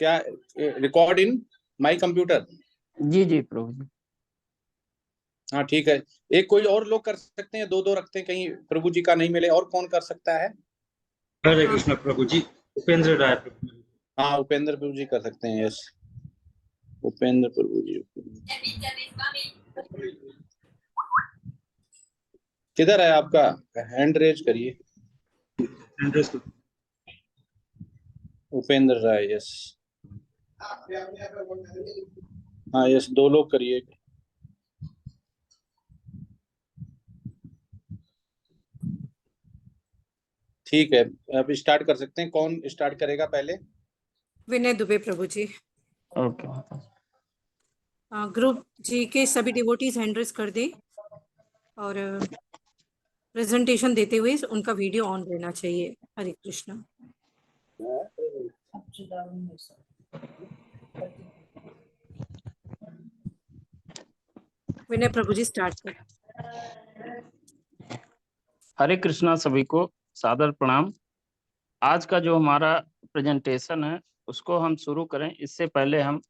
क्या record in my computer? जी जी प्रभु जी। हाँ ठीक है। एक कोई और लोग कर सकते हैं, दो दो रखते हैं, कहीं प्रभु जी का नहीं मिले। और कौन कर सकता है? हरे कृष्ण प्रभु जी। उपेंद्र राय प्रभु जी। हाँ उपेंद्र प्रभु जी कर सकते हैं। यस उपेंद्र प्रभु जी। किधर है आपका? हैंड रेज करिए। एंड्रेस उपेंद्र राय। यस हाँ यस, दो लोग करिए। ठीक है, अब स्टार्ट कर सकते हैं। कौन स्टार्ट करेगा पहले? विनय दुबे प्रभु जी। ओके। ग्रुप जी के सभी डिवोटीज हैंड रेज कर दें और प्रेजेंटेशन देते हुए उनका वीडियो ऑन रहना चाहिए। हरे कृष्णा। विनय प्रभु जी स्टार्ट कर। हरे कृष्णा, सभी को सादर प्रणाम। आज का जो हमारा प्रेजेंटेशन है उसको हम शुरू करें इससे पहले हम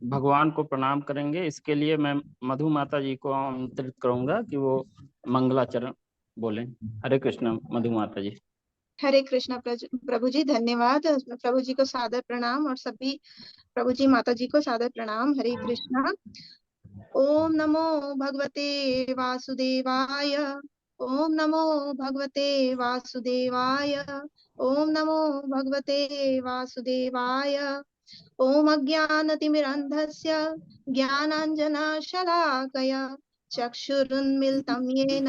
भगवान को प्रणाम करेंगे। इसके लिए मैं मधु माता जी को आमंत्रित करूंगा कि वो मंगलाचरण बोलें। हरे कृष्णा मधु माता जी। हरे कृष्णा प्रभु जी, धन्यवाद। प्रभु जी को सादर प्रणाम और सभी प्रभु जी माता जी को सादर प्रणाम। हरे कृष्णा। ओम नमो भगवते वासुदेवाय। ओम नमो भगवते वासुदेवाय। ओम नमो भगवते वासुदेवाय। ओम अज्ञानतिमिरन्धस्य ज्ञानाञ्जनशलाकया चक्षुरुन्मिलितं येन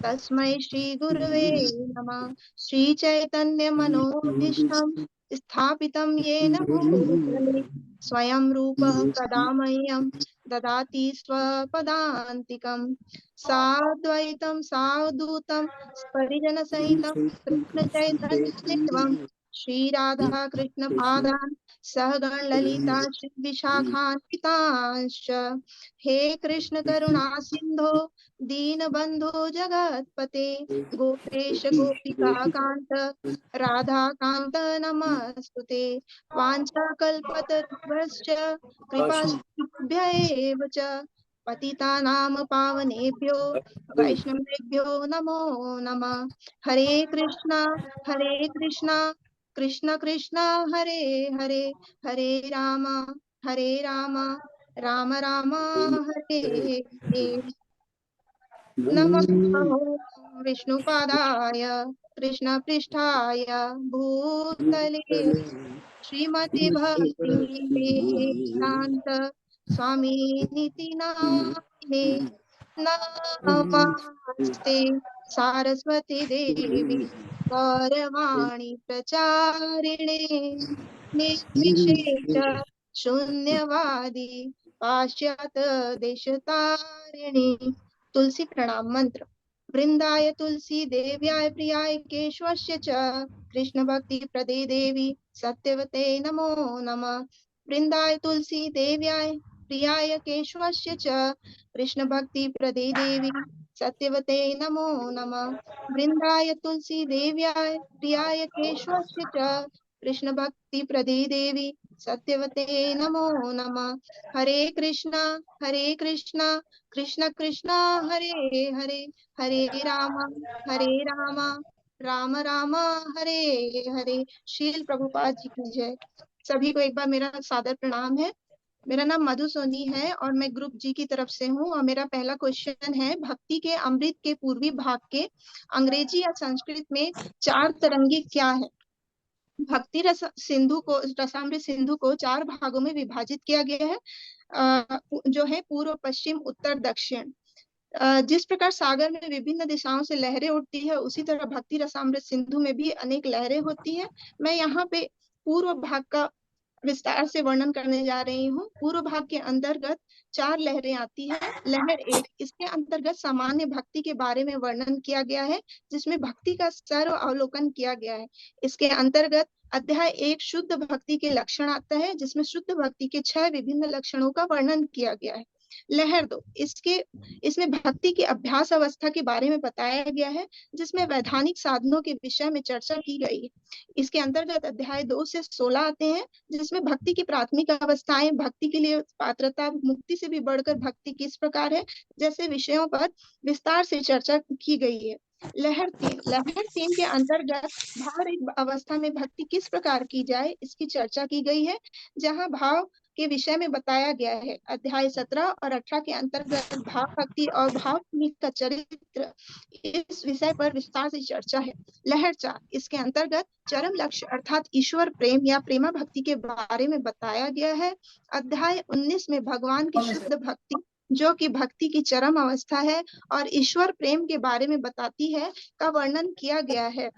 तस्मै श्रीगुरवे नमः। श्रीचैतन्यमनोभीष्टं स्थापितं येन भूतले स्वयं रूपः कदा मह्यं ददाति स्वपदान्तिकं। साद्वैतं सावधूतं परिजनसहितं कृष्णचैतन्यदेवं श्रीराधा कृष्ण पादान् सहगण ललिता श्री विशाखान्वितांश्च। हे कृष्ण करुणा सिंधो दीनबंधो जगत्पते गोपेश गोपिका कांत राधा कांत नमस्तुते। वाञ्छाकल्पतरुभ्यश्च कृपा सिन्धुभ्यैव च पतितानां पावनेभ्यो वैष्णवेभ्यो नमो नमः। हरे कृष्णा कृष्ण कृष्ण हरे हरे हरे राम राम राम हरे हरे। नमो विष्णुपादाय कृष्ण पृष्ठाय भूतले श्रीमती भक्ति वेदांत स्वामी निति नामिने। नमस्ते सारस्वती देवी गौरवाणी प्रचारिणे निर्विशेष शून्यवादी पाश्चात्य देशतारिणी। तुलसी प्रणाम मंत्र। वृंदाय तुलसी देव्याय प्रियाय केशवस्य च कृष्ण भक्ति प्रदे देवी सत्यवते नमो नमः। वृंदाय तुलसी देव्याय प्रियाय केशवस्य च कृष्ण भक्ति प्रदे देवी सत्यवते नमो नमः। वृंदाय तुलसी देव्याय प्रियाय केशवस्य च कृष्ण भक्ति प्रदे देवी सत्यवते नमो नमः। हरे कृष्णा कृष्ण कृष्ण हरे हरे हरे राम राम राम हरे हरे। शील प्रभुपाद जी की जय। सभी को एक बार मेरा सादर प्रणाम है। मेरा नाम मधु सोनी है और मैं ग्रुप जी की तरफ से हूँ। और मेरा पहला क्वेश्चन है, भक्ति के अमृत के पूर्वी भाग के अंग्रेजी या संस्कृत में चार तरंगी क्या है? भक्ति रस सिंधु को रसामृत सिंधु को चार भागों में विभाजित किया गया है, जो है पूर्व पश्चिम उत्तर दक्षिण। जिस प्रकार सागर में विभिन्न दिशाओं से लहरें उठती है उसी तरह भक्ति रसामृत सिंधु में भी अनेक लहरें होती है। मैं यहाँ पे पूर्व भाग का विस्तार से वर्णन करने जा रही हूँ। पूर्व भाग के अंतर्गत चार लहरें आती है। लहर एक, इसके अंतर्गत सामान्य भक्ति के बारे में वर्णन किया गया है जिसमें भक्ति का सर्व अवलोकन किया गया है। इसके अंतर्गत अध्याय एक शुद्ध भक्ति के लक्षण आता है जिसमें शुद्ध भक्ति के 6 विभिन्न लक्षणों का वर्णन किया गया है। लहर 2, इसमें भक्ति की अभ्यास अवस्था के बारे में बताया गया है, जिसमें वैधानिक साधनों के विषय में चर्चा की गई है। इसके अंतर्गत अध्याय 2 से 16 आते हैं, जिसमें भक्ति की प्राथमिक अवस्थाएं, भक्ति के लिए पात्रता, मुक्ति से भी बढ़कर भक्ति किस प्रकार है, जैसे विषयों पर विस्तार से चर्चा की गई है। लहर 3 के अंतर्गत भाव एक अवस्था में भक्ति किस प्रकार की जाए, इसकी चर्चा की गई है, जहां भाव के विषय में बताया गया है। अध्याय 17 और 18 के अंतर्गत भाव भक्ति और भाव का चरित्र, इस विषय पर विस्तार से चर्चा है। लहर 4, इसके अंतर्गत चरम लक्ष्य अर्थात ईश्वर प्रेम या प्रेमा भक्ति के बारे में बताया गया है। अध्याय 19 में भगवान की शुद्ध भक्ति, जो कि भक्ति की चरम अवस्था है और ईश्वर प्रेम के बारे में बताती है, का वर्णन किया गया है।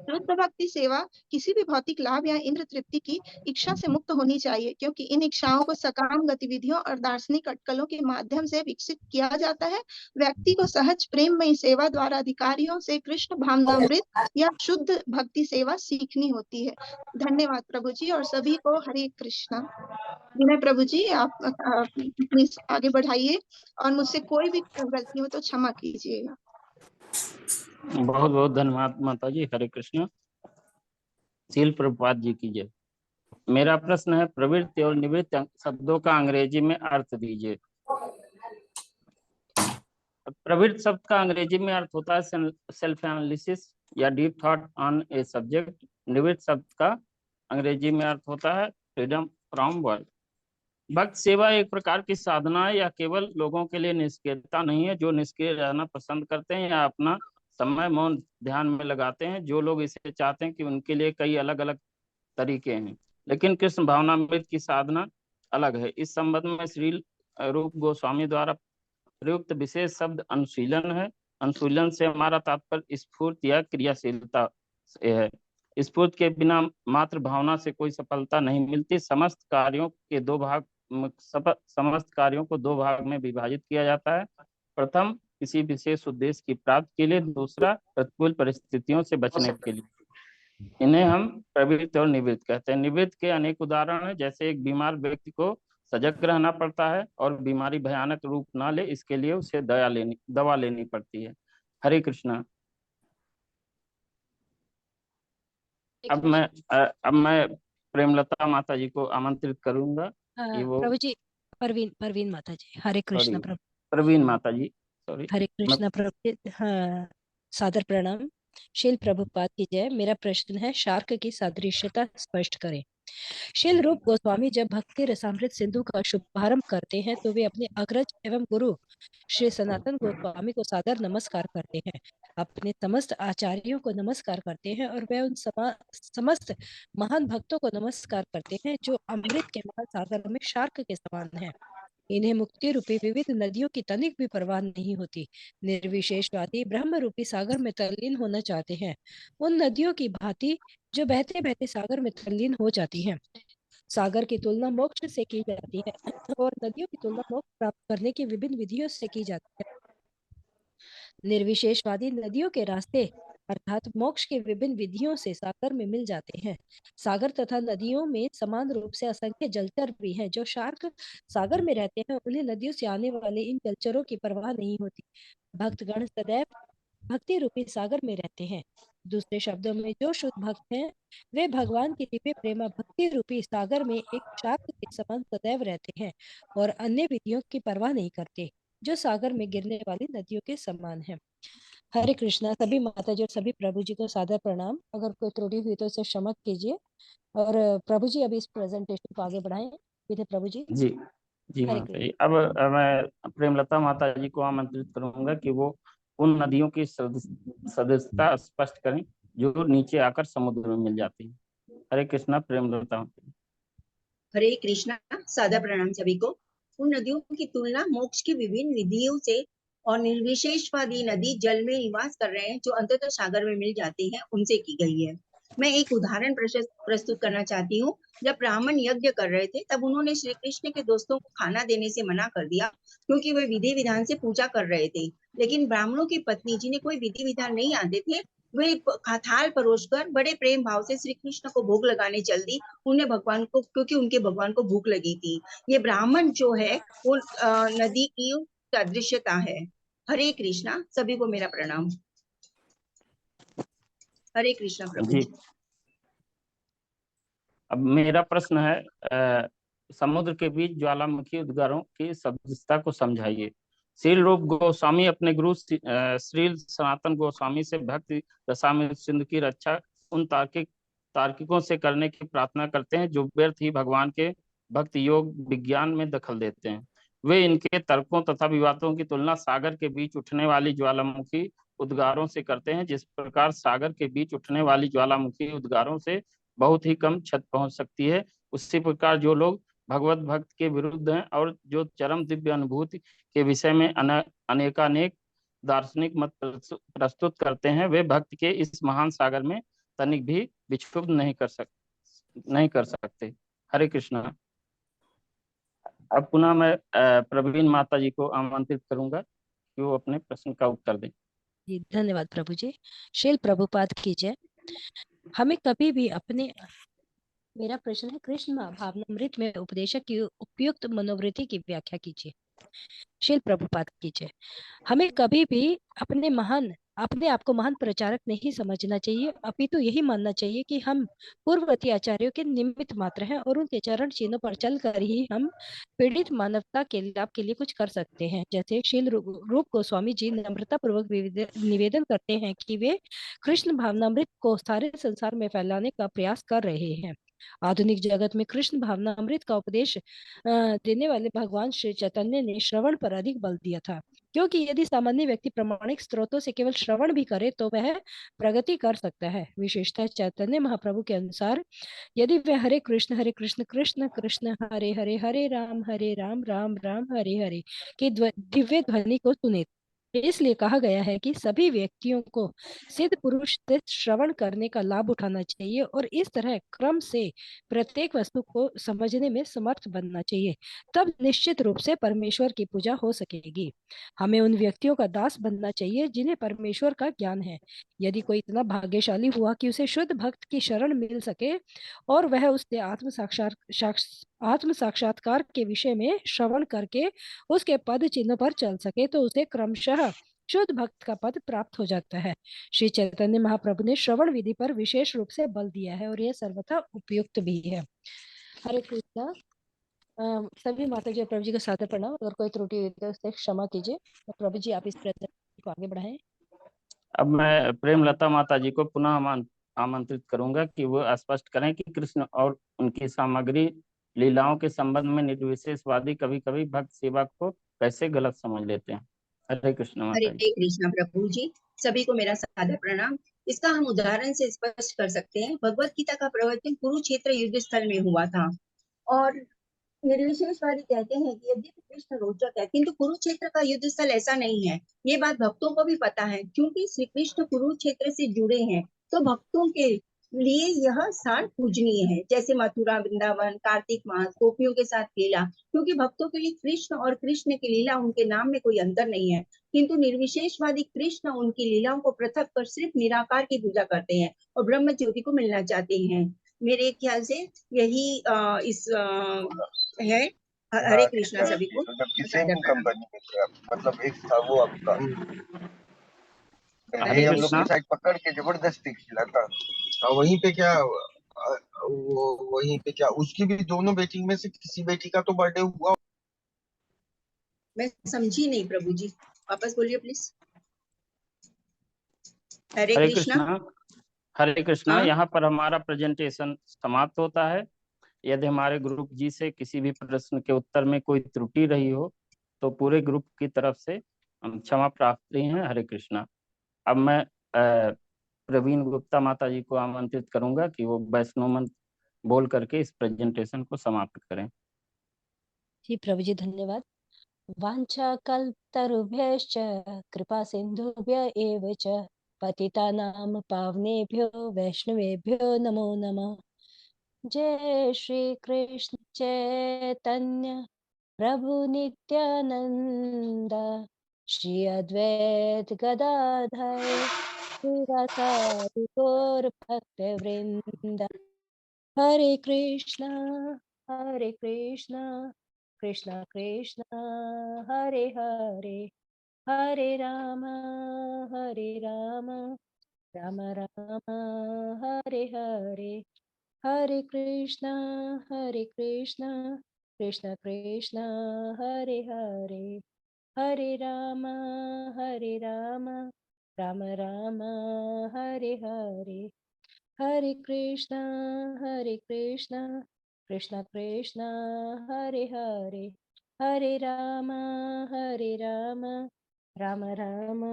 शुद्ध भक्ति सेवा किसी भी भौतिक लाभ या इंद्र तृप्ति की इच्छा से मुक्त होनी चाहिए, क्योंकि इन इच्छाओं को सकाम गतिविधियों और दार्शनिक अटकलों के माध्यम से विकसित किया जाता है। व्यक्ति को सहज प्रेममयी सेवा द्वारा अधिकारियों से कृष्ण भावनामृत या शुद्ध भक्ति सेवा सीखनी होती है। धन्यवाद प्रभु जी, और सभी को हरे कृष्णा। विनय प्रभु जी, आप प्लीज आगे बढ़ाइए, और मुझसे कोई भी गलती हो तो क्षमा कीजिएगा। बहुत बहुत धन्यवाद माता जी। हरे कृष्ण। शील प्रभुपाद जी की जय। मेरा प्रश्न है, प्रवृत्ति और निवृत्ति शब्दों का अंग्रेजी में अर्थ दीजिए। प्रवृत्ति शब्द का अंग्रेजी में अर्थ होता है सेल्फ एनालिसिस या deep thought on a subject. निवृत्ति शब्द का अंग्रेजी में अर्थ होता है फ्रीडम फ्रॉम वर्क। भक्त सेवा एक प्रकार की साधना है या केवल लोगों के लिए निष्क्रियता नहीं है, जो निष्क्रिय रहना पसंद करते हैं या अपना समय मौन ध्यान में लगाते हैं। जो लोग इसे चाहते हैं कि उनके लिए कई अलग अलग तरीके हैं, लेकिन कृष्ण भावनामृत की साधना अलग है। इस संबंध में श्री रूप गोस्वामी द्वारा प्रयुक्त विशेष शब्द अनुशीलन है। अनुशीलन से हमारा तात्पर्य स्फूर्ति या क्रियाशीलता से है। स्फूर्ति के बिना मात्र भावना से कोई सफलता नहीं मिलती। समस्त कार्यों को दो भाग में विभाजित किया जाता है। प्रथम किसी विशेष उद्देश्य की प्राप्ति के लिए, दूसरा प्रतिकूल परिस्थितियों से बचने के लिए। इन्हें हम प्रवृत्ति और निवृत्ति कहते हैं। निवृत्ति के अनेक उदाहरण हैं, जैसे एक बीमार व्यक्ति को सजग रहना पड़ता है और बीमारी भयानक रूप ना ले, इसके लिए उसे दवा लेनी पड़ती है। हरे कृष्णा। अब मैं प्रेमलता माता जी को आमंत्रित करूंगा कि वो प्रभु जी, परवीन माता जी। हरे कृष्ण प्रभु। प्रवीण माता जी, सॉरी। हरे कृष्ण प्रभु। हाँ, सादर प्रणाम। शील प्रभुपाद की जय। मेरा प्रश्न है, शार्क की सादृश्यता स्पष्ट करें। शील रूप गोस्वामी जब भक्ति रसामृत सिंधु का शुभारंभ करते हैं तो वे अपने अग्रज एवं गुरु श्री सनातन गोस्वामी को सादर नमस्कार करते हैं, अपने समस्त आचार्यों को नमस्कार करते हैं, और वे उन समस्त महान भक्तों को नमस्कार करते हैं जो अमृत के महासागर में शार्क के समान हैं। इन्हें मुक्ति रूपी विविध नदियों की तनिक भी परवाह नहीं होती। निर्विशेषवादी ब्रह्म रूपी सागर में तल्लीन होना चाहते हैं, उन नदियों की भांति जो बहते बहते सागर में तल्लीन हो जाती हैं। सागर की तुलना मोक्ष से की जाती है और नदियों की तुलना मोक्ष प्राप्त करने की विभिन्न विधियों से की जाती है। निर्विशेषवादी नदियों के रास्ते अर्थात मोक्ष के विभिन्न विधियों से सागर में मिल जाते हैं। सागर तथा नदियों में समान रूप से असंख्य जलचर भी हैं। जो शार्क सागर में रहते हैं, उन्हें नदियों से आने वाले इन जलचरों की परवाह नहीं होती। भक्तगण सदैव भक्ति रूपी सागर में रहते हैं। दूसरे शब्दों में, जो शुद्ध भक्त हैं वे भगवान की दिव्य प्रेमा भक्ति रूपी सागर में एक शार्क के समान सदैव रहते हैं और अन्य विधियों की परवाह नहीं करते, जो सागर में गिरने वाली नदियों के समान है। हरे कृष्णा। सभी माता जी और सभी प्रभु जी को सादर प्रणाम। अगर कोई त्रुटि हुई तो इसे क्षमा कीजिए। और प्रभु जी अभी इस प्रेजेंटेशन को आगे बढ़ाएं। विधि प्रभु जी। जी जी माता जी। अब मैं प्रेमलता माता जी को आमंत्रित करूंगा कि वो उन नदियों की सदस्यता स्पष्ट करें जो नीचे आकर समुद्र में मिल जाती है। हरे कृष्णा। प्रेमलता। हरे कृष्णा। सादर प्रणाम सभी को। उन नदियों की तुलना मोक्ष की विभिन्न विधियों से और निर्विशेषवादी नदी जल में निवास कर रहे हैं जो अंततः सागर में मिल जाते हैं, उनसे की गई है। मैं एक उदाहरण प्रस्तुत करना चाहती हूँ। जब ब्राह्मण यज्ञ कर रहे थे तब उन्होंने श्री कृष्ण के दोस्तों को खाना देने से मना कर दिया, क्योंकि वे विधि विधान से पूजा कर रहे थे। लेकिन ब्राह्मणों की पत्नी, जिन्हें कोई विधि विधान नहीं आते थे, वे थाल परोसकर बड़े प्रेम भाव से श्री कृष्ण को भोग लगाने चल दी। उन्हें भगवान को, क्योंकि उनके भगवान को भूख लगी थी। ये ब्राह्मण जो है वो नदी की सदृश्यता है। हरे कृष्णा, सभी को मेरा प्रणाम। हरे कृष्णा प्रभु जी। जी। अब मेरा प्रश्न है, समुद्र के बीच ज्वालामुखी उद्गारों की सदृशता को समझाइए। श्रील रूप गोस्वामी अपने गुरु श्रील सनातन गोस्वामी से भक्ति दशामृत सिंधु की रक्षा उन तार्किकों से करने की प्रार्थना करते हैं जो व्यर्थ ही भगवान के भक्ति योग विज्ञान में दखल देते हैं। वे इनके तर्कों तथा विवादों की तुलना सागर के बीच उठने वाली ज्वालामुखी उद्गारों से करते हैं। जिस प्रकार सागर के बीच उठने वाली ज्वालामुखी उद्गारों से बहुत ही कम क्षत पहुंच सकती है, उसी प्रकार जो लोग भगवत भक्त के विरुद्ध हैं और जो चरम दिव्य अनुभूति के विषय में अनेकानेक दार्शनिक मत प्रस्तुत करते हैं, वे भक्त के इस महान सागर में तनिक भी विक्षुब्ध नहीं कर सकते। हरे कृष्णा। अब पुनः मैं प्रवीण माता जी को आमंत्रित करूंगा कि वो अपने प्रश्न का उत्तर दें। जी धन्यवाद प्रभु जी। श्रील प्रभुपाद की जय। हमें कभी भी अपने मेरा प्रश्न है, कृष्ण भावनामृत में उपदेशक की उपयुक्त मनोवृत्ति की व्याख्या कीजिए। श्रील प्रभुपाद की जय। हमें कभी भी अपने आप को महान प्रचारक नहीं समझना चाहिए, अपितु यही मानना चाहिए कि हम पूर्ववर्ती आचार्यों के निमित्त मात्र हैं और उनके चरण चिन्हों पर चलकर ही हम पीड़ित मानवता के लाभ के लिए कुछ कर सकते हैं। जैसे श्रील रूप गोस्वामी जी नम्रता पूर्वक निवेदन करते हैं कि वे कृष्ण भावनामृत को सारे संसार में फैलाने का प्रयास कर रहे हैं। आधुनिक जगत में कृष्ण भावनामृत का उपदेश देने वाले भगवान श्री चैतन्य ने श्रवण पर अधिक बल दिया था, क्योंकि यदि सामान्य व्यक्ति प्रामाणिक स्रोतों से केवल श्रवण भी करे तो वह प्रगति कर सकता है। विशेषतः चैतन्य महाप्रभु के अनुसार यदि वह हरे कृष्ण कृष्ण कृष्ण हरे हरे हरे राम राम राम हरे हरे की दिव्य ध्वनि को सुने। इसलिए कहा गया है कि सभी व्यक्तियों को सिद्ध पुरुष से श्रवण करने का लाभ उठाना चाहिए और इस तरह क्रम से प्रत्येक वस्तु को समझने में समर्थ बनना चाहिए, तब निश्चित रूप से परमेश्वर की पूजा हो सकेगी। हमें उन व्यक्तियों का दास बनना चाहिए जिन्हें परमेश्वर का ज्ञान है। यदि कोई इतना भाग्यशाली हुआ कि उसे शुद्ध भक्त की शरण मिल सके और वह उससे आत्म साक्षात्कार के विषय में श्रवण करके उसके पद चिन्ह पर चल सके तो उसे क्रमशः शुद्ध भक्त का पद प्राप्त हो जाता है। श्री चैतन्य महाप्रभु ने श्रवण विधि पर विशेष रूप से बल दिया है और यह सर्वथा उपयुक्त भी है। हरे कृष्णा। सभी माता जी और प्रभु जी को सादर प्रणाम। अगर कोई त्रुटि हुई तो उससे क्षमा कीजिए। तो प्रभु जी आप इस प्रश्न को आगे बढ़ाएं। अब मैं प्रेमलता माता जी को पुनः आमंत्रित करूंगा कि वो स्पष्ट करें कि कृष्ण और उनकी सामग्री लीलाओं के संबंध में निर्विशेषवादी कभी कभी भक्त सेवा को कैसे गलत समझ लेते हैं। हरे कृष्ण माता जी। हरे कृष्णा प्रभु जी, सभी को मेरा सादर प्रणाम। इसका हम उदाहरण से स्पष्ट कर सकते हैं। भगवत गीता का प्रवचन कुरुक्षेत्र युद्ध स्थल में हुआ था और निर्विशेषवादी कहते हैं कि यदि कृष्ण रोचक है, किंतु कुरुक्षेत्र का युद्ध स्थल ऐसा नहीं है। ये बात भक्तों को भी पता है, क्योंकि श्री कृष्ण कुरुक्षेत्र से जुड़े हैं, तो भक्तों के लिए यह स्थान पूजनीय है। जैसे मथुरा, वृंदावन, कार्तिक मास, गोपियों के साथ लीला, क्योंकि भक्तों के लिए कृष्ण और कृष्ण की लीला उनके नाम में कोई अंतर नहीं है। किंतु निर्विशेषवादी कृष्ण उनकी लीलाओं को पृथक कर सिर्फ निराकार की पूजा करते हैं और ब्रह्म ज्योति को मिलना चाहते हैं। मेरे ख्याल से यही इस है। हरे कृष्णा सभी को। सेम कंपनी में थे आप, मतलब एक था वो आपका, हरे हम लोग कृष्णा। की साइड पकड़ के जबरदस्ती खिलाता। और वहीं पे क्या वहीं पे क्या उसकी भी दोनों बेटी में से किसी बेटी का तो बर्थडे हुआ। मैं समझी नहीं प्रभु जी, वापस बोलिए प्लीज। हरे हरे कृष्णा। कृष्णा। हरे कृष्णा। हाँ? यहाँ पर हमारा प्रेजेंटेशन समाप्त होता है। यदि हमारे ग्रुप जी से किसी भी प्रश्न के उत्तर में कोई त्रुटि रही हो तो पूरे ग्रुप की तरफ से हम क्षमा प्रार्थी हैं। हरे कृष्णा। अब मैं प्रवीण गुप्ता माता जी को आमंत्रित करूंगा कि वो वैष्णव मंत्र बोल करके इस प्रेजेंटेशन को समाप्त करें। जी प्रभु जी धन्यवाद। वाञ्छाकल्पतरुभ्यश्च कृपा सिन्धुभ्य एव च पतितानां पावनेभ्यो वैष्णवेभ्यो नमो नमः। जय श्री कृष्ण चैतन्य प्रभु नित्यानंद श्री अद्वैत गदाधर तेरा साधु और भक्त वृंद। हरे कृष्णा कृष्णा कृष्णा हरे हरे, हरे राम राम राम हरे हरे, हरे कृष्णा कृष्णा कृष्णा हरे हरे, हरे राम राम राम हरे हरे, हरे कृष्णा कृष्णा कृष्णा हरे हरे, हरे राम राम राम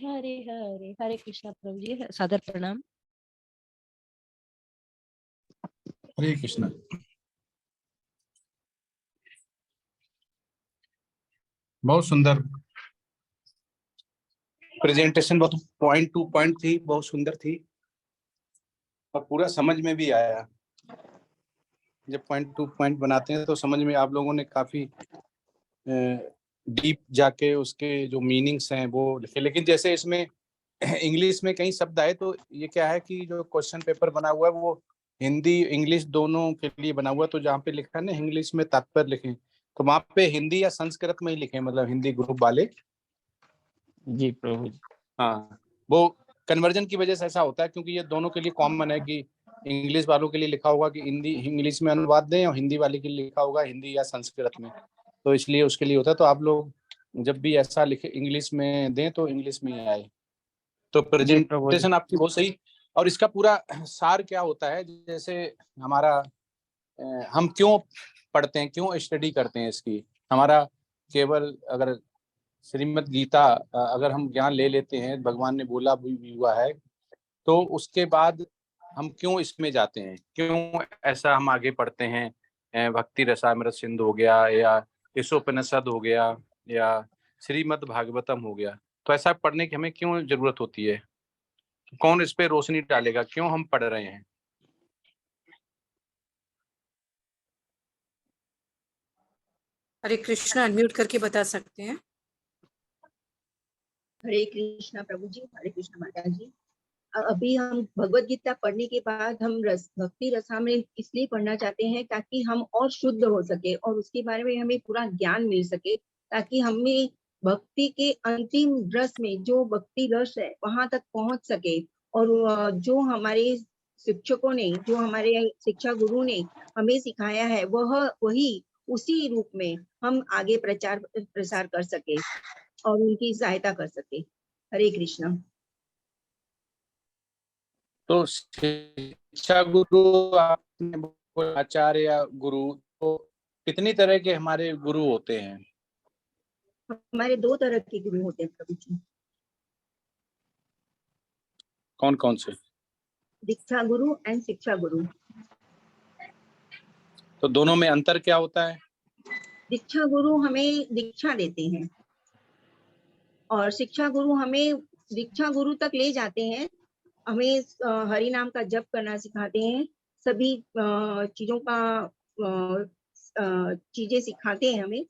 हरे हरे। हरे कृष्णा प्रभु जी, सादर प्रणाम। हरे कृष्णा। बहुत सुंदर प्रेजेंटेशन, बहुत पॉइंट टू पॉइंट थी, बहुत सुंदर थी और पूरा समझ में भी आया। जब पॉइंट टू पॉइंट बनाते हैं तो समझ में, आप लोगों ने काफी डीप जाके उसके जो मीनिंग्स हैं वो लिखे। लेकिन जैसे इसमें इंग्लिश में कई शब्द आए, तो ये क्या है कि जो क्वेश्चन पेपर बना हुआ है वो हिंदी इंग्लिश दोनों के लिए बना हुआ है। तो जहाँ पे लिखा है ना इंग्लिश में तात्पर्य लिखें, तो वहाँ पे हिंदी या संस्कृत में ही लिखे, मतलब हिंदी ग्रुप वाले। जी प्रभु जी। हाँ, वो कन्वर्जन की वजह से ऐसा होता है, क्योंकि ये दोनों के लिए कॉमन है कि इंग्लिश वालों के लिए लिखा होगा कि हिंदी इंग्लिश में अनुवाद दें, और हिंदी वाले के लिए लिखा होगा हिंदी या संस्कृत में। तो इसलिए उसके लिए होता है। तो आप लोग जब भी ऐसा लिखे इंग्लिश में दें तो इंग्लिश में ही आए। तो जी प्रभु जी। प्रेजेंटेशन आपकी बहुत सही। और इसका पूरा सार क्या होता है, जैसे हमारा हम क्यों पढ़ते हैं, क्यों स्टडी करते हैं इसकी। हमारा केवल अगर श्रीमद् गीता अगर हम ज्ञान ले लेते हैं, भगवान ने बोला भी हुआ है, तो उसके बाद हम क्यों इसमें जाते हैं, क्यों ऐसा हम आगे पढ़ते हैं। भक्ति रसामृत सिंधु हो गया, या ईशोपनिषद हो गया, या श्रीमद् भागवतम हो गया। तो ऐसा पढ़ने की हमें क्यों जरूरत होती है, कौन इस पे रोशनी डालेगा, क्यों हम पढ़ रहे हैं। हरे कृष्णा अनम्यूट करके बता सकते हैं। हरे कृष्णा प्रभु जी, हरे कृष्णा माता जी। अभी हम भगवत गीता पढ़ने के बाद हम भक्ति रसामृत इसलिए पढ़ना चाहते हैं ताकि हम और शुद्ध हो सके और उसके बारे में हमें पूरा ज्ञान मिल सके, ताकि हमें भक्ति के अंतिम रस में, जो भक्ति रस है वहां तक पहुंच सके। और जो हमारे शिक्षकों ने, जो हमारे शिक्षा गुरु ने हमें सिखाया है, वह वही उसी रूप में हम आगे प्रचार प्रसार कर सके और उनकी सहायता कर सके। हरे कृष्णा। तो शिक्षा गुरु आपने बोला, आचार्य या गुरु, तो कितनी तरह के हमारे गुरु होते हैं। हमारे दो तरह के गुरु होते हैं प्रभु जी। कौन कौन से। दीक्षा गुरु एंड शिक्षा गुरु। तो दोनों में अंतर क्या होता है। दीक्षा गुरु हमें दीक्षा देते हैं और शिक्षा गुरु हमें दीक्षा गुरु तक ले जाते हैं, हमें हरि नाम का जप करना सिखाते हैं, सभी चीजों का चीजें सिखाते हैं, हमें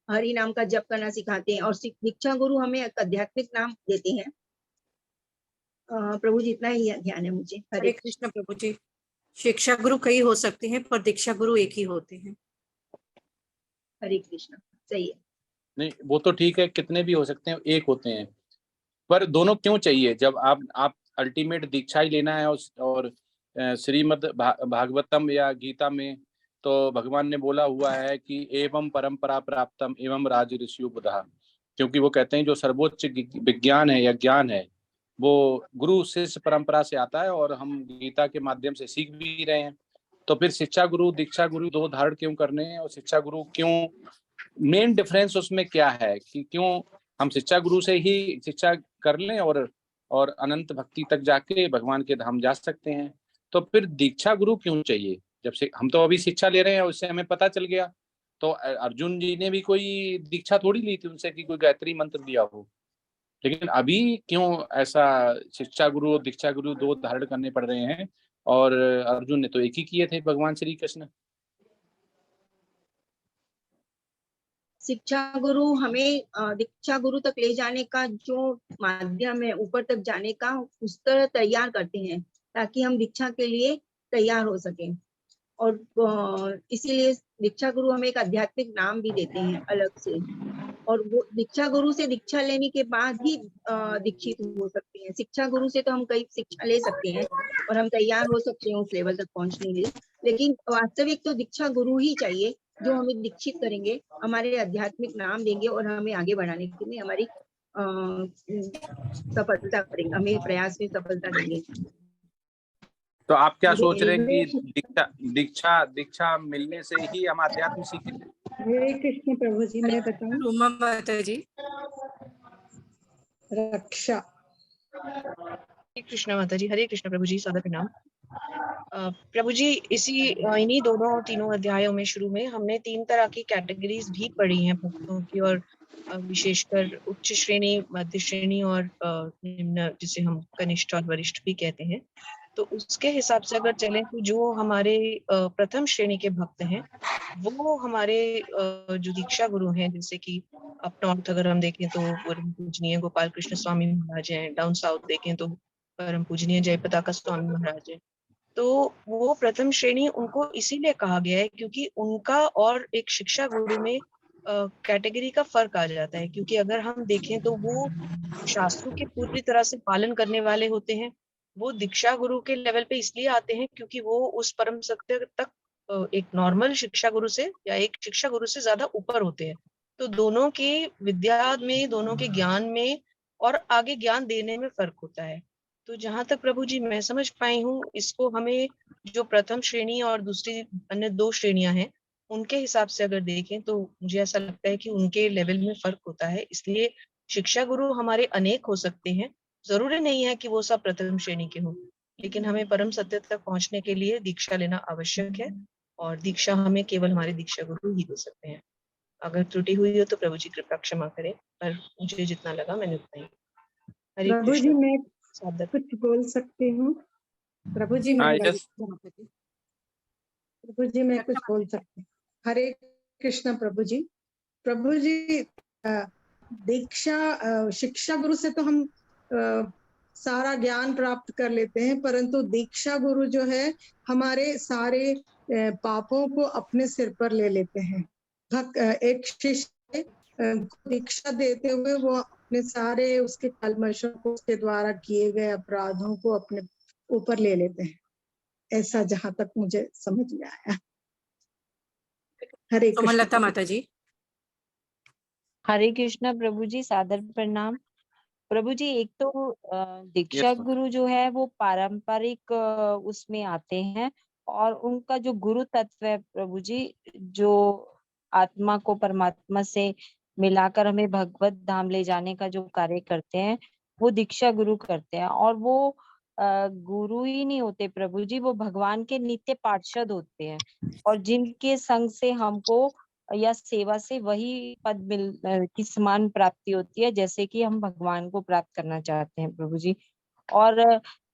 हरि नाम का जप करना सिखाते हैं। और दीक्षा गुरु हमें आध्यात्मिक नाम देते हैं। प्रभु जी इतना ही ध्यान है मुझे। हरे कृष्ण प्रभु जी। शिक्षा गुरु कई हो सकते हैं पर दीक्षा गुरु एक ही होते हैं। हरे कृष्ण, सही है। नहीं, वो तो ठीक है, कितने भी हो सकते हैं, एक होते हैं, पर दोनों क्यों चाहिए। जब आप अल्टीमेट दीक्षा ही लेना है, और श्रीमद् भागवतम या गीता में तो भगवान ने बोला हुआ है कि एवं परंपरा प्राप्तम एवं राज ऋषियों बुधा। क्योंकि वो कहते हैं जो सर्वोच्च विज्ञान है या ज्ञान है वो गुरु शिष्य परंपरा से आता है, और हम गीता के माध्यम से सीख भी रहे हैं। तो फिर शिक्षा गुरु दीक्षा गुरु दो धारण क्यों करने हैं, और शिक्षा गुरु क्यों, मेन डिफरेंस उसमें क्या है कि क्यों हम शिक्षा गुरु से ही शिक्षा कर लें और अनंत भक्ति तक जाके भगवान के धाम जा सकते हैं। तो फिर दीक्षा गुरु क्यों चाहिए। जब से हम तो अभी शिक्षा ले रहे हैं, उससे हमें पता चल गया। तो अर्जुन जी ने भी कोई दीक्षा थोड़ी ली थी उनसे कि कोई गायत्री मंत्र दिया हो। लेकिन अभी क्यों ऐसा शिक्षा गुरु और दीक्षा गुरु दो धारण करने पड़ रहे हैं, और अर्जुन ने तो एक ही किए थे, भगवान श्री कृष्ण। शिक्षा गुरु हमें दीक्षा गुरु तक ले जाने का जो माध्यम है, ऊपर तक जाने का, उस तरह तैयार करते हैं ताकि हम दीक्षा के लिए तैयार हो सकें। और इसीलिए दीक्षा गुरु हमें एक आध्यात्मिक नाम भी देते हैं अलग से, और वो दीक्षा गुरु से दीक्षा लेने के बाद ही दीक्षित हो सकते हैं। शिक्षा गुरु से तो हम कई शिक्षा ले सकते हैं और हम तैयार हो सकते हैं उस लेवल तक पहुंचने के लिए, लेकिन वास्तविक तो दीक्षा गुरु ही चाहिए जो हमें दीक्षित करेंगे, हमारे आध्यात्मिक नाम देंगे और हमें आगे बढ़ाने के लिए हमारी सफलता करेंगे, हमें प्रयास में सफलता देंगे। तो आप क्या सोच रहे हैं कि दीक्षा दीक्षा मिलने से ही हम आध्यात्म सीखेंगे? हरे कृष्ण प्रभु जी, मैं बताऊं? उमा माता जी। रक्षा। हरे कृष्ण माता जी, हरे कृष्ण प्रभु जी, सादर प्रणाम। प्रभु जी, इन्हीं दोनों तीनों अध्यायों में शुरू में हमने 3 तरह की कैटेगरीज भी पढ़ी हैं भक्तों की, और विशेषकर उच्च श्रेणी, मध्य श्रेणी और निम्न, जिसे हम कनिष्ठ और वरिष्ठ भी कहते हैं। तो उसके हिसाब से अगर चलें तो जो हमारे प्रथम श्रेणी के भक्त हैं वो हमारे जो दीक्षा गुरु हैं, जैसे कि अप नॉर्थ अगर हम देखें तो परम पूजनीय गोपाल कृष्ण स्वामी महाराज हैं, डाउन साउथ देखें तो परम पूजनीय जय पताका स्वामी महाराज हैं। तो वो प्रथम श्रेणी उनको इसीलिए कहा गया है क्योंकि उनका और एक शिक्षा गुरु में कैटेगरी का फर्क आ जाता है, क्योंकि अगर हम देखें तो वो शास्त्रों के पूरी तरह से पालन करने वाले होते हैं। वो दीक्षा गुरु के लेवल पे इसलिए आते हैं क्योंकि वो उस परम सत्य तक एक नॉर्मल शिक्षा गुरु से या एक शिक्षा गुरु से ज्यादा ऊपर होते हैं। तो दोनों की विद्या में, दोनों के ज्ञान में और आगे ज्ञान देने में फर्क होता है। तो जहां तक प्रभु जी मैं समझ पाई हूँ, इसको हमें जो प्रथम श्रेणी और दूसरी अन्य 2 श्रेणियां हैं उनके हिसाब से अगर देखें तो मुझे ऐसा लगता है कि उनके लेवल में फर्क होता है। इसलिए शिक्षा गुरु हमारे अनेक हो सकते हैं, जरूरी नहीं है कि वो सब प्रथम श्रेणी के हों, लेकिन हमें परम सत्य तक पहुंचने के लिए दीक्षा लेना आवश्यक है, और दीक्षा हमें केवल हमारे दीक्षा गुरु ही दे सकते हैं। अगर त्रुटि हुई हो तो प्रभु जी कृपा क्षमा करें, पर मुझे जितना लगा मैंने उतना ही। हरे प्रभु जी, कृष्ण। मैं कुछ बोल सकती हूँ? प्रभु जी, मैं प्रभु जी मैं कुछ बोल सकती हूँ? हरे कृष्ण प्रभु जी। प्रभु जी, दीक्षा शिक्षा गुरु से तो हम सारा ज्ञान प्राप्त कर लेते हैं, परंतु दीक्षा गुरु जो है हमारे सारे पापों को अपने सिर पर ले लेते हैं। एक शिष्य दीक्षा देते हुए वो अपने सारे उसके कलमशों को, उसके द्वारा किए गए अपराधों को अपने ऊपर ले लेते हैं, ऐसा जहां तक मुझे समझ में आया। हरे कृष्ण। सुमलता माता जी। हरे कृष्णा प्रभु जी, सादर प्रणाम। प्रभु जी, एक तो दीक्षा गुरु जो है वो पारंपरिक उसमें आते हैं, और उनका जो गुरु तत्व है प्रभु जी, जो आत्मा को परमात्मा से मिलाकर हमें भगवत धाम ले जाने का जो कार्य करते हैं वो दीक्षा गुरु करते हैं। और वो गुरु ही नहीं होते प्रभु जी, वो भगवान के नित्य पार्षद होते हैं, और जिनके संग से हमको या सेवा से वही पद की समान प्राप्ति होती है जैसे कि हम भगवान को प्राप्त करना चाहते हैं प्रभु जी। और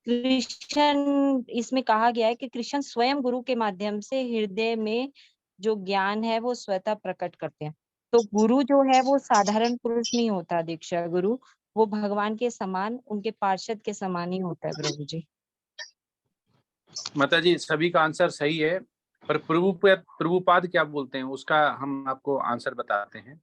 कृष्ण, इसमें कहा गया है कि कृष्ण स्वयं गुरु के माध्यम से हृदय में जो ज्ञान है वो स्वतः प्रकट करते हैं। तो गुरु जो है वो साधारण पुरुष नहीं होता, दीक्षा गुरु वो भगवान के समान, उनके पार्षद के समान ही होता है प्रभु जी। माता जी, सभी का आंसर सही है, पर प्रभुपाद क्या बोलते हैं उसका हम आपको आंसर बताते हैं।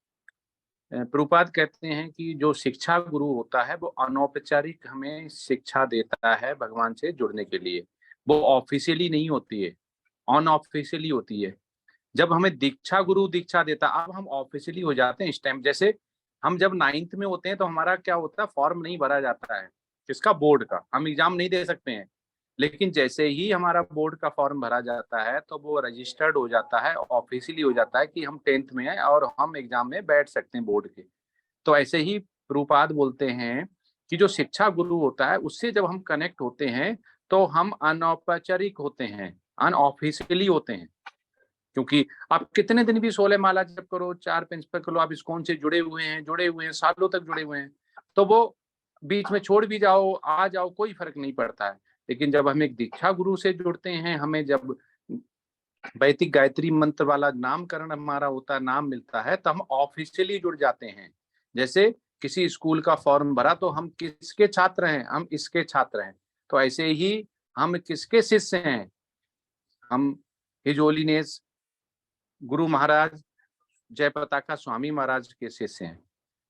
प्रभुपाद कहते हैं कि जो शिक्षा गुरु होता है वो अनौपचारिक हमें शिक्षा देता है भगवान से जुड़ने के लिए, वो ऑफिशियली नहीं होती है, अनऑफिशियली होती है। जब हमें दीक्षा गुरु दीक्षा देता, अब हम ऑफिशियली हो जाते हैं इस टाइम। जैसे हम जब 9th में होते हैं तो हमारा क्या होता है, फॉर्म नहीं भरा जाता है किसका, बोर्ड का, हम एग्जाम नहीं दे सकते हैं। लेकिन जैसे ही हमारा बोर्ड का फॉर्म भरा जाता है तो वो रजिस्टर्ड हो जाता है, ऑफिशियली हो जाता है कि हम 10th में हैं और हम एग्जाम में बैठ सकते हैं बोर्ड के। तो ऐसे ही प्रभुपाद बोलते हैं कि जो शिक्षा गुरु होता है उससे जब हम कनेक्ट होते हैं तो हम अनौपचारिक होते हैं, अनऑफिशियली होते हैं। क्योंकि आप कितने दिन भी 16 माला जप करो, 4 पेंस पे करो, आप इस्कॉन से जुड़े हुए हैं, सालों तक जुड़े हुए हैं, तो वो बीच में छोड़ भी जाओ, आ जाओ, कोई फर्क नहीं पड़ता है। लेकिन जब हम एक दीक्षा गुरु से जुड़ते हैं, हमें जब वैदिक गायत्री मंत्र वाला नामकरण हमारा होता है, नाम मिलता है, तो हम ऑफिशियली जुड़ जाते हैं। जैसे किसी स्कूल का फॉर्म भरा तो हम किसके छात्र हैं, हम इसके छात्र हैं। तो ऐसे ही हम किसके शिष्य हैं, हम हिज होलीनेस गुरु महाराज जय पताका स्वामी महाराज के शिष्य हैं।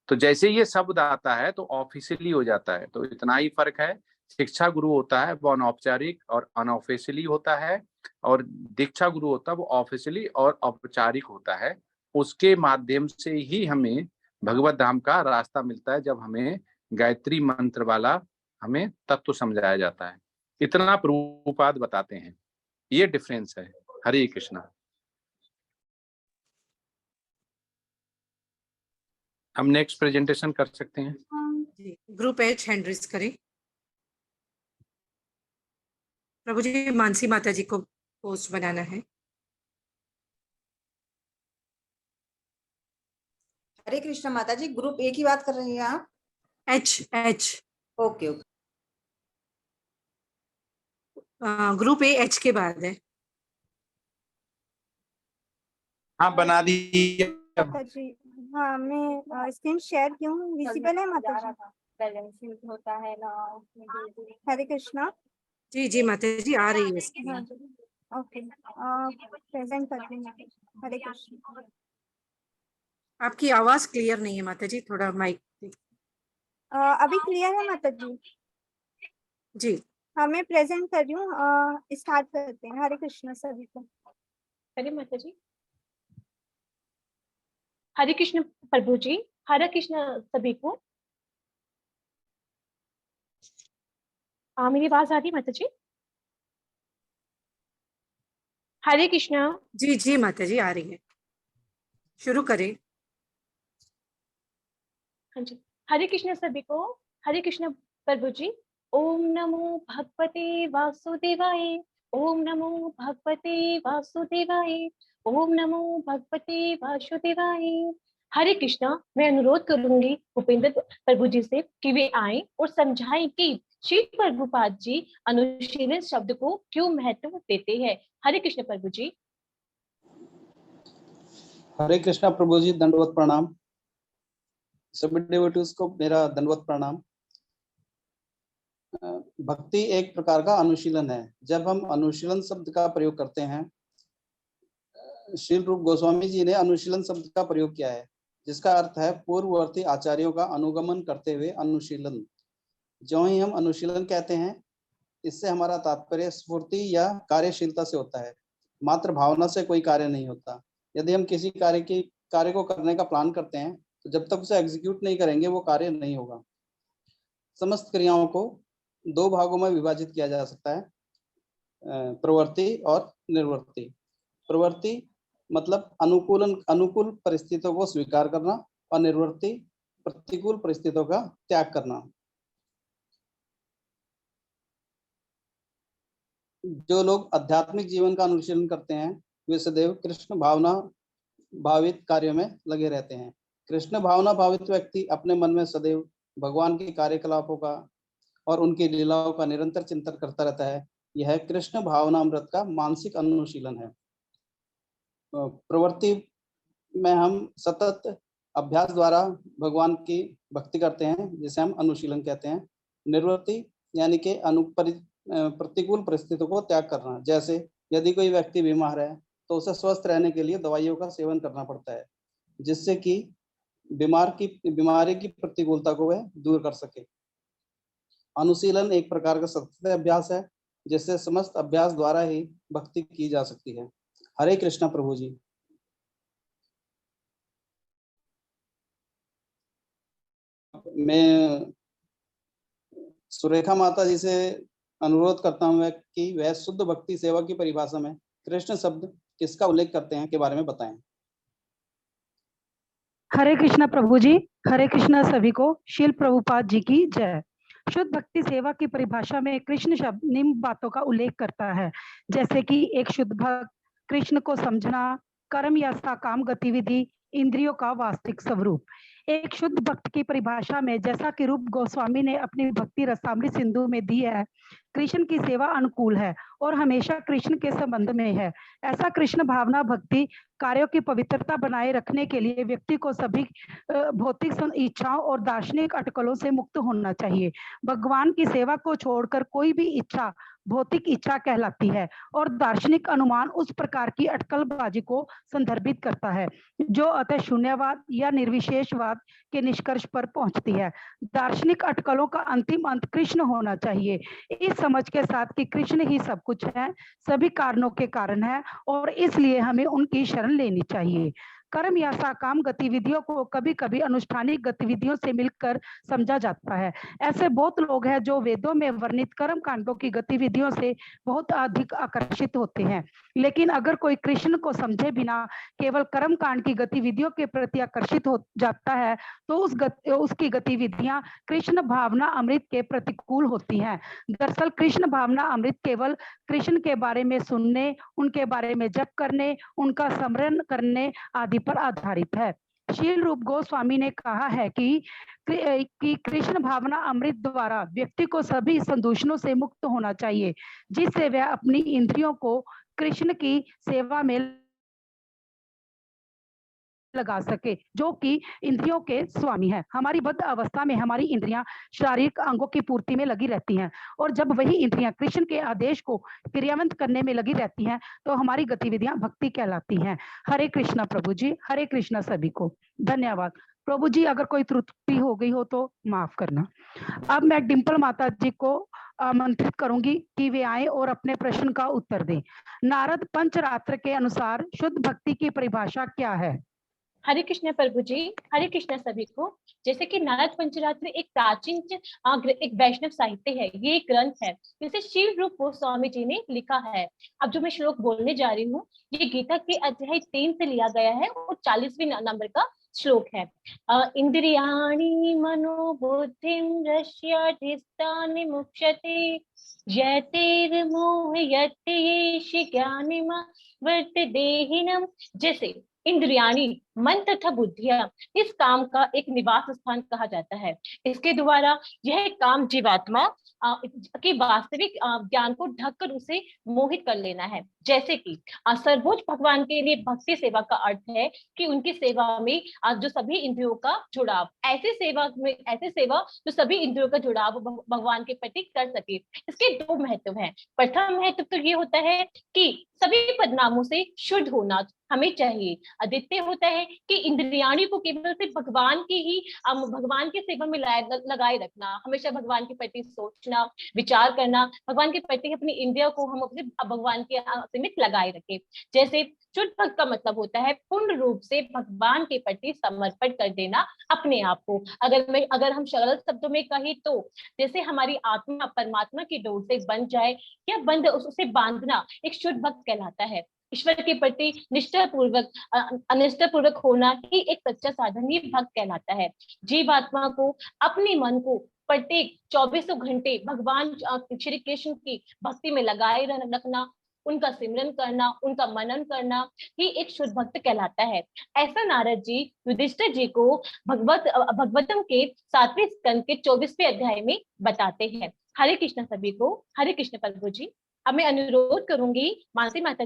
तो जैसे ये शब्द आता है तो ऑफिशियली हो जाता है। तो इतना ही फर्क है। शिक्षा गुरु होता है वो अनौपचारिक और अनऑफिशियली होता है, और दीक्षा गुरु होता है वो ऑफिशियली और औपचारिक होता है। उसके माध्यम से ही हमें भगवत धाम का रास्ता मिलता है, जब हमें गायत्री मंत्र वाला हमें तत्व समझाया जाता है। इतना प्रभुपाद बताते हैं, ये डिफरेंस है। हरे कृष्णा। हम नेक्स्ट प्रेजेंटेशन कर सकते हैं। ग्रुप एच हैंड रेज करें। प्रभु जी मानसी माता जी को पोस्ट बनाना है। हरे कृष्ण माता जी, ग्रुप ए की बात कर रही हैं आप? H. Okay okay. Group A H के बाद है। हाँ बना दी माता जी। हाँ मैं स्क्रीन शेयर की हूँ, विजिबल है माता जी? बैलेंसिंग होता है ना उसमें। हरे कृष्णा। जी माता जी आ रही है स्क्रीन। हाँ जी ओके, प्रेजेंट करती हूँ। हरे कृष्ण। आपकी आवाज क्लियर नहीं है माता जी, थोड़ा माइक। अभी क्लियर है माता जी? जी हाँ मैं प्रेजेंट कर रही हूँ, स्टार्ट करते हैं। हरे कृष्ण सभी को। हरे माता जी। हरे कृष्ण प्रभु जी। हरे कृष्ण सभी को। मेरी आवाज आ रही माता जी? हरे कृष्णा। जी माता जी आ रही है, शुरू करें। हाँ जी। हरे कृष्ण सभी को। हरे कृष्ण प्रभु जी। ओम नमो भगवते वासुदेवाय। ओम नमो भगवते वासुदेवाय। ओम नमो भगवते वासुदेवाय। हरे कृष्णा। मैं अनुरोध करूंगी भूपेंद्र प्रभु जी से कि वे आए और समझाएं कि श्री प्रभुपाद जी अनुशीलन शब्द को क्यों महत्व देते हैं। हरे कृष्ण प्रभु जी। हरे कृष्णा प्रभु जी, दंडवत प्रणाम। सभी डिवोटीज को मेरा दंडवत प्रणाम। भक्ति एक प्रकार का अनुशीलन है। जब हम अनुशीलन शब्द का प्रयोग करते हैं, श्रील रूप गोस्वामी जी ने अनुशीलन शब्द का प्रयोग किया है, जिसका अर्थ है पूर्ववर्ती आचार्यों का अनुगमन करते हुए अनुशीलन। जो ही हम अनुशीलन कहते हैं, इससे हमारा तात्पर्य स्फूर्ति या कार्यशीलता से होता है, मात्र भावना से कोई कार्य नहीं होता। यदि हम किसी कार्य को करने का प्लान करते हैं, तो जब तक उसे एग्जीक्यूट नहीं करेंगे वो कार्य नहीं होगा। समस्त क्रियाओं को दो भागों में विभाजित किया जा सकता है, प्रवृत्ति और निर्वृत्ति। प्रवृत्ति मतलब अनुकूल परिस्थितियों को स्वीकार करना, और निर्वृत्ति प्रतिकूल परिस्थितियों का त्याग करना। जो लोग आध्यात्मिक जीवन का अनुशीलन करते हैं, वे सदैव कृष्ण भावना भावित कार्यों में लगे रहते हैं। कृष्ण भावना भावित व्यक्ति अपने मन में सदैव भगवान के कार्यकलापों का और उनकी लीलाओं का निरंतर चिंतन करता रहता है। यह कृष्ण भावनामृत का मानसिक अनुशीलन है। प्रवृत्ति में हम सतत अभ्यास द्वारा भगवान की भक्ति करते हैं, जिसे हम अनुशीलन कहते हैं। निर्वृत्ति यानी कि प्रतिकूल परिस्थितियों को त्याग करना। जैसे यदि कोई व्यक्ति बीमार है तो उसे स्वस्थ रहने के लिए दवाइयों का सेवन करना पड़ता है, जिससे कि बीमारी की प्रतिकूलता को वह दूर कर सके। अनुशीलन एक प्रकार का सतत अभ्यास है, जिससे समस्त अभ्यास द्वारा ही भक्ति की जा सकती है। हरे कृष्णा प्रभु जी। मैं सुरेखा माता जी से अनुरोध करता हूँ कि वह शुद्ध भक्ति सेवा की परिभाषा में कृष्ण शब्द किसका उल्लेख करते हैं के बारे में बताएं। हरे कृष्णा प्रभु जी। हरे कृष्णा सभी को। शील प्रभुपाद जी की जय। शुद्ध भक्ति सेवा की परिभाषा में कृष्ण शब्द निम्न बातों का उल्लेख करता है, जैसे कि एक शुद्ध भक्त कृष्ण को समझना, कर्म या सकाम गतिविधि, इंद्रियों का वास्तविक स्वरूप। एक शुद्ध भक्त की परिभाषा में, जैसा कि रूप गोस्वामी ने अपनी भक्ति रसामृत सिंधु में दी है, कृष्ण की सेवा अनुकूल है और हमेशा कृष्ण के संबंध में है। ऐसा कृष्ण भावना भक्ति कार्यों की पवित्रता बनाए रखने के लिए व्यक्ति को सभी भौतिक इच्छाओं और दार्शनिक अटकलों से मुक्त होना चाहिए। भगवान की सेवा को छोड़कर कोई भी इच्छा भौतिक इच्छा कहलाती है और दार्शनिक अनुमान उस प्रकार की अटकलबाजी को संदर्भित करता है जो अतः शून्यवाद या निर्विशेषवाद के निष्कर्ष पर पहुंचती है। दार्शनिक अटकलों का अंतिम अंत कृष्ण होना चाहिए, इस समझ के साथ कि कृष्ण ही सब कुछ है, सभी कारणों के कारण है और इसलिए हमें उनकी शरण लेनी चाहिए। कर्म या साकाम गतिविधियों को कभी कभी अनुष्ठानिक गतिविधियों से मिलकर समझा जाता है। ऐसे बहुत लोग हैं जो वेदों में वर्णित कर्म कांडों की गतिविधियों से बहुत अधिक आकर्षित होते हैं, लेकिन अगर कोई कृष्ण को समझे बिना केवल कर्म कांड की गतिविधियों के प्रति आकर्षित हो जाता है तो उसकी गतिविधियां कृष्ण भावना अमृत के प्रतिकूल होती हैं। दरअसल कृष्ण भावना अमृत केवल कृष्ण के बारे में सुनने, उनके बारे में जप करने, उनका स्मरण करने आदि पर आधारित है। शील रूप गोस्वामी ने कहा है कि कृष्ण भावना अमृत द्वारा व्यक्ति को सभी संदूषणों से मुक्त होना चाहिए, जिससे वह अपनी इंद्रियों को कृष्ण की सेवा में लगा सके, जो कि इंद्रियों के स्वामी है। हमारी बद्ध अवस्था में हमारी इंद्रियां शारीरिक अंगों की पूर्ति में लगी रहती हैं और जब वही इंद्रियां कृष्ण के आदेश को क्रियान्वित करने में लगी रहती हैं तो हमारी गतिविधियां भक्ति कहलाती हैं। हरे कृष्णा प्रभु जी, हरे कृष्णा सभी को। धन्यवाद प्रभु जी, अगर कोई त्रुटि हो गई हो तो माफ करना। अब मैं डिम्पल माता जी को आमंत्रित करूंगी कि वे आए और अपने प्रश्न का उत्तर दें। नारद पंचरात्र के अनुसार शुद्ध भक्ति की परिभाषा क्या है? हरे कृष्ण प्रभु जी, हरे कृष्ण सभी को। जैसे कि नारद पंचरात्र एक प्राचीन एक वैष्णव साहित्य है, ये एक ग्रंथ है जिसे शील रूप गोस्वामी जी ने लिखा है। अब जो मैं श्लोक बोलने जा रही हूँ ये गीता के अध्याय 3 से लिया गया है और 40वें नंबर का श्लोक है। इंद्रियाणि मनोबुद्धिं रस्याधिष्ठानि मुच्यते यतेर्मोहयते येषि ज्ञानिमवर्तदेहिनम्। जैसे इंद्रियाणी मन तथा बुद्धियां इस काम का एक निवास स्थान कहा जाता है। इसके द्वारा यह काम जीवात्मा की वास्तविक ज्ञान को ढककर उसे मोहित कर लेना है। जैसे कि सर्वोच्च भगवान के लिए भक्ति सेवा का अर्थ है कि उनकी सेवा में जो सभी इंद्रियों का जुड़ाव, ऐसे सेवा जो सभी इंद्रियों का जुड़ाव भगवान के प्रति कर सके। इसके दो महत्व हैं। प्रथम महत्व तो ये होता है कि सभी पदनामों से शुद्ध होना हमें चाहिए। द्वितीय होता है कि इंद्रियाणी को केवल सिर्फ भगवान की सेवा में लगाए रखना, हमेशा भगवान के प्रति सोचना, विचार करना, भगवान के प्रति अपनी इंद्रियों को हम अपने भगवान के सीमित लगाए रखें। जैसे शुद्ध भक्त का मतलब होता है पूर्ण रूप से भगवान के प्रति समर्पण कर देना अपने आप को। अगर हम सरल शब्दों में कहें तो जैसे हमारी आत्मा परमात्मा की डोर से बंध जाए या उसे बांधना एक शुद्ध भक्त कहलाता है। ईश्वर के प्रति अनिष्ठापूर्वक होना ही एक सच्चा साधन ही भक्त कहलाता है। जीवात्मा को अपने मन को प्रत्येक 24 घंटे भगवान श्री कृष्ण की भक्ति में लगाए रखना, उनका सिमरन करना, उनका मनन करना ही एक शुद्ध भक्त कहलाता है। ऐसा नारद जी युधिष्ठिर जी को भगवतम के 7वें स्कंद के 24वें अध्याय में बताते हैं। हरे कृष्ण सभी को, हरे कृष्ण प्रभु जी। अब मैं अनुरोध करूंगी मानसी माता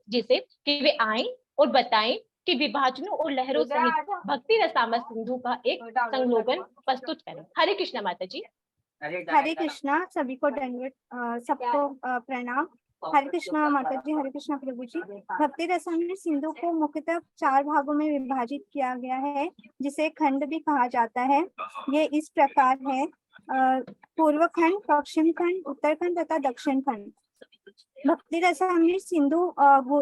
जी से कि वे आए और बताएं कि विभाजनों और लहरों सहित भक्ति रसामृत सिंधु का एक संलोकन प्रस्तुत करें। हरे कृष्ण माता जी। हरे कृष्णा सभी को दंडवत, सबको प्रणाम। हरे कृष्णा माता जी, हरे कृष्णा प्रभु जी। भक्ति रसामृत सिंधु को मुख्यतः 4 भागों में विभाजित किया गया है, जिसे खंड भी कहा जाता है। ये इस प्रकार है: पूर्व खंड, पश्चिम खंड, उत्तरखंड तथा दक्षिण खंड। भक्ति रसामृत सिंधु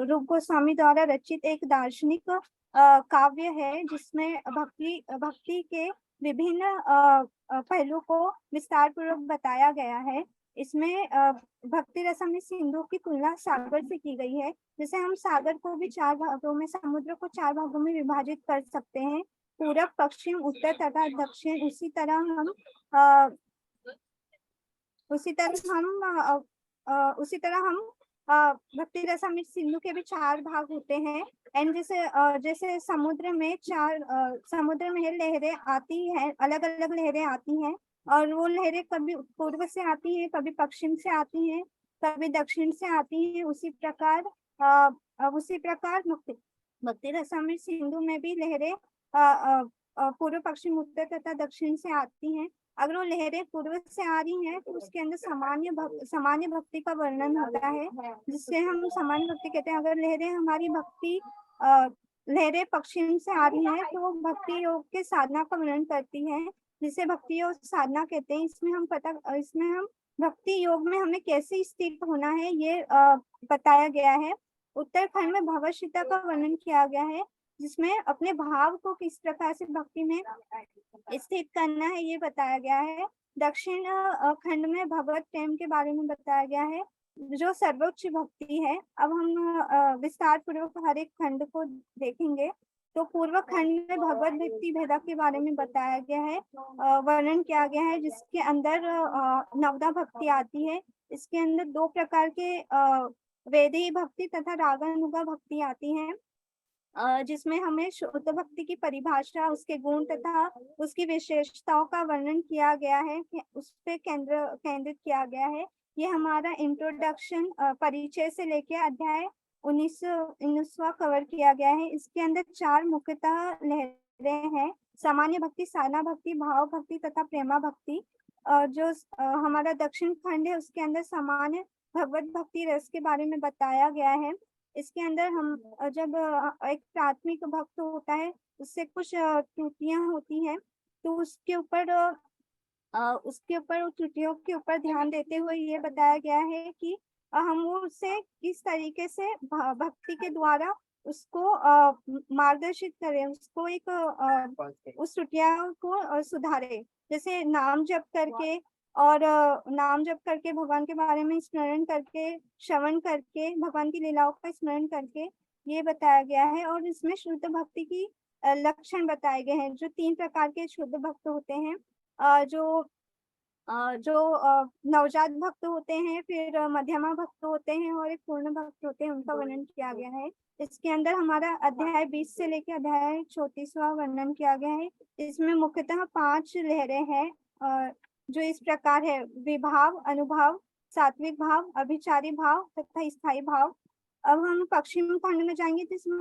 रूप गोस्वामी द्वारा रचित एक दार्शनिक काव्य है, जिसमें भक्ति के विभिन्न पहलू को विस्तार पूर्वक बताया गया है। इसमें भक्ति रसामृत सिंधु की तुलना सागर से की गई है। जैसे हम सागर को भी 4 भागों में, समुद्र को 4 भागों में विभाजित कर सकते हैं, पूरब, पश्चिम, उत्तर तथा दक्षिण। उसी तरह हम भक्ति रसामृत सिंधु के भी 4 भाग होते हैं। एंड जैसे समुद्र में लहरें आती हैं, अलग अलग लहरें आती हैं, और वो लहरें कभी पूर्व से आती हैं, कभी पश्चिम से आती हैं, कभी दक्षिण से आती हैं। उसी प्रकार भक्ति रसामृत सिंधु में भी लहरें पूर्व, पश्चिम, उत्तर तथा दक्षिण से आती हैं। अगर वो लहरें पूर्व से आ रही हैं तो उसके अंदर सामान्य भक्ति का वर्णन होता है, जिससे हम सामान्य भक्ति कहते हैं। अगर लहरें पश्चिम से आ रही हैं तो वो भक्ति योग के साधना का वर्णन करती है, जिसे भक्ति योग साधना कहते हैं। इसमें हम भक्ति योग में हमें कैसे स्थित होना है ये बताया गया है। उत्तरखंड में भवशिता का वर्णन किया गया है, जिसमें अपने भाव को किस प्रकार से भक्ति में स्थित करना है ये बताया गया है। दक्षिण खंड में भगवत प्रेम के बारे में बताया गया है, जो सर्वोच्च भक्ति है। अब हम विस्तार पूर्वक हर एक खंड को देखेंगे। तो पूर्व खंड में भगवत भक्ति भेदा के बारे में बताया गया है, वर्णन किया गया है, जिसके अंदर नवदा भक्ति आती है। इसके अंदर 2 प्रकार के वेदी भक्ति तथा रागानुगा भक्ति आती है, जिसमें हमें शुद्ध भक्ति की परिभाषा, उसके गुण तथा उसकी विशेषताओं का वर्णन किया गया है, उस पे केंद्रित किया गया है। ये हमारा इंट्रोडक्शन परिचय से लेकर अध्याय 19वां कवर किया गया है। इसके अंदर 4 मुख्यतः लहरें हैं: सामान्य भक्ति, साधना भक्ति, भाव भक्ति तथा प्रेमा भक्ति। जो हमारा दक्षिण खंड है उसके अंदर सामान्य भगवत भक्ति रस के बारे में बताया गया है। इसके अंदर हम जब एक प्राथमिक भक्त होता है उससे कुछ त्रुटियां होती हैं, तो उसके ऊपर त्रुटियों के ऊपर ध्यान देते हुए ये बताया गया है कि हम उससे किस तरीके से भक्ति के द्वारा उसको मार्गदर्शित करें, उसको उस त्रुटियों को सुधारे। जैसे नाम जप करके भगवान के बारे में स्मरण करके, श्रवण करके, भगवान की लीलाओं का स्मरण करके ये बताया गया है। और इसमें शुद्ध भक्ति की लक्षण बताए गए हैं। जो 3 प्रकार के शुद्ध भक्त होते हैं, जो नवजात भक्त होते हैं, फिर मध्यमा भक्त होते हैं और एक पूर्ण भक्त होते हैं, उनका वर्णन किया गया है। इसके अंदर हमारा अध्याय 20 से लेकर अध्याय 34वां वर्णन किया गया है। इसमें मुख्यतः 5 लहरें हैं, जो इस प्रकार है: विभाव, अनुभाव, सात्विक भाव, अभिचारी भाव तथा स्थायी भाव। अब हम पश्चिम खंड में जाएंगे तो इसमें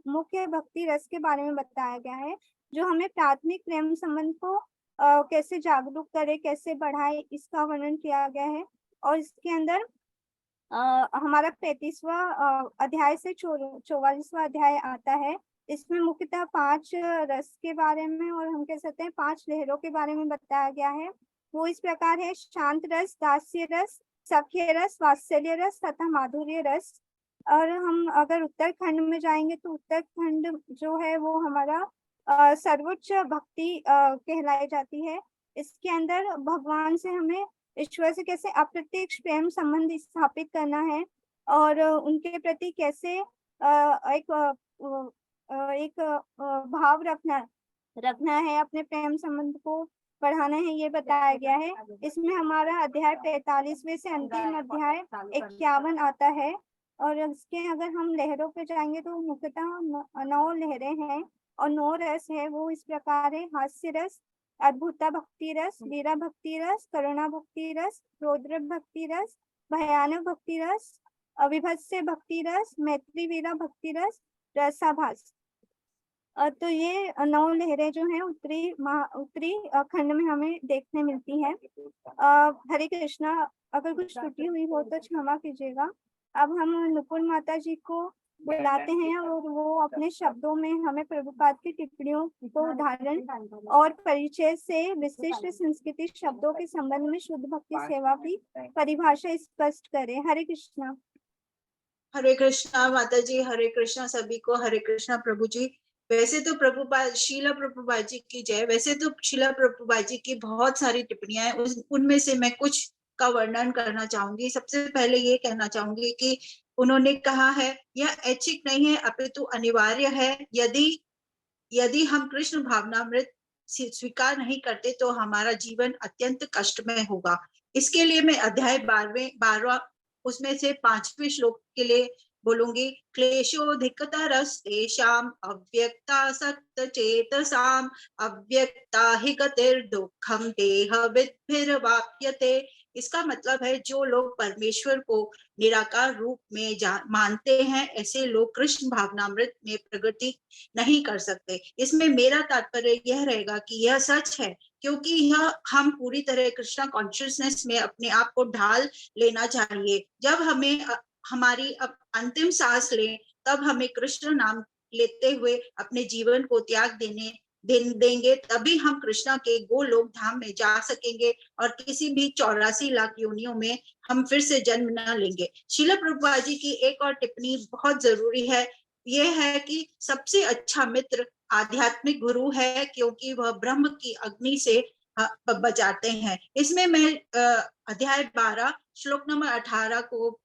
मुख्य भक्ति रस के बारे में बताया गया है, जो हमें प्राथमिक प्रेम संबंध को कैसे जागरूक करे, कैसे बढ़ाए, इसका वर्णन किया गया है। और इसके अंदर हमारा 35वां अध्याय से 44वां अध्याय आता है। इसमें मुख्यतः 5 रस के बारे में, और हम कह सकते हैं 5 लहरों के बारे में बताया गया है। वो इस प्रकार है: शांत रस, दास्य रस, सख्य रस, वात्सल्य रस तथा माधुर्य रस। और हम अगर उत्तरखंड में जाएंगे तो उत्तरखंड जो है वो हमारा सर्वोच्च भक्ति कहलाई जाती है। इसके अंदर भगवान से हमें, ईश्वर से कैसे अप्रत्यक्ष प्रेम संबंध स्थापित करना है, और उनके प्रति कैसे एक भाव रखना है, अपने प्रेम संबंध को बढ़ाना है, ये बताया गया है। इसमें हमारा अध्याय 45वें से अंतिम अध्याय 51 आता है। और इसके अगर हम लहरों पे जाएंगे तो मुख्यतः 9 लहरें हैं और 9 रस है। वो इस प्रकार है: हास्य रस, अद्भुता भक्ति रस, वीरा भक्ति रस, करुणा भक्ति रस, रौद्र भक्ति रस, भयानक भक्ति रस, अविभत्स्य भक्ति रस, मैत्री वीरा भक्ति रस, रसाभास। तो ये 9 लहरें जो हैं उत्तरी खंड में हमें देखने मिलती हैं। हरे कृष्णा, अगर कुछ त्रुटि हुई हो तो क्षमा कीजिएगा। अब हम नुपुर माता जी को बुलाते हैं और वो अपने शब्दों में हमें प्रभुपाद की टिप्पणियों को उदाहरण और परिचय से विशिष्ट संस्कृति शब्दों के संबंध में शुद्ध भक्ति सेवा की परिभाषा स्पष्ट करें। हरे कृष्णा। हरे कृष्णा माता जी, हरे कृष्णा सभी को, हरे कृष्णा प्रभु जी। वैसे तो प्रभुपाद, शीला प्रभुपाद जी की जय। वैसे तो शीला प्रभुपाद जी की बहुत सारी टिप्पणियां हैं, उनमें से मैं कुछ का वर्णन करना चाहूंगी। सबसे पहले ये कहना चाहूंगी कि उन्होंने कहा है यह ऐच्छिक नहीं है अपितु अनिवार्य है। यदि हम कृष्ण भावनामृत स्वीकार नहीं करते तो हमारा जीवन अत्यंत कष्टमय होगा। इसके लिए मैं अध्याय 12 उसमें से 5वें श्लोक के लिए बोलूंगी। क्लेशोधिकतरस्तेषाम् अव्यक्तासक्त चेतसाम् अव्यक्ता हि गतिर्दुःखं देहविद्भिर्वाप्यते। इसका मतलब है जो लोग परमेश्वर को निराकार रूप में मानते हैं, ऐसे लोग कृष्ण भावनामृत में प्रगति नहीं कर सकते। इसमें मेरा तात्पर्य यह रहेगा कि यह सच है, क्योंकि यह हम पूरी तरह कृष्णा कॉन्शियसनेस में अपने आप को ढाल लेना चाहिए। जब हमें हमारी अंतिम सांस लें, तब हमें कृष्ण नाम लेते हुए अपने जीवन को त्याग देंगे, तभी हम कृष्णा के गोलोक धाम में जा सकेंगे और किसी भी 84 लाख योनियों में हम फिर से जन्म न लेंगे। श्रील प्रभुपाद जी की एक और टिप्पणी बहुत जरूरी है, यह है कि सबसे अच्छा मित्र आध्यात्मिक गुरु है, क्योंकि वह ब्रह्म की अग्नि से बचाते हैं। इसमें मैं अध्याय 12 श्लोक नंबर 18 को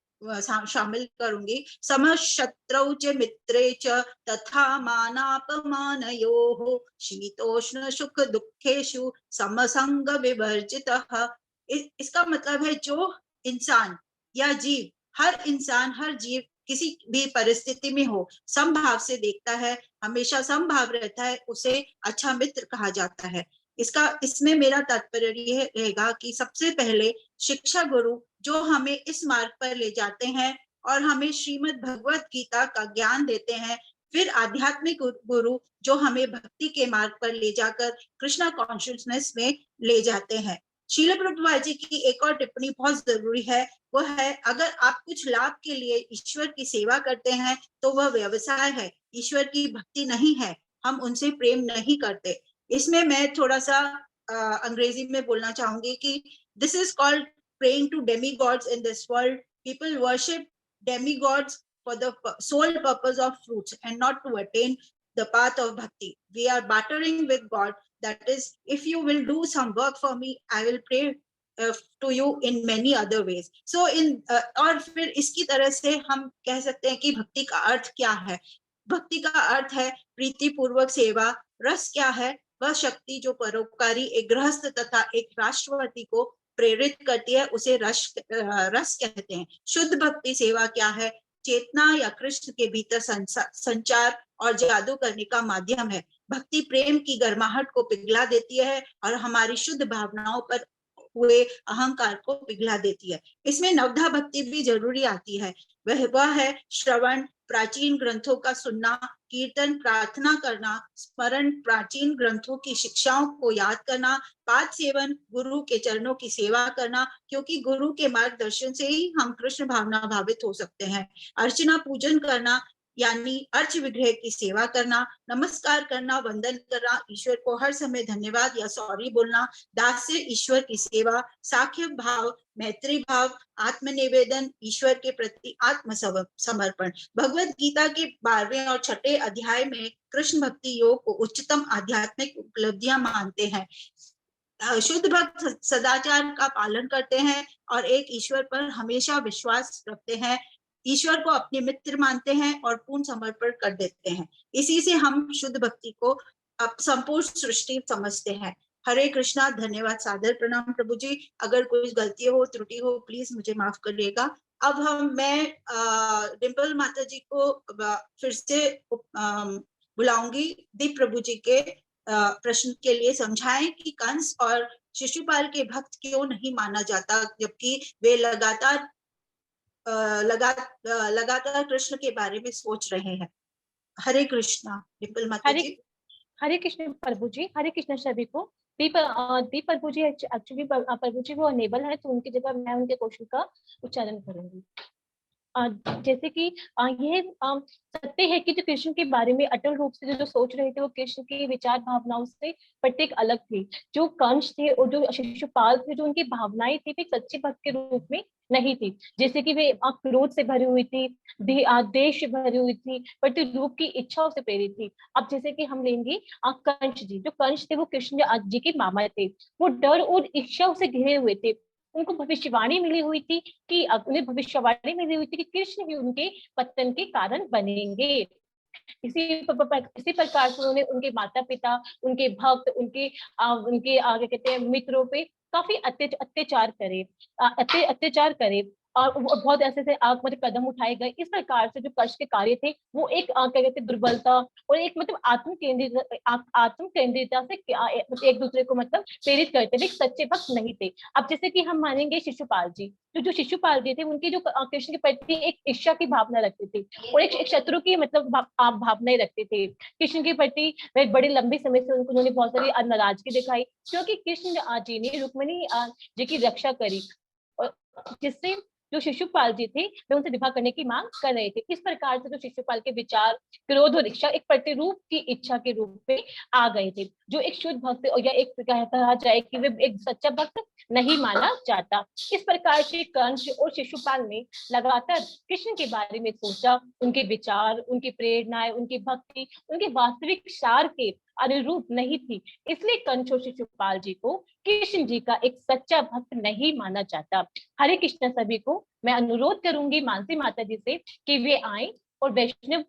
शामिल करूंगी। समशत्रौ च मित्रे च तथा मानापमानयोः शीतोष्ण सुख दुखेषु समसंग विवर्जितः। इसका मतलब है जो इंसान या जीव, हर इंसान हर जीव किसी भी परिस्थिति में हो, समभाव से देखता है, हमेशा समभाव रहता है, उसे अच्छा मित्र कहा जाता है। इसमें मेरा तात्पर्य यह रहेगा कि सबसे पहले शिक्षा गुरु जो हमें इस मार्ग पर ले जाते हैं और हमें श्रीमद् भगवत गीता का ज्ञान देते हैं, फिर आध्यात्मिक गुरु जो हमें भक्ति के मार्ग पर ले जाकर कृष्णा कॉन्शियसनेस में ले जाते हैं। श्रील प्रभुपाद जी की एक और टिप्पणी बहुत जरूरी है, वो है अगर आप कुछ लाभ के लिए ईश्वर की सेवा करते हैं तो वह व्यवसाय है, ईश्वर की भक्ति नहीं है, हम उनसे प्रेम नहीं करते। इसमें मैं थोड़ा सा अंग्रेजी में बोलना चाहूंगी कि this is called praying to demigods in this world. People worship demigods for the sole purpose of fruits and not to attain the path of bhakti. We are bartering with God. That is, if you will do some work for me, I will pray to you in many other ways. So और फिर इसकी तरह से हम कह सकते हैं कि भक्ति का अर्थ क्या है। भक्ति का अर्थ है प्रीति पूर्वक सेवा। रस क्या है? वह शक्ति जो परोपकारी एक गृहस्थ तथा एक राष्ट्रपति को प्रेरित करती है, उसे रस कहते हैं। शुद्ध भक्ति सेवा क्या है? चेतना या कृष्ण के भीतर संचार और जादू करने का माध्यम है। भक्ति प्रेम की गर्माहट को पिघला देती है और हमारी शुद्ध भावनाओं पर हुए अहंकार को पिघला देती है। इसमें नवधा भक्ति भी जरूरी आती है। वह है श्रवण, प्राचीन ग्रंथों का सुनना, कीर्तन, प्रार्थना करना, स्मरण, प्राचीन ग्रंथों की शिक्षाओं को याद करना, पाद सेवन, गुरु के चरणों की सेवा करना, क्योंकि गुरु के मार्गदर्शन से ही हम कृष्ण भावना भावित हो सकते हैं। अर्चना, पूजन करना यानी अर्च विग्रह की सेवा करना, नमस्कार करना, वंदन करना, ईश्वर को हर समय धन्यवाद या सॉरी बोलना, दास्य ईश्वर की सेवा, साख्य भाव, मैत्री भाव, आत्मनिवेदन, ईश्वर के प्रति आत्म समर्पण। भगवत गीता के 12वें और 6ठे अध्याय में कृष्ण भक्ति योग को उच्चतम आध्यात्मिक उपलब्धियां मानते हैं। शुद्ध भक्त सदाचार का पालन करते हैं और एक ईश्वर पर हमेशा विश्वास रखते हैं, ईश्वर को अपने मित्र मानते हैं और पूर्ण समर्पण कर देते हैं। इसी से हम शुद्ध भक्ति को संपूर्ण सृष्टि समझते हैं। हरे कृष्णा। धन्यवाद, सादर प्रणाम प्रभु जी। अगर कोई गलती हो, त्रुटि हो, प्लीज मुझे माफ करिएगा। अब मैं डिम्पल माता जी को फिर से बुलाऊंगी दीप प्रभु जी के प्रश्न के लिए। समझाएं कि कंस और शिशुपाल के भक्त क्यों नहीं माना जाता, जबकि वे लगातार कृष्ण के बारे में सोच रहे हैं। हरे कृष्णा। डिम्पल माता जी। हरे कृष्ण प्रभु जी। हरे कृष्ण सभी को। दीप प्रभु जी एक्चुअली प्रभु जी वो अनेबल है, तो उनकी जगह मैं उनके क्वेश्चन का उच्चारण करूंगी। जैसे कि ये सत्य है कि जो कृष्ण के बारे में अटल रूप से जो सोच रहे थे, वो कृष्ण की विचार भावनाओं से प्रत्येक अलग थी। जो कंस थे और जो शिशुपाल थे, जो उनकी भावनाएं थी, वे सच्चे भक्त के रूप में नहीं थी। जैसे कि वे क्रोध से भरी हुई थी, देश भरी हुई थी, प्रतिरूप की इच्छाओं से प्रेरित थी। अब जैसे कि हम लेंगे कंस जी, जो कंस थे वो कृष्ण जी के मामा थे। वो डर और इच्छाओं से घिरे हुए थे। उनको भविष्यवाणी मिली हुई थी कि उन्हें भविष्यवाणी मिली हुई थी कि कृष्ण ही उनके पतन के कारण बनेंगे। इसी प्रकार से उन्होंने उनके माता पिता, उनके भक्त, उनके आगे कहते हैं मित्रों पे काफी अत्याचार करे और बहुत ऐसे से मतलब कदम उठाए गए। इस प्रकार से जो कष्ट के कार्य थे वो एक क्या कहते हैं दुर्बलता और एक मतलब आत्म केंद्रितता से एक दूसरे को मतलब प्रेरित करते थे, सच्चे भक्त नहीं थे। अब जैसे कि हम मानेंगे शिशुपाल जी, तो जो शिशुपाल जी थे उनकी जो कृष्ण के प्रति एक ईर्ष्या की भावना रखते थे और एक शत्रु की मतलब आप भावनाएं रखते थे कृष्ण के प्रति। वे बड़े लंबे समय से उन्होंने बहुत सारी नाराजगी दिखाई, क्योंकि कृष्ण जी ने रुक्मिणी जी की रक्षा करी और जिससे जो शिशुपाल जी थे वे उनसे विवाह करने की मांग कर रहे थे। इस प्रकार से जो शिशुपाल के विचार, क्रोध और इच्छा एक प्रतिरूप की इच्छा के रूप में आ गए थे, जो एक शुद्ध भक्त या एक कहा जाए कि वे एक सच्चा भक्त नहीं माना जाता। इस प्रकार से कंस और शिशुपाल ने लगातार कृष्ण के बारे में सोचा, उनके विचार, उनकी प्रेरणाएं, उनकी भक्ति उनके वास्तविक सार के अनुरूप नहीं थी, इसलिए कंस और शिशुपाल जी को कृष्ण जी का एक सच्चा भक्त नहीं माना जाता। हरे कृष्ण सभी को। मैं अनुरोध करूंगी मानसी माता जी से कि वे आए और वैष्णव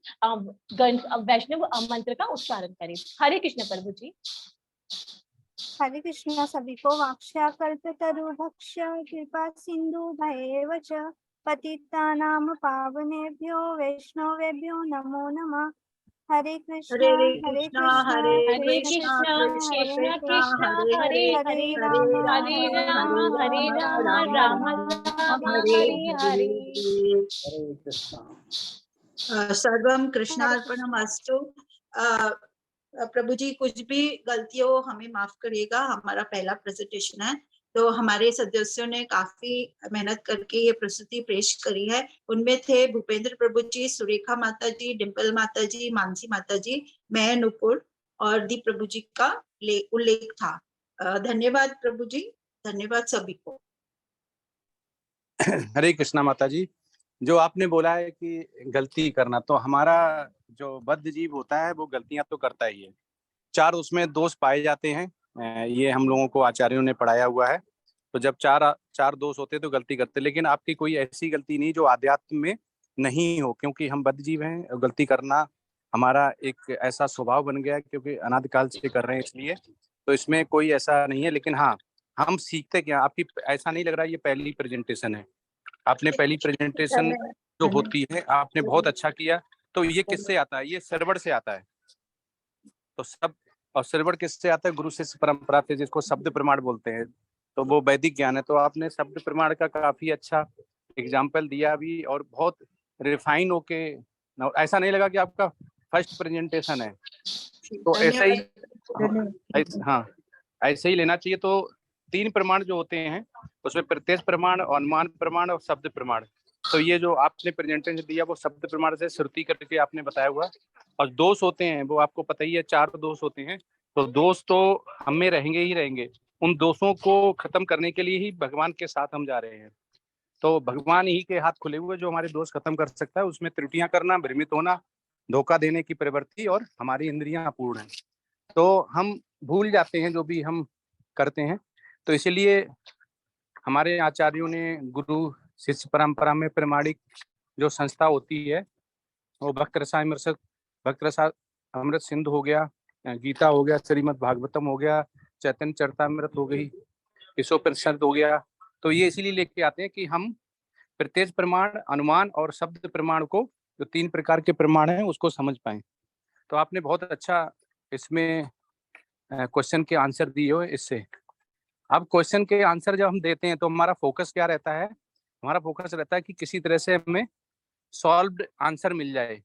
मंत्र का उच्चारण करें। हरे कृष्ण प्रभु जी। हरे कृष्णा सभी को। वाक्ष्याकल्पतरु भक्ष्य कृपा सिंधु भैव च पतितानां पावनेभ्यो वैष्णवेभ्यो नमो नमः। हरे कृष्णा हरे कृष्णा कृष्ण कृष्ण हरे हरे हरे राम हरे राम हरे हरे। हरे कृष्णा। सर्वम कृष्णार्पणमस्तु। प्रभु जी कुछ भी गलतियों हमें माफ करिएगा, हमारा पहला प्रेजेंटेशन है तो हमारे सदस्यों ने काफी मेहनत करके ये प्रस्तुति पेश करी है। उनमें थे भूपेंद्र प्रभु जी, सुरेखा माता जी, डिम्पल माता जी, मानसी माता जी, मैं नुपुर और दीप प्रभु जी का उल्लेख था। धन्यवाद प्रभु जी, धन्यवाद सभी को। हरे कृष्णा माता जी। जो आपने बोला है कि गलती करना, तो हमारा जो बद्ध जीव होता है वो गलतियां तो करता ही है। 4 उसमें दोष पाए जाते हैं, ये हम लोगों को आचार्यों ने पढ़ाया हुआ है। तो जब चार दोष होते तो गलती करते, लेकिन आपकी कोई ऐसी गलती नहीं जो आध्यात्म में नहीं हो, क्योंकि हम बद्ध जीव हैं और गलती करना हमारा एक ऐसा स्वभाव बन गया है, क्योंकि अनादिकाल से कर रहे हैं इसलिए। तो इसमें कोई ऐसा नहीं है, लेकिन हाँ हम सीखते क्या। आपकी ऐसा नहीं लग रहा ये पहली प्रेजेंटेशन है? आपने पहली प्रेजेंटेशन जो होती है आपने बहुत अच्छा किया। तो ये किससे आता है? ये श्रवण से आता है। तो सब, और श्रवण किससे आता है? गुरु शिष्य परंपरा से, जिसको शब्द प्रमाण बोलते हैं। तो वो वैदिक ज्ञान है। तो आपने शब्द प्रमाण का काफी अच्छा एग्जाम्पल दिया भी, और बहुत रिफाइन होके, ऐसा नहीं लगा कि आपका फर्स्ट प्रेजेंटेशन है। तो ऐसे ही हाँ ऐसे ही लेना चाहिए। तो 3 प्रमाण जो होते हैं उसमें प्रत्यक्ष प्रमाण, अनुमान प्रमाण और शब्द प्रमाण। तो ये जो आपने प्रेजेंटेशन दिया वो शब्द प्रमाण से श्रुति करके आपने बताया हुआ। और दोष होते हैं वो आपको पता ही है, 4 दोष होते हैं। तो दोष तो हम में रहेंगे ही रहेंगे। उन दोषों को खत्म करने के लिए ही भगवान के साथ हम जा रहे हैं। तो भगवान ही के हाथ खुले हुए जो हमारे दोष खत्म कर सकता है। उसमें त्रुटियां करना, भ्रमित होना, धोखा देने की प्रवृत्ति और हमारी इंद्रियां अपूर्ण है। तो हम भूल जाते हैं जो भी हम करते हैं। तो इसलिए हमारे आचार्यों ने गुरु शिष्य परंपरा में प्रमाणिक जो संस्था होती है वो भक्त अमृत सिंधु हो गया, गीता हो गया, श्रीमद् भागवतम हो गया, चैतन्य चरितामृत हो गई, ईशोपनिषद हो गया। तो ये इसीलिए लेके आते हैं कि हम प्रत्यक्ष प्रमाण, अनुमान और शब्द प्रमाण को, जो 3 प्रकार के प्रमाण हैं, उसको समझ पाए। तो आपने बहुत अच्छा इसमें क्वेश्चन के आंसर दिए हो। इससे अब क्वेश्चन के आंसर जब हम देते हैं तो हमारा फोकस क्या रहता है? हमारा फोकस रहता है कि किसी तरह से हमें सॉल्व्ड आंसर मिल जाए।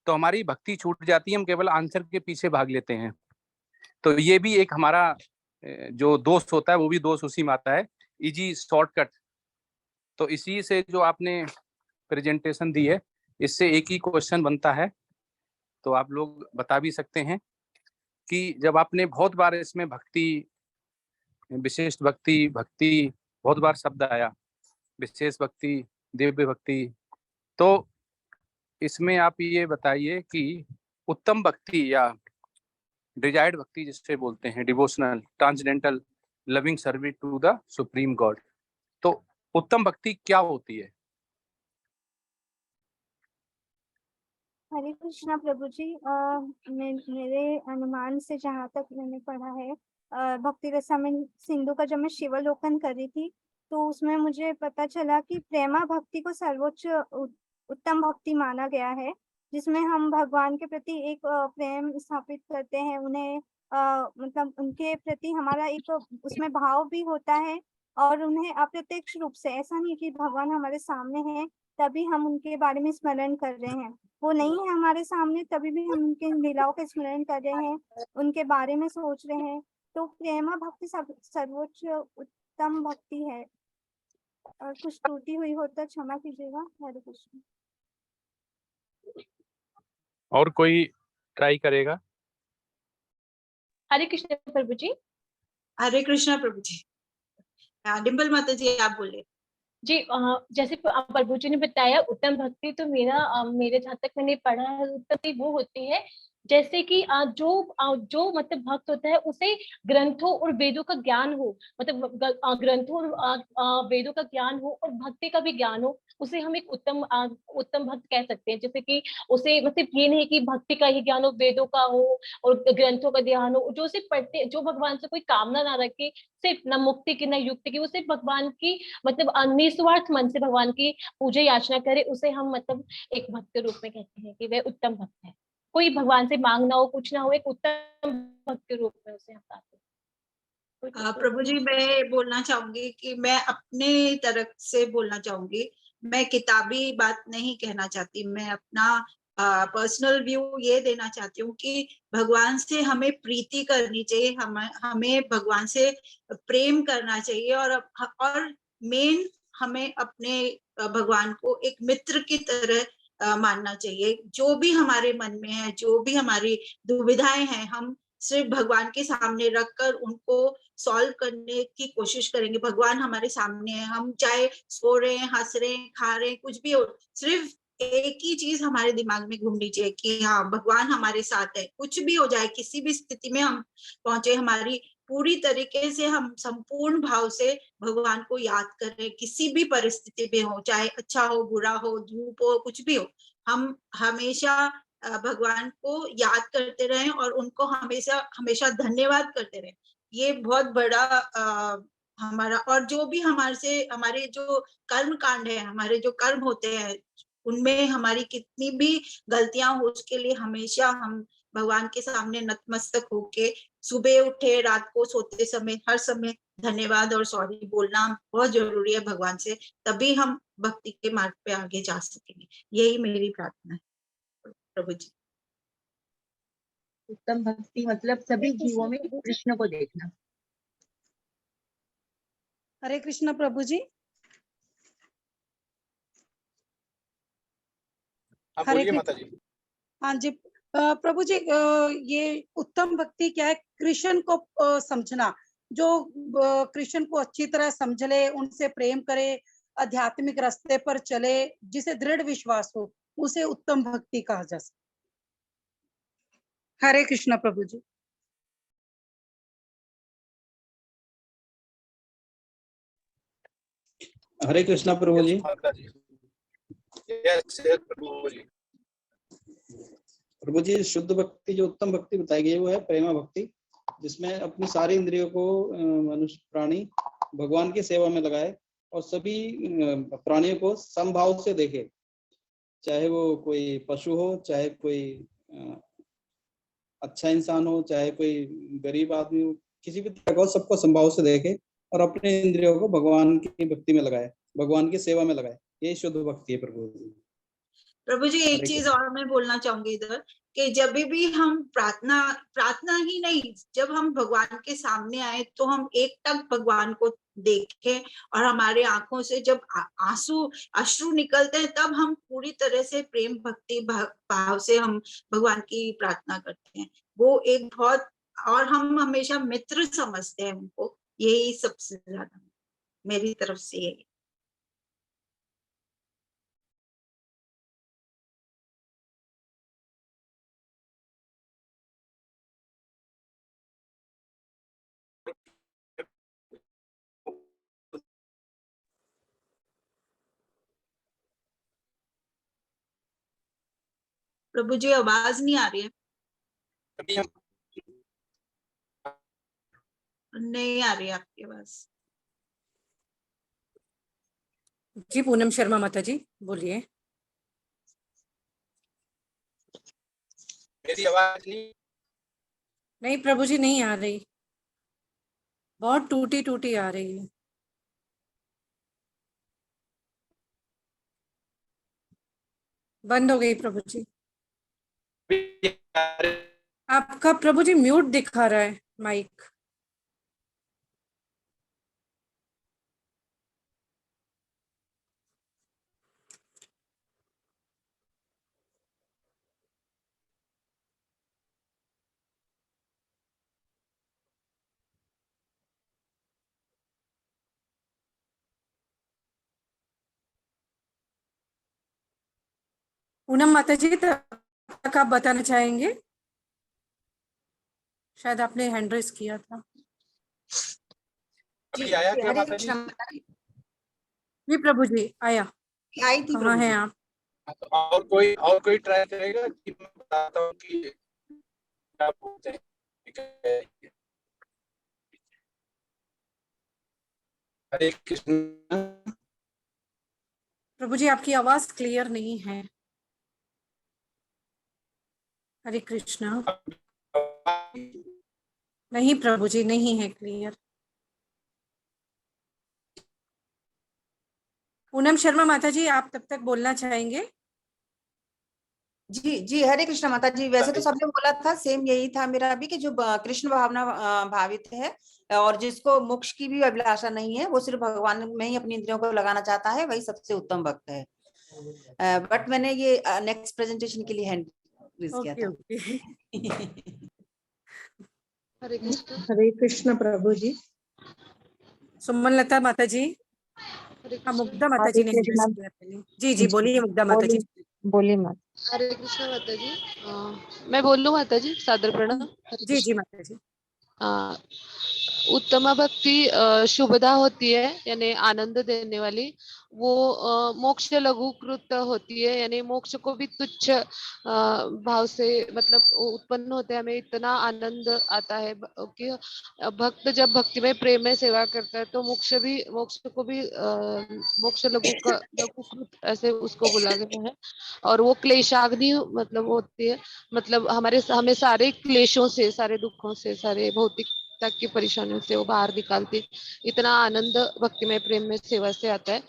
तो हमारी भक्ति छूट जाती है, हम केवल आंसर के पीछे भाग लेते हैं। तो ये भी एक हमारा जो दोस्त होता है वो भी दोस्त उसी में आता है, इजी शॉर्टकट। तो इसी से जो आपने प्रेजेंटेशन दी है, इससे एक ही क्वेश्चन बनता है। तो आप लोग बता भी सकते हैं कि जब आपने बहुत बार इसमें भक्ति, विशिष्ट भक्ति, बहुत बार शब्द आया, विशेष भक्ति, दिव्य भक्ति, तो इसमें आप ये बताइए कि उत्तम भक्ति या डिजायर्ड भक्ति जिससे बोलते हैं, devotional, transcendental, loving service to the supreme God, तो उत्तम भक्ति क्या होती है? हरे कृष्णा प्रभु जी। मेरे अनुमान से जहाँ तक मैंने पढ़ा है, भक्ति रसामृत सिंधु का जब मैं शिवालोकन कर रही थी तो उसमें मुझे पता चला कि प्रेमा भक्ति को सर्वोच्च उत्तम भक्ति माना गया है, जिसमें हम भगवान के प्रति एक प्रेम स्थापित करते हैं, उन्हें मतलब उनके प्रति हमारा एक उसमें भाव भी होता है, और उन्हें अप्रत्यक्ष रूप से, ऐसा नहीं कि भगवान हमारे सामने हैं तभी हम उनके बारे में स्मरण कर रहे हैं, वो नहीं है हमारे सामने तभी भी हम उनके लीलाओं का स्मरण कर रहे हैं, उनके बारे में सोच रहे हैं। तो प्रेमा भक्ति सर्वोच्च उत्तम भक्ति है। और कुछ त्रुटि हुई हो तो क्षमा कीजिएगा। हरे कृष्ण। और कोई ट्राई करेगा? हरे कृष्ण प्रभु जी। हरे कृष्णा प्रभु जी। डिम्पल माता जी आप बोले। जी जैसे प्रभु जी ने बताया उत्तम भक्ति, तो मेरे जहाँ तक मैंने पढ़ा है उत्तम वो होती है जैसे कि जो मतलब भक्त होता है उसे ग्रंथों और वेदों का ज्ञान हो, मतलब ग्रंथों और वेदों का ज्ञान हो और भक्ति का भी ज्ञान हो, उसे हम एक उत्तम भक्त कह सकते हैं। जैसे कि उसे मतलब ये नहीं कि भक्ति का ही ज्ञान हो, वेदों का हो और ग्रंथों का ध्यान हो, जो सिर्फ पढ़ते, जो भगवान से कोई कामना ना रखे, सिर्फ न मुक्ति की न युक्ति की, वो सिर्फ भगवान की मतलब निस्वार्थ मन से भगवान की पूजा याचना करे, उसे हम मतलब एक भक्त के रूप में कहते हैं कि वह उत्तम भक्त है। कोई भगवान से मांगना हो, कुछ ना हो, एक उत्तम भक्त के रूप में उसे हम पाते हैं। प्रभु जी मैं बोलना चाहूंगी कि मैं अपने तरफ से बोलना चाहूंगी, मैं किताबी बात नहीं कहना चाहती, मैं अपना पर्सनल व्यू ये देना चाहती हूँ कि भगवान से हमें प्रीति करनी चाहिए, हमें भगवान से प्रेम करना चाहिए, और मेन हमें अपने भगवान को एक मित्र की तरह मानना चाहिए। जो भी हमारे मन में है, जो भी हमारी दुविधाएं हैं, हम सिर्फ भगवान के सामने रखकर उनको सॉल्व करने की कोशिश करेंगे। भगवान हमारे सामने है, हम चाहे सो रहे हैं, हंस रहे हैं, खा रहे हैं, कुछ भी हो, सिर्फ एक ही चीज हमारे दिमाग में घूमनी चाहिए कि हाँ भगवान हमारे साथ है। कुछ भी हो जाए, किसी भी स्थिति में हम पहुंचे, हमारी पूरी तरीके से हम संपूर्ण भाव से भगवान को याद करें, किसी भी परिस्थिति में हो, चाहे अच्छा हो, बुरा हो, धूप हो, कुछ भी हो, हम हमेशा भगवान को याद करते रहें और उनको हमेशा हमेशा धन्यवाद करते रहें। ये बहुत बड़ा हमारा, और जो भी हमारे जो कर्म कांड है, हमारे जो कर्म होते हैं, उनमें हमारी कितनी भी गलतियां हो, उसके लिए हमेशा हम भगवान के सामने नतमस्तक होके सुबह उठे, रात को सोते समय, हर समय धन्यवाद और सॉरी बोलना बहुत जरूरी है भगवान से, तभी हम भक्ति के मार्ग पे आगे जा सकेंगे। यही मेरी प्रार्थना है प्रभु जी। उत्तम भक्ति मतलब सभी जीवों में कृष्ण को देखना। हरे कृष्ण प्रभु जी। बोलिए माता जी। हाँ जी प्रभु जी, ये उत्तम भक्ति क्या है? कृष्ण को समझना, जो कृष्ण को अच्छी तरह समझ ले, उनसे प्रेम करे, आध्यात्मिक रास्ते पर चले, जिसे दृढ़ विश्वास हो, उसे उत्तम भक्ति कहा जा सकता। हरे कृष्ण प्रभु जी। हरे कृष्णा प्रभु जी। प्रभु जी, शुद्ध भक्ति, जो उत्तम भक्ति बताई गई वो है प्रेमा भक्ति, जिसमें अपनी सारी इंद्रियों को मनुष्य प्राणी भगवान की सेवा में लगाए और सभी प्राणियों को समभाव से देखे, चाहे वो कोई पशु हो, चाहे कोई अच्छा इंसान हो, चाहे कोई गरीब आदमी हो, किसी भी तरह का, सबको समभाव से देखे और अपने इंद्रियों को भगवान की भक्ति में लगाए, भगवान की सेवा में लगाए। ये शुद्ध भक्ति है प्रभु जी। प्रभु जी एक चीज और मैं बोलना चाहूंगी इधर, कि जब भी हम प्रार्थना ही नहीं, जब हम भगवान के सामने आए तो हम एक टक भगवान को देखें, और हमारे आंखों से जब अश्रु निकलते हैं, तब हम पूरी तरह से प्रेम भक्ति भाव से हम भगवान की प्रार्थना करते हैं। वो एक बहुत, और हम हमेशा मित्र समझते हैं उनको, यही सबसे ज्यादा मेरी तरफ से यही। प्रभु जी आवाज नहीं आ रही है, नहीं आ रही है आपकी आवाज। जी पूनम शर्मा माता जी बोलिए। मेरी आवाज नहीं प्रभु जी नहीं आ रही, बहुत टूटी टूटी आ रही है। बंद हो गई प्रभु जी। आपका प्रभु जी म्यूट दिखा रहा है माइक। पूनम माता जी तक आप बताना चाहेंगे? शायद आपने हैंड रेस किया था। अभी आया क्या हरे माता जी? कृष्ण माता जी। जी प्रभु जी आया। आई थी कहाँ प्रभु हैं जी। आप? और कोई ट्राई करेगा कि मैं बताता हूँ कि क्या बोलते हैं। हरे कृष्ण। प्रभु जी आपकी आवाज क्लियर नहीं है। हरे कृष्णा। नहीं प्रभु जी नहीं है क्लियर। पूनम शर्मा माता जी आप तब तक बोलना चाहेंगे? जी जी हरे कृष्ण माता जी। वैसे तो सबने बोला था, सेम यही था मेरा भी, कि जो कृष्ण भावना भावित है और जिसको मोक्ष की भी अभिलाषा नहीं है, वो सिर्फ भगवान में ही अपनी इंद्रियों को लगाना चाहता है, वही सबसे उत्तम भक्त है। बट मैंने ये नेक्स्ट प्रेजेंटेशन के लिए हैंड रेज किया था। हरे कृष्ण प्रभु जी। सुमन लता माता जी। हाँ मुग्धा माता जी ने एड्रेस किया पहले। जी जी बोलिए मुग्धा माता जी। बोलिए माता। हरे कृष्ण माता जी। मैं बोल लूँ माता जी, सादर प्रणाम। जी जी माता जी। उत्तमा भक्ति शुभदा होती है, यानी आनंद देने वाली। वो मोक्ष लघुकृत होती है, यानी मोक्ष को भी तुच्छ भाव से मतलब उत्पन्न होते हैं। हमें इतना आनंद आता है कि भक्त जब भक्ति में प्रेम में सेवा करता है तो मोक्ष को भी मोक्ष लघुकृत ऐसे उसको बोला गया है। और वो क्लेशाग्नि मतलब होती है, मतलब हमें सारे क्लेशों से, सारे दुखों से, सारे भौतिक तक की परेशानियों से वो बाहर निकालती। इतना आनंद भक्ति में प्रेम में सेवा से आता है।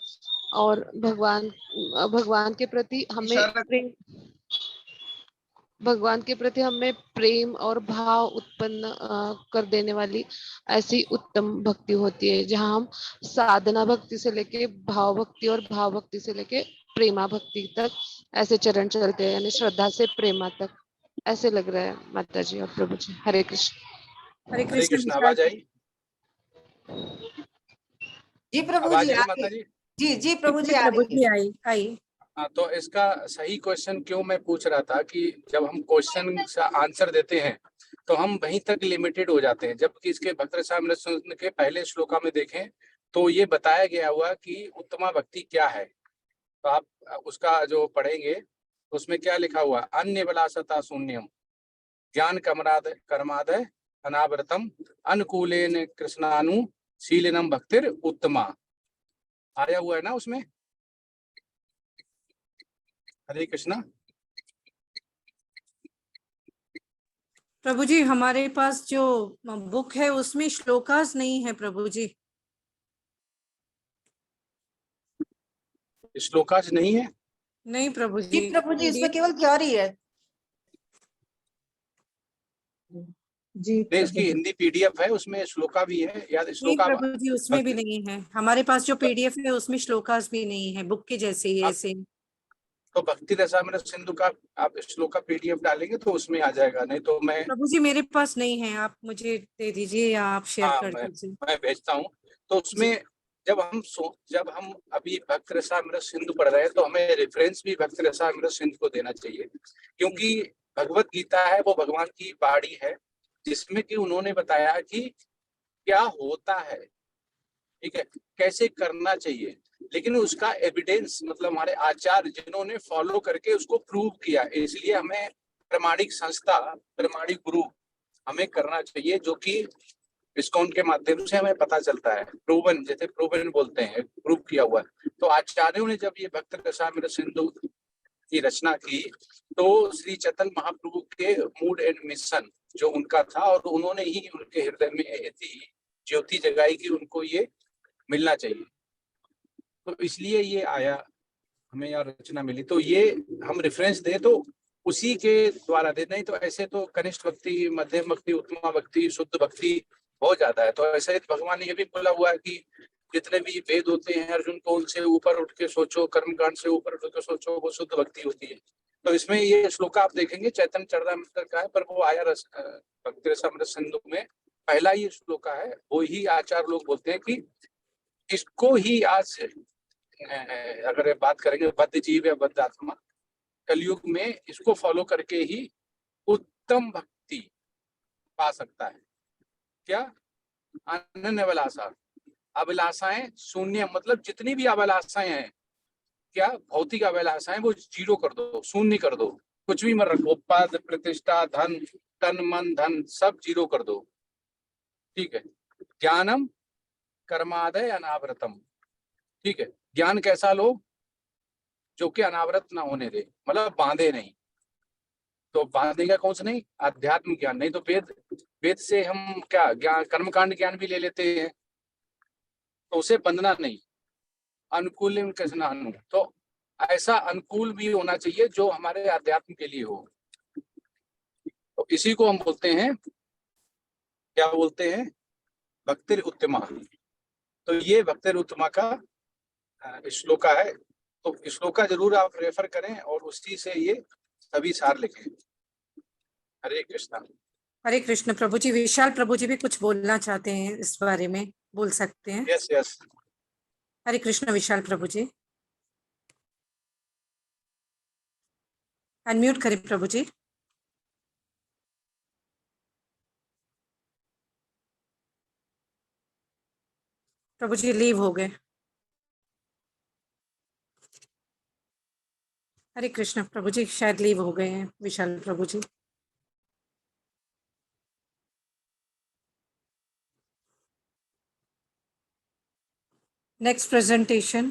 और भगवान के प्रति हमें प्रेम और भाव उत्पन्न कर देने वाली ऐसी उत्तम भक्ति होती है, जहाँ हम साधना भक्ति से लेके भाव भक्ति और भाव भक्ति से लेके प्रेमा भक्ति तक ऐसे चरण चलते हैं, यानी श्रद्धा से प्रेमा तक। ऐसे लग रहा है माता जी और प्रभु जी। हरे कृष्ण। हरे हरे कृष्ण। आवाज आई? जी प्रभु आवाज जी आई माता जी? जी जी प्रभु जी आ प्रभु रही जी है। आई। हाँ, तो इसका सही क्वेश्चन क्यों मैं पूछ रहा था कि जब हम क्वेश्चन का आंसर देते हैं तो हम वहीं तक लिमिटेड हो जाते हैं, जबकि इसके भक्त रसामृत सिंधु के पहले श्लोका में देखें तो ये बताया गया हुआ कि उत्तमा भक्ति क्या है। तो आप उसका जो पढ़ेंगे उसमें क्या लिखा हुआ, अन्य बलासता शून्यम ज्ञान कर्माद अनावृतम अनुकूलेन कृष्णानुशीलनम भक्तिर उत्तमा, आया हुआ है ना उसमें। हरे कृष्णा। प्रभु जी हमारे पास जो बुक है उसमें श्लोकास नहीं है प्रभु जी। श्लोकास नहीं है? नहीं प्रभु जी। जी प्रभु जी इसमें केवल थ्योरी है। जी इसकी हिंदी पीडीएफ है, उसमें श्लोका भी है। याद नहीं श्लोका प्रभु जी उसमें भी नहीं है। हमारे पास जो पीडीएफ है उसमें श्लोकास भी नहीं है, बुक के जैसे ही है सेम। तो भक्ति रसामृत सिंधु का आप श्लोका पीडीएफ डालेंगे तो उसमें आ जाएगा, नहीं तो मैं प्रभु जी मेरे पास नहीं है, आप मुझे दे दीजिए या आप शेयर कर दीजिए। मैं भेजता हूँ। तो उसमें जब हम अभी भक्त रसामृत सिंधु पढ़ रहे हैं तो हमें रेफरेंस भी भक्त रसामृत सिंधु को देना चाहिए, क्योंकि भगवत गीता है वो भगवान की बाणी है जिसमें कि उन्होंने बताया कि क्या होता है, ठीक है, कैसे करना चाहिए, लेकिन उसका एविडेंस मतलब हमारे आचार्य जिन्होंने फॉलो करके उसको प्रूव किया। इसलिए हमें प्रामाणिक संस्था, प्रामाणिक गुरु हमें करना चाहिए, जो कि इस्कॉन के माध्यम से हमें पता चलता है, प्रूवन, जैसे प्रूवन बोलते हैं, प्रूव किया हुआ है। तो आचार्यों ने जब ये भक्त रसामृत सिंधु की रचना की तो श्री चैतन्य महाप्रभु के मूड एंड मिशन जो उनका था, और उन्होंने ही उनके हृदय में ऐसी ज्योति जगाई कि उनको ये मिलना चाहिए, तो इसलिए ये आया, हमें यहाँ रचना मिली। तो ये हम रेफरेंस दे तो उसी के द्वारा दे, नहीं तो ऐसे तो कनिष्ठ भक्ति, मध्यम भक्ति, उत्तमा भक्ति, शुद्ध भक्ति बहुत ज्यादा है। तो ऐसे भगवान ने ये भी बोला हुआ है कि जितने भी वेद होते हैं अर्जुन को उनसे ऊपर उठ के सोचो, कर्मकांड से ऊपर उठ के सोचो, वो शुद्ध भक्ति होती है। तो इसमें ये श्लोक आप देखेंगे चैतन्य चरितामृत का है, पर वो आया भक्ति रसामृत सिंधु में पहला ये श्लोक है। वो ही आचार्य लोग बोलते हैं कि इसको ही आज अगर बात करेंगे बद्ध जीव या बद्ध आत्मा कलयुग में इसको फॉलो करके ही उत्तम भक्ति पा सकता है। क्या? अनन्य अभिलाषा, अभिलाषाएं शून्य, मतलब जितनी भी अभिलाषाएं हैं, क्या भौतिक अभिलाषाएं, वो जीरो कर दो, शून्य कर दो, कुछ भी मत रखो, पद, प्रतिष्ठा, धन, तन, मन, धन सब जीरो कर दो, ठीक है। ज्ञानम कर्मादय अनावृतम, ठीक है। ज्ञान कैसा लो? जो कि अनावृत ना होने दे, मतलब बांधे नहीं। तो बांधेगा कौन सा? नहीं, आध्यात्मिक ज्ञान। नहीं तो वेद से हम क्या ज्ञान, कर्मकांड ज्ञान भी ले लेते हैं, तो उसे बंधना नहीं। अनुकूल कृष्णानु, तो ऐसा अनुकूल भी होना चाहिए जो हमारे आध्यात्म के लिए हो। तो इसी को हम बोलते हैं, क्या बोलते हैं? भक्तिर उत्तमा। तो ये भक्तिर उत्तमा का श्लोका है। तो श्लोका जरूर आप रेफर करें और उसी से ये सभी सार लिखें। हरे कृष्णा। हरे कृष्ण प्रभु जी। विशाल प्रभु जी भी कुछ बोलना चाहते हैं इस बारे में, बोल सकते हैं। Yes yes. Hare Krishna Vishal Prabhu ji, unmute करें प्रभु जी। प्रभु जी लीव हो गए। हरे कृष्ण प्रभु जी, शायद लीव हो गए हैं Vishal Prabhu ji. Next presentation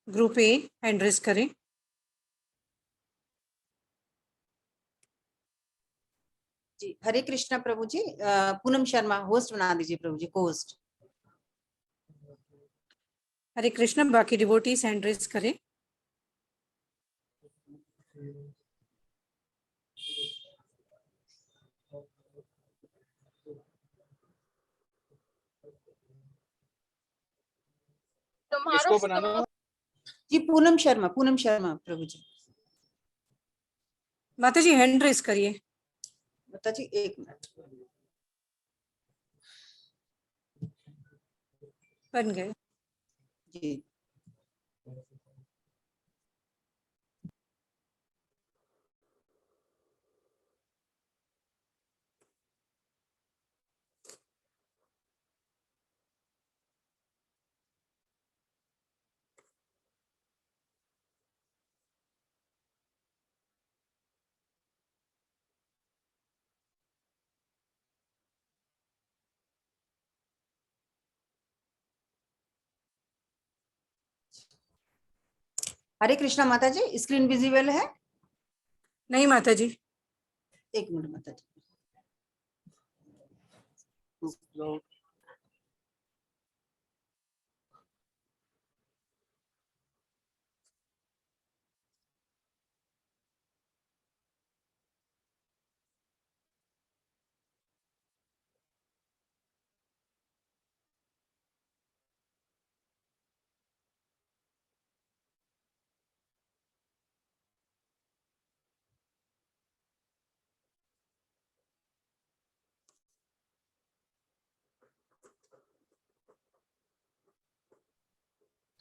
group A, hand raise करें। जी हरे कृष्णा प्रभु जी। पूनम शर्मा होस्ट बना दीजिए प्रभु जी, को होस्ट। हरे कृष्ण। बाकी डिवोटीज हैंड रेज करें। किसको बनाना? जी पूनम शर्मा प्रभु जी। माता जी हैंड रेज करिए। माता जी एक मिनट। बन गए जी। हरे कृष्णा माता जी, स्क्रीन विजिबल है? नहीं माता जी। एक मिनट माता जी।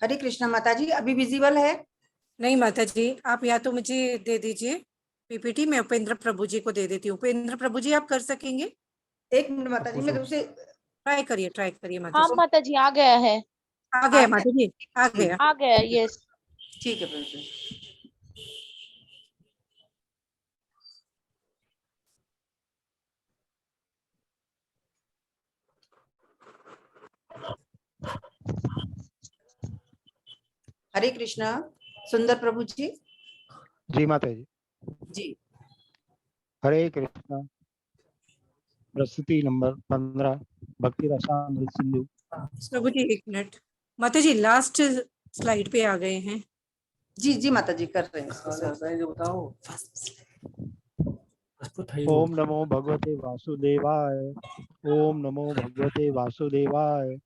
हरे कृष्णा माता जी, अभी विजिबल है? नहीं माता जी, आप या तो मुझे दे दीजिए पीपीटी, मैं उपेंद्र प्रभु जी को दे देती हूँ। उपेंद्र प्रभु जी आप कर सकेंगे? एक मिनट माता जी, मैं तुमसे ट्राई करिए माता हाँ जी। माता जी आ गया है। आ गया माता जी, आ गया। आ गया, यस। ठीक है प्रभु जी। हरे कृष्णा। सुंदर प्रभु जी। जी माता जी। जी। हरे कृष्णा। प्रस्तुति नंबर 15 भक्ति रसामृत सिंधु। प्रभु जी एक मिनट, माता जी लास्ट स्लाइड पे आ गए हैं। जी जी माता जी कर रहे हैं। जो बताओ। ओम नमो भगवते वासुदेवाय। ओम नमो भगवते वासुदेवाय।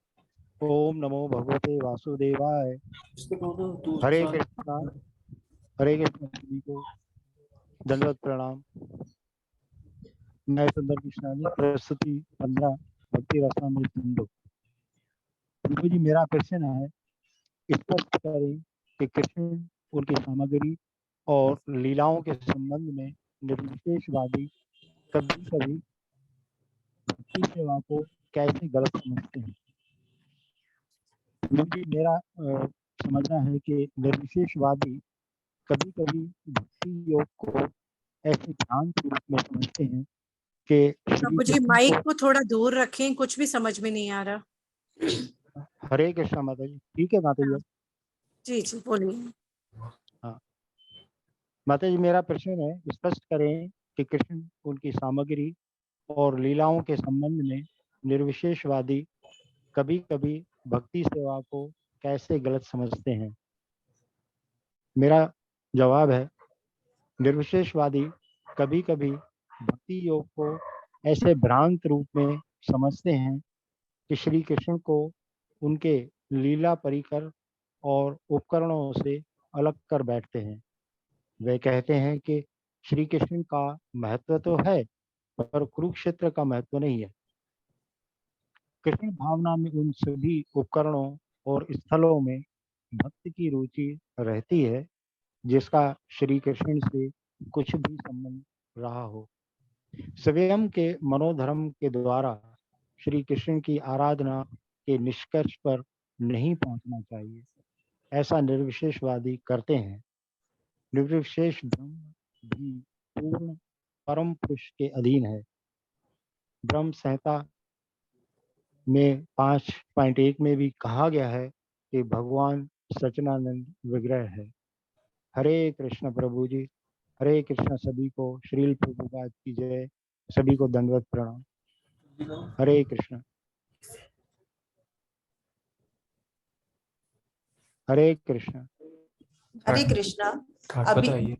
ओम नमो भगवते वासुदेवाय। हरे कृष्णा। हरे कृष्णा सभी को दंडवत प्रणाम। मैं सुंदर कृष्णानी प्रस्तुति 15 भक्ति रसामृत सिंधु। प्रभु जी मेरा प्रश्न है, स्पष्ट करें कि कृष्ण, उनकी सामग्री और लीलाओं के संबंध में निर्विशेषवादी कभी कभी भक्ति सेवा को कैसे गलत समझते हैं। प्रभु जी मेरा समझना है कि निर्विशेषवादी कभी कभी भक्ति योग को ऐसे भ्रांत रूप में समझते हैं कि प्रभु जी माइक को थोड़ा दूर रखें, कुछ भी समझ में नहीं आ रहा। हरे कृष्णा माता जी। ठीक है माता जी। जी जी बोलिए। हाँ माता जी मेरा प्रश्न है, स्पष्ट करें कि कृष्ण, उनकी सामग्री और लीलाओं के संबंध में निर्विशेषवादी कभी कभी भक्ति सेवा को कैसे गलत समझते हैं। मेरा जवाब है, निर्विशेषवादी कभी कभी भक्ति योग को ऐसे भ्रांत रूप में समझते हैं कि श्री कृष्ण को उनके लीला परिकर और उपकरणों से अलग कर बैठते हैं। वे कहते हैं कि श्री कृष्ण का महत्व तो है पर कुरुक्षेत्र का महत्व नहीं है। कृष्ण भावना में उन सभी उपकरणों और स्थलों में भक्त की रुचि रहती है जिसका श्री कृष्ण से कुछ भी संबंध रहा हो। स्वयं के मनोधर्म के द्वारा श्री कृष्ण की आराधना के निष्कर्ष पर नहीं पहुंचना चाहिए, ऐसा निर्विशेषवादी करते हैं। निर्विशेष ब्रह्म भी पूर्ण परम पुरुष के अधीन है। ब्रह्म संहिता में 5.1 में भी कहा गया है कि भगवान सच्चिदानंद विग्रह है। हरे कृष्ण प्रभु जी। हरे कृष्ण सभी को। श्रील प्रभुपाद की जय। सभी को दंडवत प्रणाम। हरे कृष्ण। हरे कृष्ण। हरे कृष्णा। अभी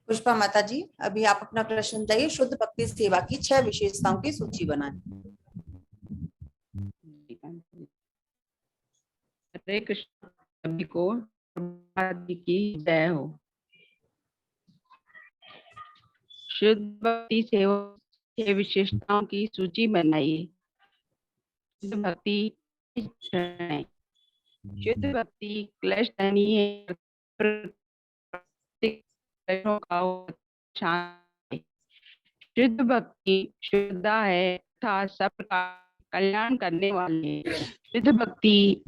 पुष्पा माता जी, अभी आप अपना प्रश्न बताइए। शुद्ध भक्ति सेवा की 6 विशेषताओं की सूची बनाएं। हरे कृष्ण सभी को प्रभुपाद जी की जय हो। शुद्ध भक्ति सेवा के विशेषताओं की सूची बनाइए। शुद्ध भक्ति शुद्ध भक्ति क्लेश नहीं है, शुद्ध भक्ति शुद्धा है तथा सबका कल्याण करने वाली है। शुद्ध भक्ति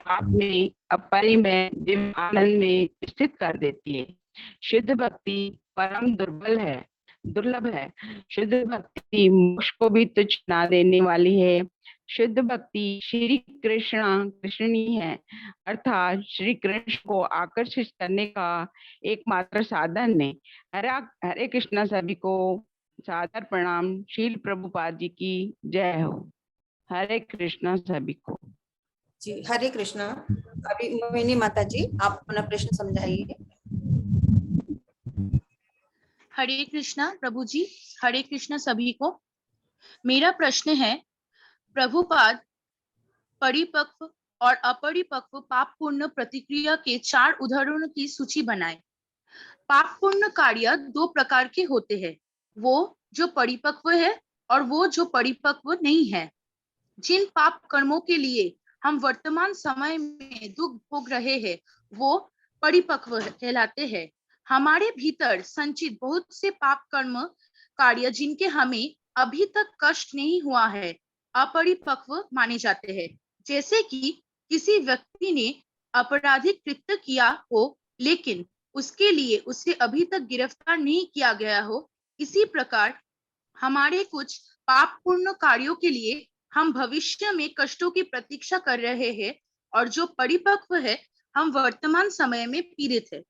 आप में अपरिमेय दिव्य आनंद में स्थित कर देती है। शुद्ध भक्ति परम दुर्लभ है। शुद्ध भक्ति मोक्ष को भी तुच्छ ना देने वाली है। शुद्ध भक्ति श्री कृष्णी है, अर्थात श्री कृष्ण को आकर्षित करने का एकमात्र साधन है। हरे कृष्णा सभी को सादर प्रणाम। शील प्रभुपाद जी की जय हो। हरे कृष्णा सभी को। जी हरे कृष्णा। अभी मोहिनी माता जी आप अपना प्रश्न समझाइए। हरे कृष्णा प्रभु जी। हरे कृष्णा सभी को। मेरा प्रश्न है, प्रभुपाद परिपक्व और अपरिपक्व पाप पूर्ण प्रतिक्रिया के 4 उदाहरणों की सूची बनाएं। पाप पूर्ण कार्य 2 प्रकार के होते हैं, वो जो परिपक्व है और वो जो परिपक्व नहीं है। जिन पाप कर्मों के लिए हम वर्तमान समय में दुख भोग रहे हैं वो परिपक्व कहलाते हैं। हमारे भीतर संचित बहुत से पाप कर्म कार्य जिनके हमें अभी तक कष्ट नहीं हुआ है अपरिपक्व माने जाते हैं। जैसे कि किसी व्यक्ति ने आपराधिक कृत्य किया हो लेकिन उसके लिए उसे अभी तक गिरफ्तार नहीं किया गया हो, इसी प्रकार हमारे कुछ पाप पूर्ण कार्यों के लिए हम भविष्य में कष्टों की प्रतीक्षा कर रहे हैं और जो परिपक्व है हम वर्तमान समय में पीड़ित है।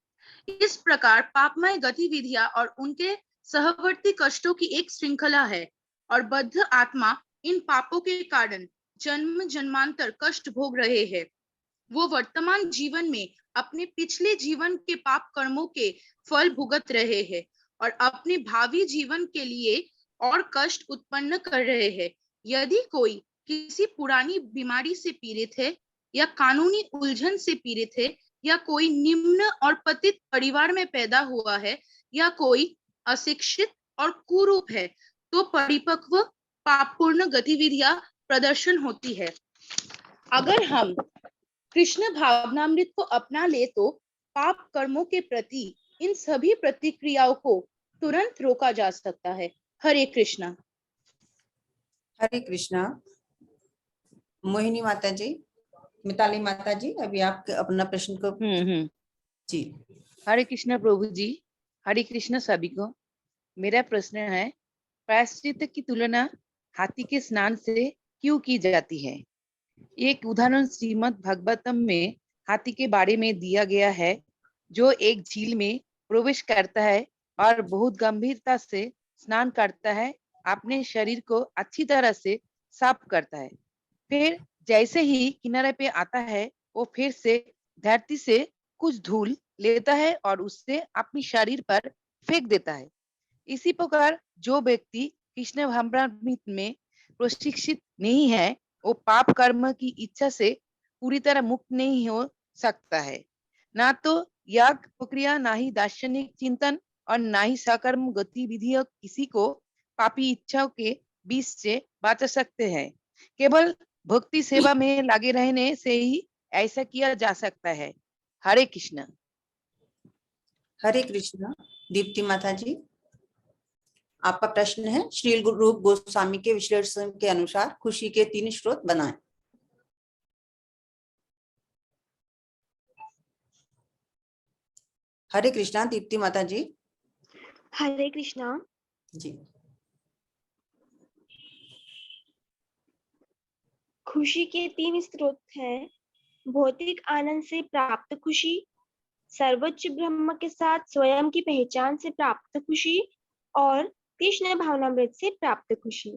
इस प्रकार पापमय गतिविधियां और उनके सहवर्ती कष्टों की एक श्रृंखला है और बद्ध आत्मा इन पापों के कारण जन्म जन्मांतर कष्ट भोग रहे हैं। वो वर्तमान जीवन में अपने पिछले जीवन के पाप कर्मों के फल भुगत रहे हैं और अपने भावी जीवन के लिए और कष्ट उत्पन्न कर रहे हैं। यदि कोई किसी पुरानी बीमारी से पीड़ित है या कानूनी उलझन से पीड़ित है या कोई निम्न और पतित परिवार में पैदा हुआ है या कोई अशिक्षित और कुरूप है तो परिपक्व पापपूर्ण गतिविधियां प्रदर्शन होती है। अगर हम कृष्ण भावनामृत को अपना ले तो पाप कर्मों के प्रति इन सभी प्रतिक्रियाओं को तुरंत रोका जा सकता है। हरे कृष्णा। हरे कृष्णा। मोहिनी माता जी, मिताली माता जी, अभी आप अपना प्रश्न को जी। हरे कृष्णा प्रभु जी, हरे कृष्णा सभी को। मेरा प्रश्न है, प्रायश्चित की तुलना हाथी के स्नान से क्यों की जाती है? एक उदाहरण श्रीमद् भागवतम में हाथी के बारे में दिया गया है जो एक झील में प्रवेश करता है और बहुत गंभीरता से स्नान करता है, अपने शरीर को अच्छी तरह से साफ करता है, फिर जैसे ही किनारे पे आता है वो फिर से धरती से कुछ धूल लेता है और उससे अपने शरीर पर फेंक देता है। इसी प्रकार जो व्यक्ति कृष्ण भावनामृत में प्रशिक्षित नहीं है वो पाप कर्म की इच्छा से पूरी तरह मुक्त नहीं हो सकता है। ना तो याग प्रक्रिया, ना ही दार्शनिक चिंतन और ना ही सकर्म गतिविधियां किसी को पापी इच्छाओं के बीच से बचा सकते हैं। केवल भक्ति सेवा में लगे रहने से ही ऐसा किया जा सकता है। हरे कृष्ण। हरे कृष्ण। दीप्ति माता जी, आपका प्रश्न है, श्री रूप गोस्वामी के विश्लेषण के अनुसार खुशी के 3 स्रोत बनाएं। हरे कृष्णा। दीप्ति माता जी। हरे कृष्णा जी। खुशी के 3 स्रोत हैं: भौतिक आनंद से प्राप्त खुशी, सर्वोच्च ब्रह्म के साथ स्वयं की पहचान से प्राप्त खुशी और कृष्ण भावनामृत से प्राप्त खुशी।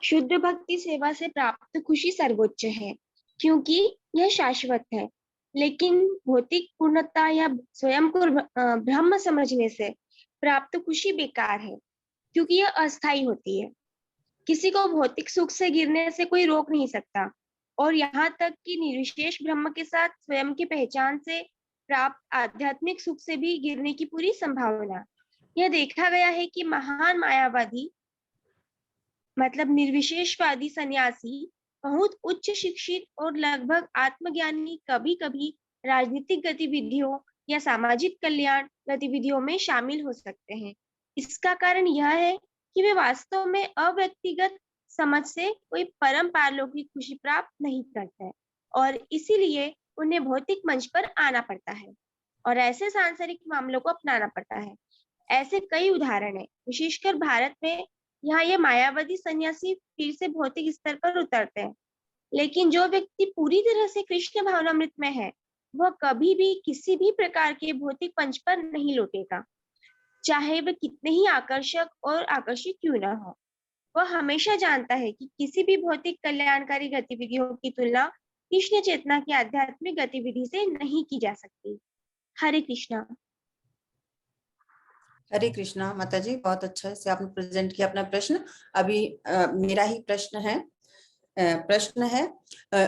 शुद्ध भक्ति सेवा से प्राप्त खुशी सर्वोच्च है क्योंकि यह शाश्वत है, लेकिन भौतिक पूर्णता या स्वयं को ब्रह्म समझने से प्राप्त खुशी बेकार है क्योंकि यह अस्थायी होती है। किसी को भौतिक सुख से गिरने से कोई रोक नहीं सकता और यहाँ तक कि निर्विशेष ब्रह्म के साथ स्वयं की पहचान से प्राप्त आध्यात्मिक सुख से भी गिरने की पूरी संभावना। यह देखा गया है कि महान मायावादी मतलब निर्विशेषवादी सन्यासी, बहुत उच्च शिक्षित और लगभग आत्मज्ञानी कभी कभी राजनीतिक गतिविधियों या सामाजिक कल्याण गतिविधियों में शामिल हो सकते हैं। इसका कारण यह है कि वे वास्तव में अव्यक्तिगत समझ से कोई परम पारलौकिक खुशी प्राप्त नहीं करते और इसीलिए उन्हें भौतिक मंच पर आना पड़ता है और ऐसे सांसारिक मामलों को अपनाना पड़ता है। ऐसे कई उदाहरण हैं, विशेषकर भारत में। यहाँ ये मायावादी सन्यासी फिर से भौतिक स्तर पर उतरते हैं, लेकिन जो व्यक्ति पूरी तरह से कृष्ण भावनामृत में है वह कभी भी किसी भी प्रकार के भौतिक पंच पर नहीं लौटेगा, चाहे वह कितने ही आकर्षक और आकर्षक क्यों न हो। वह हमेशा जानता है कि किसी भी भौतिक कल्याणकारी गतिविधियों की तुलना कृष्ण चेतना की आध्यात्मिक गतिविधि से नहीं की जा सकती। हरे कृष्णा। हरे कृष्णा माता जी, बहुत अच्छा से आपने प्रेजेंट किया अपना प्रश्न। अभी मेरा ही प्रश्न है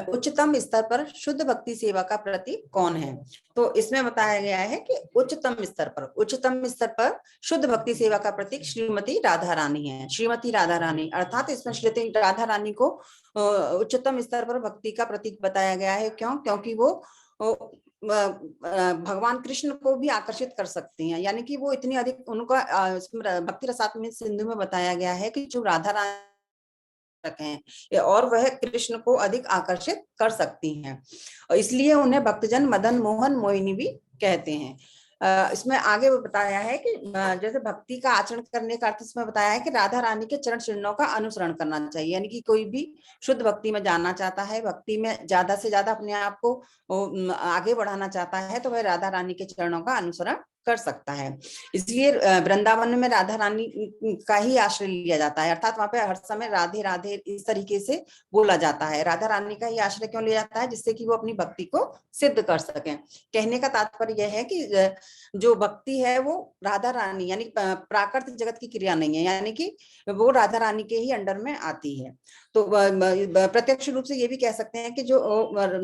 उच्चतम स्तर पर शुद्ध भक्ति सेवा का प्रतीक कौन है? तो इसमें बताया गया है कि उच्चतम स्तर पर शुद्ध भक्ति सेवा का प्रतीक श्रीमती राधा रानी है। श्रीमती राधा रानी अर्थात इसमें श्रीमती राधा रानी को उच्चतम स्तर पर भक्ति का प्रतीक बताया गया है। क्यों? क्योंकि वो भगवान कृष्ण को भी आकर्षित कर सकती हैं, यानी कि वो इतनी अधिक उनका भक्ति रसात्मक सिंधु में बताया गया है कि जो राधा रानी हैं और वह कृष्ण को अधिक आकर्षित कर सकती हैं और इसलिए उन्हें भक्तजन मदन मोहन मोहिनी भी कहते हैं। इसमें आगे वो बताया है कि जैसे भक्ति का आचरण करने का अर्थ इसमें बताया है कि राधा रानी के चरण चिन्हों का अनुसरण करना चाहिए। यानी कि कोई भी शुद्ध भक्ति में जाना चाहता है, भक्ति में ज्यादा से ज्यादा अपने आप को आगे बढ़ाना चाहता है, तो वह राधा रानी के चरणों का अनुसरण कर सकता है। इसलिए वृंदावन में राधा रानी का ही आश्रय लिया जाता है, अर्थात वहां पे हर समय राधे राधे इस तरीके से बोला जाता है। राधा रानी का ही आश्रय क्यों लिया जाता है? जिससे कि वो अपनी भक्ति को सिद्ध कर सकें। कहने का तात्पर्य यह है कि जो भक्ति है वो राधा रानी यानी प्राकृतिक जगत की क्रिया नहीं है, यानी कि वो राधा रानी के ही अंडर में आती है। तो प्रत्यक्ष रूप से ये भी कह सकते हैं कि जो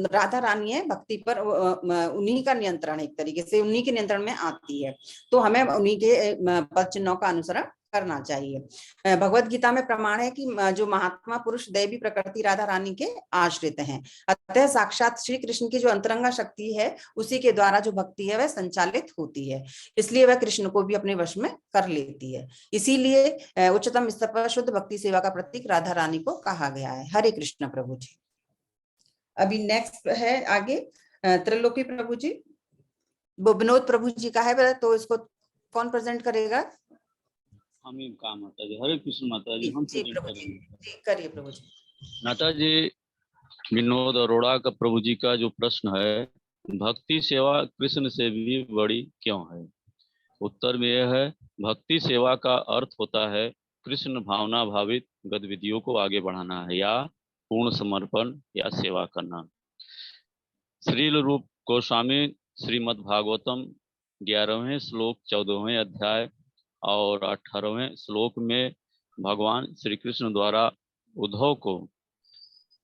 राधा रानी है भक्ति पर उन्हीं का नियंत्रण, एक तरीके से उन्हीं के नियंत्रण में आती है, तो हमें उन्हीं के पद चिन्हों का अनुसरण करना चाहिए। भगवत गीता में प्रमाण है कि जो महात्मा पुरुष दैवी प्रकृति राधा रानी के आश्रित हैं, अतः साक्षात श्री कृष्ण की जो अंतरंगा शक्ति है उसी के द्वारा जो भक्ति है वह संचालित होती है, इसलिए वह कृष्ण को भी अपने वश में कर लेती है। इसीलिए उच्चतम स्तर पर शुद्ध भक्ति सेवा का प्रतीक राधा रानी को कहा गया है। हरे कृष्ण प्रभु जी। अभी नेक्स्ट है आगे त्रिलोकी प्रभु जी, वो विनोद प्रभु जी का है, तो इसको कौन प्रेजेंट करेगा? हम ही कहा माता जी। हरे कृष्ण माता जी। हम जी प्रभु जी, जी करिए प्रभु जी। माता जी, विनोद अरोड़ा का प्रभु जी का जो प्रश्न है, भक्ति सेवा कृष्ण से भी बड़ी क्यों है? उत्तर में यह है, भक्ति सेवा का अर्थ होता है कृष्ण भावना भावित गतिविधियों को आगे बढ़ाना है या पूर्ण समर्पण या सेवा करना। श्रील रूप गोस्वामी श्रीमद् भागवतम 11वें श्लोक 14वें अध्याय और 18वें श्लोक में भगवान श्री कृष्ण द्वारा उद्धव को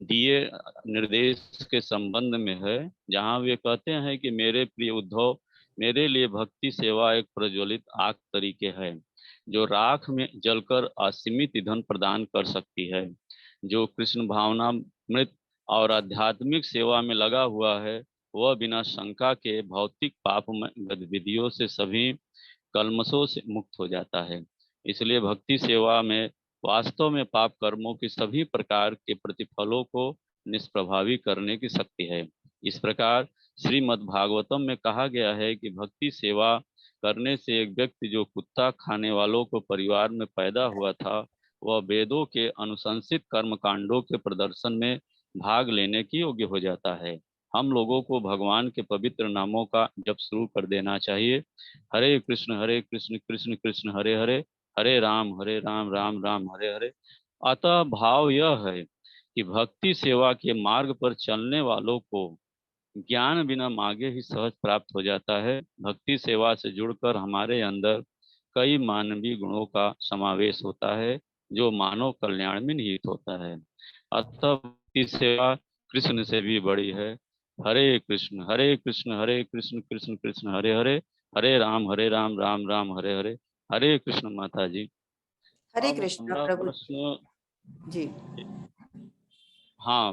दिए निर्देश के संबंध में है, जहाँ वे कहते हैं कि मेरे प्रिय उद्धव, मेरे लिए भक्ति सेवा एक प्रज्वलित आग तरीके है जो राख में जलकर असीमित ईंधन प्रदान कर सकती है। जो कृष्ण भावना मृत और आध्यात्मिक सेवा में लगा हुआ है वह बिना शंका के भौतिक पाप गतिविधियों से सभी कलमशों से मुक्त हो जाता है। इसलिए भक्ति सेवा में वास्तव में पाप कर्मों की सभी प्रकार के प्रतिफलों को निष्प्रभावी करने की शक्ति है। इस प्रकार श्रीमद् भागवतम में कहा गया है कि भक्ति सेवा करने से एक व्यक्ति जो कुत्ता खाने वालों को परिवार में पैदा हुआ था, वह वेदों के अनुशंसित कर्मकांडों के प्रदर्शन में भाग लेने की योग्य हो जाता है। हम लोगों को भगवान के पवित्र नामों का जप शुरू कर देना चाहिए। हरे कृष्ण कृष्ण कृष्ण हरे हरे, हरे राम राम राम हरे हरे। अतः भाव यह है कि भक्ति सेवा के मार्ग पर चलने वालों को ज्ञान बिना मांगे ही सहज प्राप्त हो जाता है। भक्ति सेवा से जुड़कर हमारे अंदर कई मानवीय गुणों का समावेश होता है जो मानव कल्याण में निहित होता है। अतः भक्ति सेवा कृष्ण से भी बड़ी है। हरे कृष्ण कृष्ण कृष्ण हरे हरे, हरे राम राम राम हरे हरे। हरे कृष्ण माता जी। हरे कृष्ण प्रभु जी। हाँ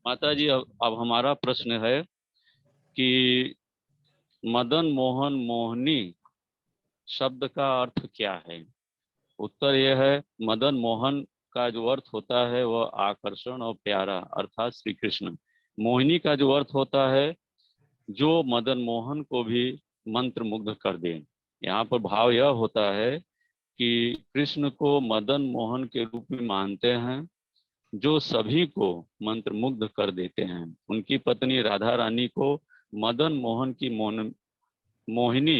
माता जी, अब हमारा प्रश्न है कि मदन मोहन मोहनी शब्द का अर्थ क्या है? उत्तर यह है, मदन मोहन का जो अर्थ होता है वह आकर्षण और प्यारा अर्थात श्री कृष्ण। मोहिनी का जो अर्थ होता है जो मदन मोहन को भी मंत्र मुग्ध कर दे। यहाँ पर भाव यह होता है कि कृष्ण को मदन मोहन के रूप में मानते हैं जो सभी को मंत्र मुग्ध कर देते हैं। उनकी पत्नी राधा रानी को मदन मोहन की मोहिनी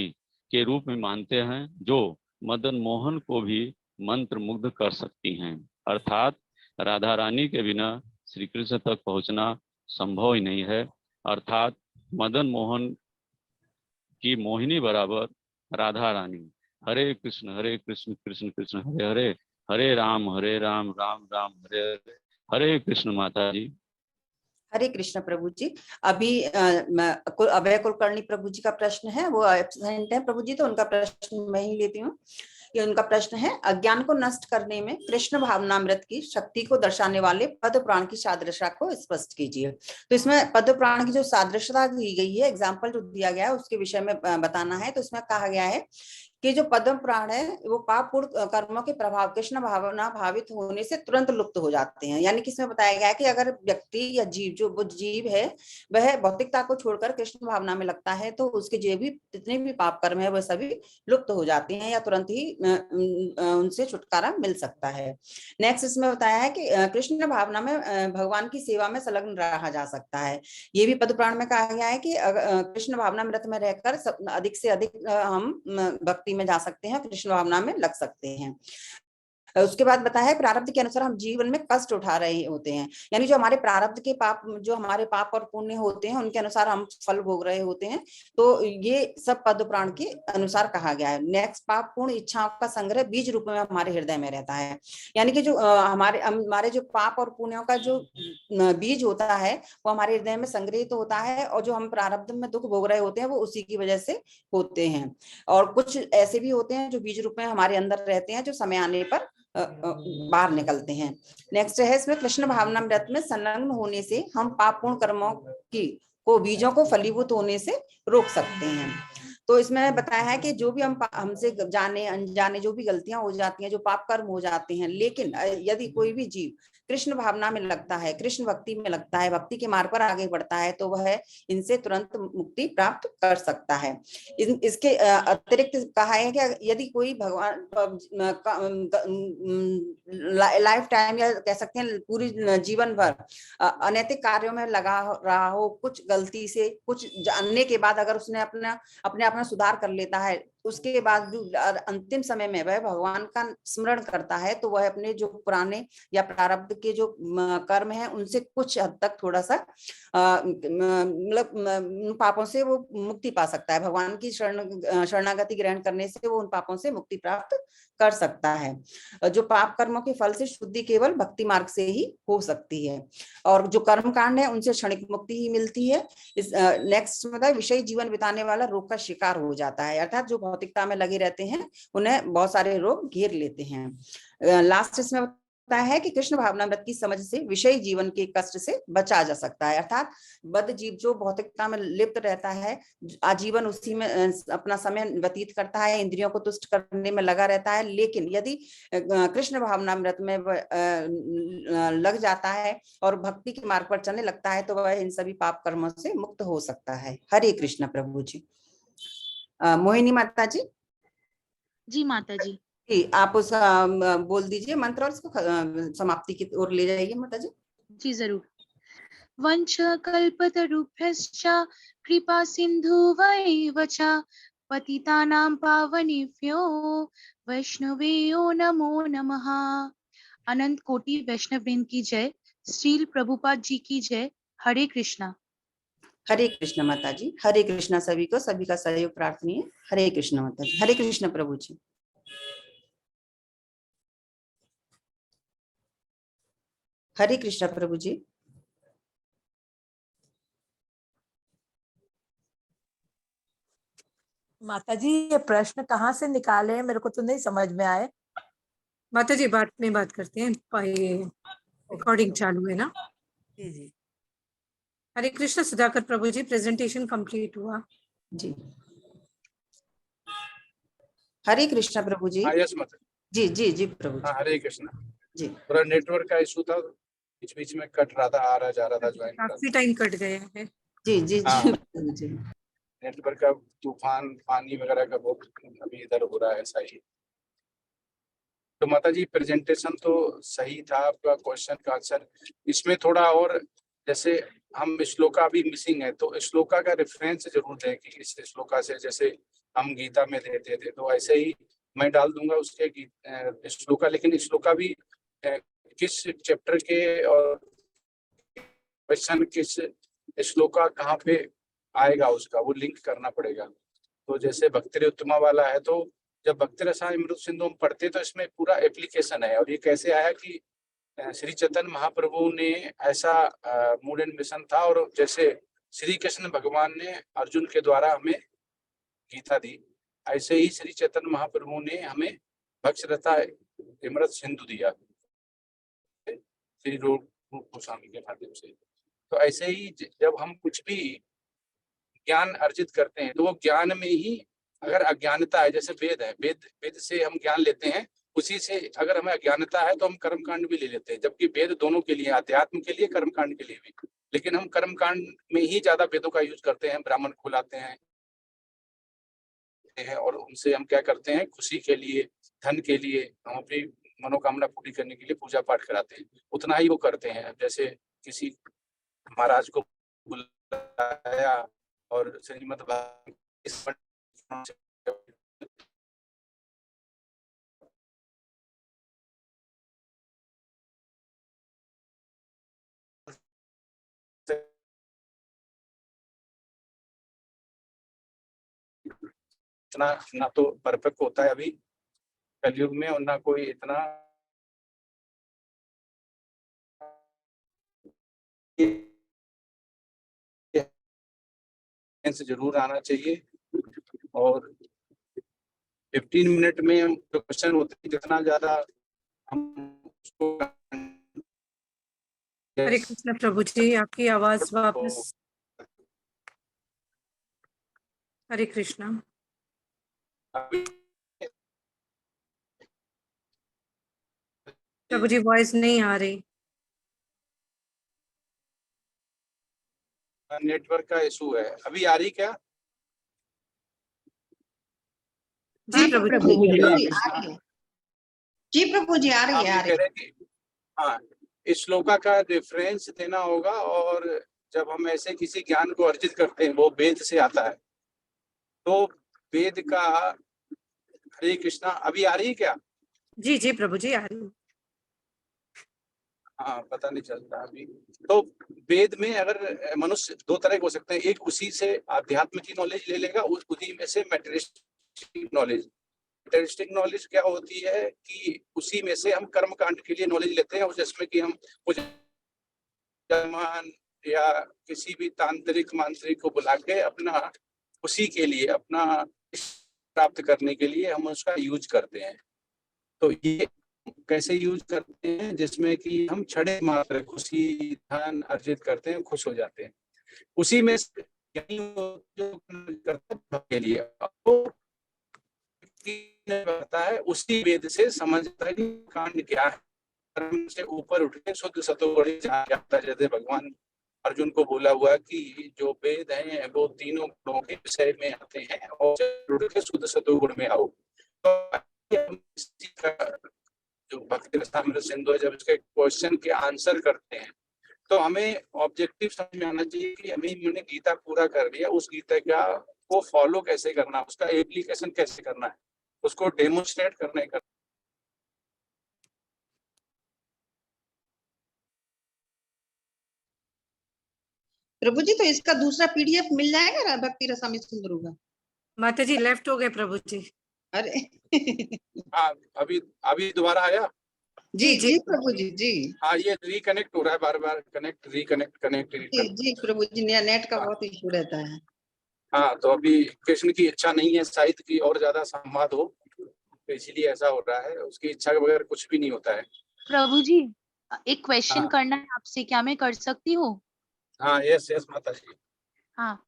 के रूप में मानते हैं जो मदन मोहन को भी मंत्र मुग्ध कर सकती हैं। अर्थात राधा रानी के बिना श्री कृष्ण तक पहुंचना संभव ही नहीं है। अर्थात मदन मोहन की मोहिनी बराबर राधा रानी। हरे कृष्ण कृष्ण कृष्ण हरे हरे, हरे राम राम राम हरे हरे। हरे कृष्ण माता जी। हरे कृष्ण प्रभु जी। अभी अभय कुलकर्णी प्रभु जी का प्रश्न है, वो एब्सेंट है प्रभु जी, तो उनका प्रश्न मैं ही लेती हूँ। ये उनका प्रश्न है, अज्ञान को नष्ट करने में कृष्ण भावनामृत की शक्ति को दर्शाने वाले पद्म पुराण की सादृश्यता को स्पष्ट कीजिए। तो इसमें पद्म पुराण की जो सादृश्यता दी गई है, एग्जाम्पल जो दिया गया है उसके विषय में बताना है। तो इसमें कहा गया है कि जो पद्म पुराण है वो पाप पूर्ण कर्मों के प्रभाव कृष्ण भावना भावित होने से तुरंत लुप्त हो जाते हैं। यानी कि इसमें बताया गया है कि अगर व्यक्ति या जीव, जो वो जीव है वह भौतिकता को छोड़कर कृष्ण भावना में लगता है तो उसके जो भी जितने भी पाप कर्म है वह सभी लुप्त हो जाते हैं या तुरंत ही उनसे छुटकारा मिल सकता है। नेक्स्ट इसमें बताया है कि कृष्ण भावना में भगवान की सेवा में संलग्न रहा जा सकता है। ये भी पद्म पुराण में कहा गया है कि कृष्ण भावना व्रत में रहकर अधिक से अधिक हम भक्ति में जा सकते हैं, कृष्ण भावना में लग सकते हैं। उसके बाद बताया है प्रारब्ध के अनुसार हम जीवन में कष्ट उठा रहे होते हैं, यानी जो हमारे प्रारब्ध के पाप, जो हमारे पाप और पुण्य होते हैं उनके अनुसार हम फल भोग रहे होते हैं। तो ये सब पद्म पुराण के अनुसार कहा गया है। नेक्स्ट, पाप पूर्ण इच्छाओं का संग्रह बीज रूप में हमारे हृदय में रहता है। यानी कि जो हमारे जो पाप और पुण्यों का जो बीज होता है वो हमारे हृदय में संग्रहित होता है, और जो हम प्रारब्ध में दुख भोग रहे होते हैं वो उसी की वजह से होते हैं। और कुछ ऐसे भी होते हैं जो बीज रूप में हमारे अंदर रहते हैं, जो समय आने पर बाहर निकलते हैं। नेक्स्ट है इसमें कृष्ण भावना व्रत में संलग्न होने से हम पाप पूर्ण कर्मों को बीजों को फलीभूत होने से रोक सकते हैं। तो इसमें बताया है कि जो भी हमसे जाने अनजाने जो भी गलतियां हो जाती हैं, जो पाप कर्म हो जाते हैं, लेकिन यदि कोई भी जीव कृष्ण भावना में लगता है, कृष्ण भक्ति में लगता है, भक्ति के मार्ग पर आगे बढ़ता है, तो वह इनसे तुरंत मुक्ति प्राप्त कर सकता है। इसके अतिरिक्त कहा है कि यदि कोई भगवान लाइफ टाइम या कह सकते हैं पूरी जीवन भर अनैतिक कार्यों में लगा रहा हो, कुछ गलती से कुछ जानने के बाद अगर उसने अपने आप में सुधार कर लेता है, उसके बाद जो अंतिम समय में वह भगवान का स्मरण करता है, तो वह अपने जो पुराने या प्रारब्ध के जो कर्म हैं उनसे कुछ हद तक थोड़ा सा मतलब पापों से वो मुक्ति पा सकता है। भगवान की शरणागति ग्रहण करने से वो उन पापों से मुक्ति प्राप्त कर सकता है। जो पाप कर्मों के फल से शुद्धि केवल भक्ति मार्ग से ही हो सकती है, और जो कर्म कांड है उनसे क्षणिक मुक्ति ही मिलती है। नेक्स्ट मतलब विषय जीवन बिताने वाला रोग का शिकार हो जाता है, अर्थात जो भौतिकता में लगे रहते हैं उन्हें बहुत सारे रोग घेर लेते हैं। लास्ट इसमें बताया है कि कृष्ण भावना व्रत की समझ से विषय जीवन के कष्ट से बचा जा सकता है, अर्थात बद्ध जीव जो भौतिकता में लिप्त रहता है, आजीवन उसी में अपना समय व्यतीत करता है, इंद्रियों को तुष्ट करने में लगा रहता है, लेकिन यदि कृष्ण भावना व्रत में लग जाता है और भक्ति के मार्ग पर चलने लगता है, तो वह इन सभी पाप कर्मों से मुक्त हो सकता है। हरे कृष्ण प्रभु जी। मोहिनी माता जी। जी माता जी। आप उस बोल दीजिए मंत्र और इसको समाप्ति की ओर ले जाइए माता जी। जी जरूर। वंश कल्पतरुभ्यश्च कृपा सिन्धुवैव च पतितानां पावनेभ्यो वैष्णवेयो नमो नमः। अनंत कोटि वैष्णववृंद की जय। श्रील प्रभुपाद जी की जय। हरे कृष्णा। हरे कृष्ण माता जी। हरे कृष्णा सभी को, सभी का सहयोग प्रार्थनीय। हरे कृष्ण माता जी। हरे कृष्ण प्रभु जी। हरे कृष्ण प्रभु जी। माता जी ये प्रश्न कहाँ से निकाले हैं, मेरे को तो नहीं समझ में आए। माता जी बाद में बात करते हैं, ये रिकॉर्डिंग चालू है ना। जी जी। हरे कृष्ण सुधाकर प्रभु जी, प्रेजेंटेशन कंप्लीट हुआ जी। हरे कृष्ण प्रभु जी। यस माता जी जी जी प्रभु जी। हरे कृष्ण जी। थोड़ा नेटवर्क का इशू था, बीच बीच में कट रहा था, आ रहा जा रहा था, ज्वाइन काफी टाइम कट गया है। जी जी जी। नेटवर्क का तूफान पानी वगैरह का बहुत अभी इधर हो रहा है, ऐसा ही। तो माता जी प्रेजेंटेशन तो सही था, आपका क्वेश्चन का आंसर इसमें थोड़ा और, जैसे हम श्लोका अभी मिसिंग है, तो श्लोका का रेफरेंस जरूर दें कि इस श्लोका से जैसे हम गीता में देते थे, तो ऐसे ही मैं डाल दूंगा उसके श्लोका, लेकिन श्लोका भी किस चैप्टर के और क्वेश्चन किस श्लोका कहाँ पे आएगा उसका वो लिंक करना पड़ेगा। तो जैसे भक्ति उत्तमा वाला है, तो जब भक्ति रसामृत सिंधु हम पढ़ते तो इसमें पूरा एप्लीकेशन है, और ये कैसे आया कि श्री चैतन्य महाप्रभु ने ऐसा मूड एंड मिशन था, और जैसे श्री कृष्ण भगवान ने अर्जुन के द्वारा हमें गीता दी, ऐसे ही श्री चैतन्य महाप्रभु ने हमें भक्ति रसामृत सिंधु दिया श्री रूप गोस्वामी के माध्यम से। तो ऐसे ही जब हम कुछ भी ज्ञान अर्जित करते हैं तो वो ज्ञान में ही अगर अज्ञानता है, जैसे वेद है, वेद से हम ज्ञान लेते हैं, उसी से अगर हमें अज्ञानता है तो हम कर्मकांड भी ले लेते हैं, जबकि वेद दोनों के लिए, अध्यात्म के लिए, कर्मकांड के लिए भी। लेकिन हम कर्मकांड में ही ज्यादा वेदों का यूज करते हैं, ब्राह्मण खुलाते हैं और उनसे हम क्या करते हैं, खुशी के लिए, धन के लिए, हम अपनी मनोकामना पूरी करने के लिए पूजा पाठ कराते हैं, उतना ही वो करते हैं। जैसे किसी महाराज को बुलाया और श्रीमद् भागवत इतना ना तो परफेक्ट होता है अभी कलयुग में, और ना कोई इतना से जरूर आना चाहिए। और 15 मिनट में जो क्वेश्चन होते हैं, जितना ज्यादा हम उसको। हरे कृष्ण प्रभु जी, आपकी आवाज वापस। हरे कृष्णा। प्रभु जी वॉइस नहीं आ रही। नेटवर्क का इशू है। अभी आ रही क्या? जी प्रभु प्रभु जी हरे आ रही कृष्णा। है। जी प्रभु जी आ रही आप है, ये आ कह रही रहे हैं कि हाँ, इस श्लोका का रेफरेंस देना होगा, और जब हम ऐसे किसी ज्ञान को अर्जित करते हैं, वो वेद से आता है, तो वेद का। हरे कृष्णा। अभी आ रही है क्या? जी जी प्रभु जी आ रही। हाँ, पता नहीं चलता अभी। तो वेद में अगर मनुष्य दो तरह के हो सकते हैं, एक उसी से आध्यात्म की नॉलेज ले लेगा, उसी में से मेटेरियलिस्टिक नॉलेज। मेटेरियलिस्टिक नॉलेज क्या होती है कि उसी में से हम कर्म कांड के लिए नॉलेज लेते हैं, जिसमें कि हम कुछ या किसी भी तांत्रिक मांत्रिक को बुला के अपना उसी के लिए अपना प्राप्त करने के लिए हम उसका यूज करते हैं। तो ये कैसे यूज करते हैं, जिसमें कि हम क्षणिक मात्र खुशी, धन अर्जित करते हैं, खुश हो जाते हैं, उसी में से जो करते के लिए बताता है, उसी वेद से समझता है कि कांड क्या है, कर्म से ऊपर उठ के शुद्ध सतोगुण जाता है। जैसे भगवान अर्जुन को बोला हुआ कि जो वेद हैं वो तीनों गुणों के विषय में आते हैं, और उठ के शुद्ध सतोगुण में आओ। तो जो भक्ति रसामृत सिंधु है, जब इसके क्वेश्चन के आंसर करते हैं, तो हमें ऑब्जेक्टिव समझ में आना चाहिए कि अभी मैंने गीता पूरा कर लिया, उस गीता का को फॉलो कैसे करना, उसका एप्लीकेशन कैसे करना है, उसको डेमोन्स्ट्रेट करने का। प्रभु जी, तो इसका दूसरा पीडीएफ मिल जाएगा भक्ति रसामृत सिंधु का? माता जी लेफ्ट हो गए प्रभु जी। अरे हाँ, अभी दोबारा आया। जी जी प्रभु जी जी। हाँ, ये रिकनेक्ट हो रहा है, बार बार कनेक्ट रिकनेक्ट जी जी प्रभु जी, नेट का बहुत इशू रहता है। हाँ, तो अभी कृष्ण की इच्छा नहीं है शायद की और ज्यादा संवाद हो, तो इसीलिए ऐसा हो रहा है। उसकी इच्छा के बगैर कुछ भी नहीं होता है। प्रभु जी एक क्वेश्चन हाँ। करना है आपसे, क्या मैं कर सकती हूँ? हाँ, यस यस माता जी। हाँ,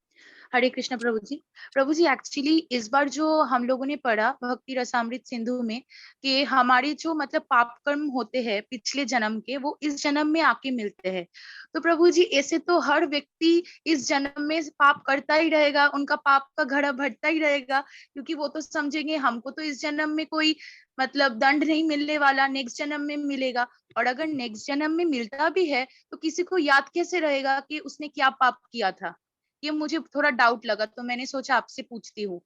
हरे कृष्ण प्रभु जी। प्रभु जी एक्चुअली इस बार जो हम लोगों ने पढ़ा भक्ति रसामृत सिंधु में कि हमारे जो मतलब पाप कर्म होते हैं पिछले जन्म के, वो इस जन्म में आके मिलते हैं। तो प्रभु जी ऐसे तो हर व्यक्ति इस जन्म में पाप करता ही रहेगा, उनका पाप का घड़ा भरता ही रहेगा, क्योंकि वो तो समझेंगे हमको तो इस जन्म में कोई मतलब दंड नहीं मिलने वाला, नेक्स्ट जन्म में मिलेगा। और अगर नेक्स्ट जन्म में मिलता भी है तो किसी को याद कैसे रहेगा कि उसने क्या पाप किया था? ये मुझे थोड़ा डाउट लगा, तो मैंने सोचा आपसे पूछती हूँ।